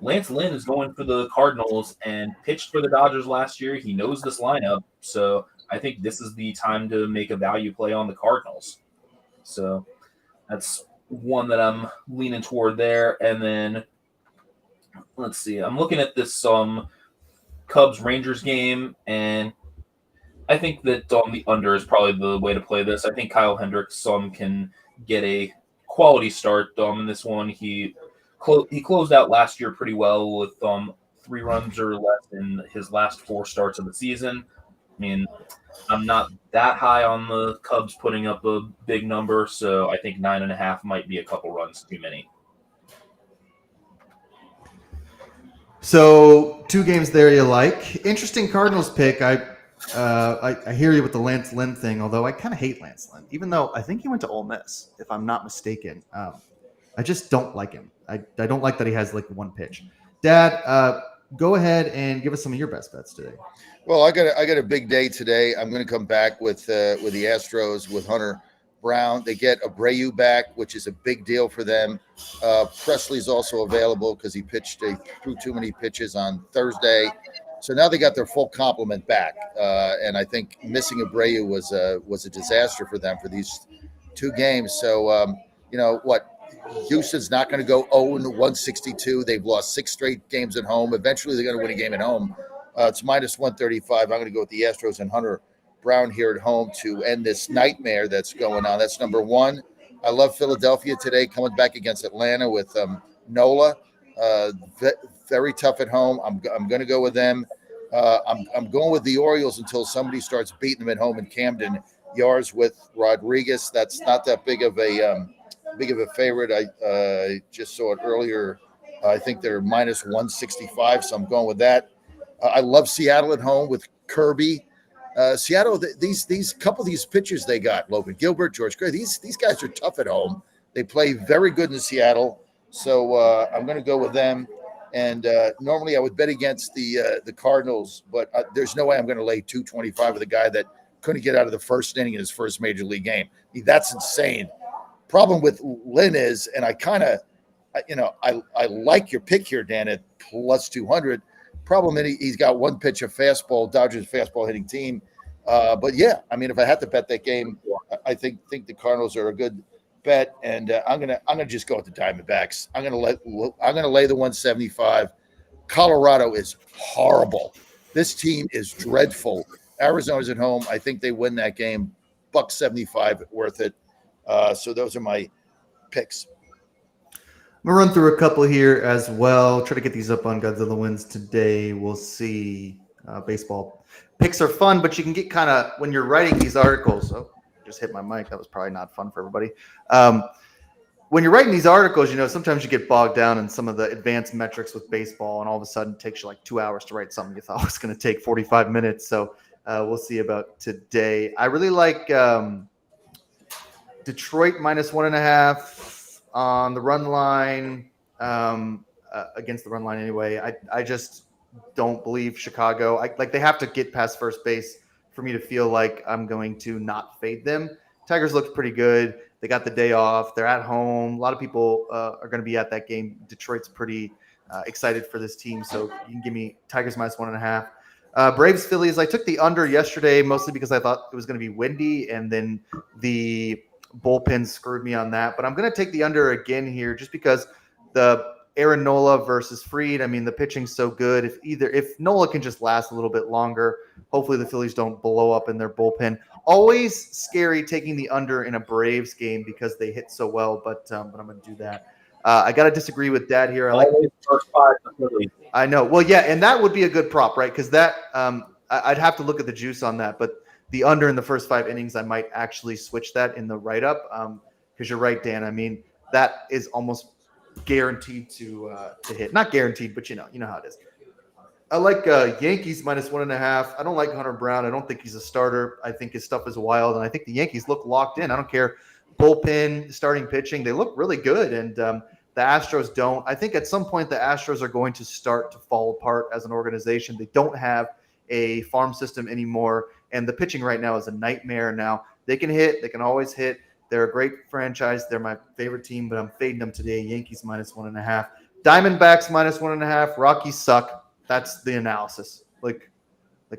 Lance Lynn is going for the Cardinals and pitched for the Dodgers last year. He knows this lineup, so I think this is the time to make a value play on the Cardinals. So that's one that I'm leaning toward there. And then let's see. I'm looking at this Cubs-Rangers game, and I think that the under is probably the way to play this. I think Kyle Hendricks can get a quality start in this one. He closed out last year pretty well with 3 runs or less in his last 4 starts of the season. I mean, I'm not that high on the Cubs putting up a big number, so I think 9.5 might be a couple runs too many. So 2 games there you like. Interesting Cardinals pick. I hear you with the Lance Lynn thing, although I kind of hate Lance Lynn, even though I think he went to Ole Miss, if I'm not mistaken. I just don't like him. I don't like that he has like 1 pitch. Dad, go ahead and give us some of your best bets today. Well, I got a big day today. I'm going to come back with the Astros with Hunter Brown. They get Abreu back, which is a big deal for them. Presley's also available because he threw too many pitches on Thursday. So now they got their full complement back. And I think missing Abreu was a disaster for them for these 2 games. So, Houston's not going to go 0-162. They've lost 6 straight games at home. Eventually, they're going to win a game at home. It's minus 135. I'm going to go with the Astros and Hunter Brown here at home to end this nightmare that's going on. That's number 1. I love Philadelphia today coming back against Atlanta with Nola. Very tough at home. I'm going to go with them. I'm going with the Orioles until somebody starts beating them at home in Camden Yards with Rodriguez. That's not that big of a favorite. I just saw it earlier. I think they're minus 165, so I'm going with that. I love Seattle at home with Kirby. Seattle, these couple of these pitchers they got, Logan Gilbert, George Gray, these guys are tough at home. They play very good in Seattle, so I'm going to go with them. And normally I would bet against the Cardinals, but there's no way I'm going to lay 225 with a guy that couldn't get out of the first inning in his first major league game. I mean, that's insane. Problem with Lynn is, and I like your pick here, Dan, at plus 200. Problem is he's got 1 pitch of fastball. Dodgers fastball hitting team. But yeah, I mean, if I had to bet that game, I think the Cardinals are a good bet, and I'm gonna just go with the Diamondbacks. I'm gonna lay the 175. Colorado is horrible. This team is dreadful. Arizona's at home. I think they win that game. $1.75 worth it. So those are my picks. I'm gonna run through a couple here as well. Try to get these up on Godzilla Wins today. We'll see. Baseball picks are fun, but you can get kind of when you're writing these articles. Oh, just hit my mic. That was probably not fun for everybody. When you're writing these articles, sometimes you get bogged down in some of the advanced metrics with baseball, and all of a sudden it takes you like 2 hours to write something you thought was going to take 45 minutes. So we'll see about today. I really like Detroit -1.5 on the run line, against the run line anyway. I just don't believe Chicago. They have to get past first base for me to feel like I'm going to not fade them. Tigers looked pretty good. They got the day off. They're at home. A lot of people are going to be at that game. Detroit's pretty excited for this team, so you can give me Tigers -1.5. Braves Phillies. I took the under yesterday mostly because I thought it was going to be windy, and then the bullpen screwed me on that. But I'm going to take the under again here just because the Aaron Nola versus Fried. I mean, the pitching's so good. If Nola can just last a little bit longer, hopefully the Phillies don't blow up in their bullpen. Always scary taking the under in a Braves game because they hit so well, but I'm going to do that. I got to disagree with Dad here. I know. Well, yeah, and that would be a good prop, right? Because that I'd have to look at the juice on that, but the under in the first 5 innings, I might actually switch that in the write-up because you're right, Dan. I mean, that is almost guaranteed to hit. Not guaranteed, but you know how it is. I like Yankees -1.5. I don't like Hunter Brown. I don't think he's a starter. I think his stuff is wild, and I think the Yankees look locked in. I don't care. Bullpen, starting pitching, they look really good, and the Astros don't. I think at some point the Astros are going to start to fall apart as an organization. They don't have a farm system anymore, and the pitching right now is a nightmare. Now, they can hit. They can always hit. They're a great franchise. They're my favorite team, but I'm fading them today. Yankees -1.5. Diamondbacks -1.5. Rockies suck. That's the analysis. Like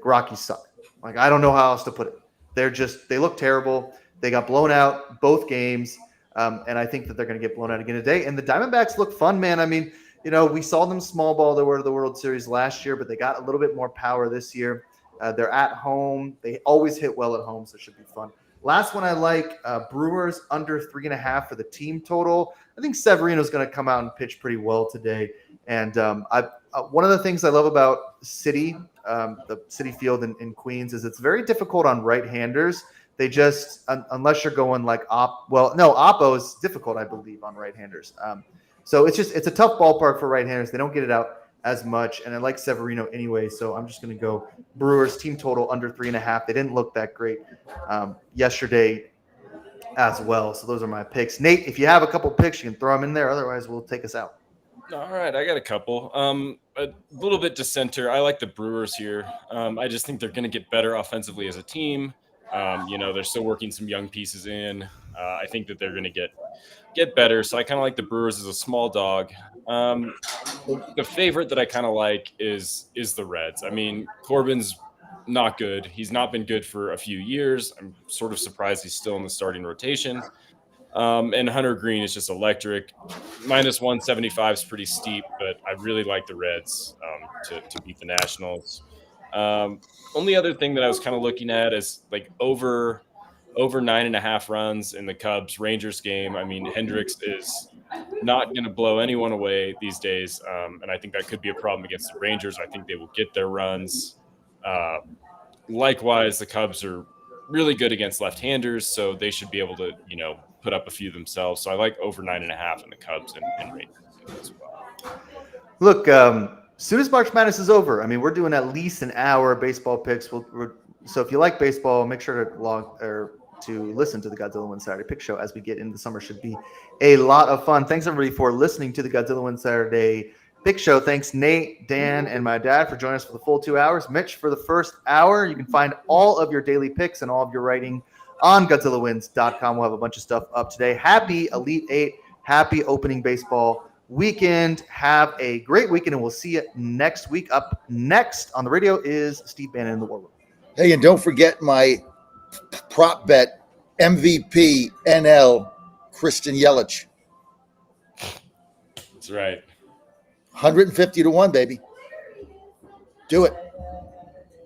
Rockies suck. Like, I don't know how else to put it. They look terrible. They got blown out both games. And I think that they're going to get blown out again today. And the Diamondbacks look fun, man. I mean, we saw them small ball. They were to the World Series last year, but they got a little bit more power this year. They're at home. They always hit well at home, so it should be fun. Last one I like, Brewers under 3.5 for the team total. I think Severino's going to come out and pitch pretty well today. And one of the things I love about City, the City Field in Queens, is it's very difficult on right-handers. They just, unless you're going like Oppo is difficult, I believe, on right-handers. So it's a tough ballpark for right-handers. They don't get it out as much, and I like Severino anyway, so I'm just going to go Brewers team total under 3.5. They didn't look that great yesterday as well, so those are my picks. Nate, if you have a couple picks, you can throw them in there. Otherwise, we'll take us out. All right, I got a couple. A little bit dissenter. I like the Brewers here. I just think they're going to get better offensively as a team. They're still working some young pieces in. I think that they're going to get better. So I kind of like the Brewers as a small dog. The favorite that I kind of like is the Reds. I mean, Corbin's not good. He's not been good for a few years. I'm sort of surprised he's still in the starting rotation. And Hunter Green is just electric. -175 is pretty steep, but I really like the Reds to beat the Nationals. Only other thing that I was kind of looking at is like over 9.5 runs in the Cubs Rangers game. I mean, Hendricks is not going to blow anyone away these days, and I think that could be a problem against the Rangers. I think they will get their runs. Likewise, the Cubs are really good against left-handers, so they should be able to put up a few themselves. So I like over 9.5 in the Cubs and Rangers as well. Look, soon as March Madness is over, I mean, we're doing at least an hour of baseball picks. So if you like baseball, make sure to listen to the Godzilla Wins Saturday Pick Show as we get into the summer. Should be a lot of fun. Thanks everybody for listening to the Godzilla Wins Saturday Pick Show. Thanks Nate, Dan, and my dad for joining us for the full 2 hours. Mitch for the first hour. You can find all of your daily picks and all of your writing on GodzillaWins.com. We'll have a bunch of stuff up today. Happy Elite Eight. Happy opening baseball weekend. Have a great weekend, and we'll see you next week. Up next on the radio is Steve Bannon in the War Room. Hey, and don't forget my prop bet MVP NL Christian Yelich. That's right. 150 to 1, baby. Do it.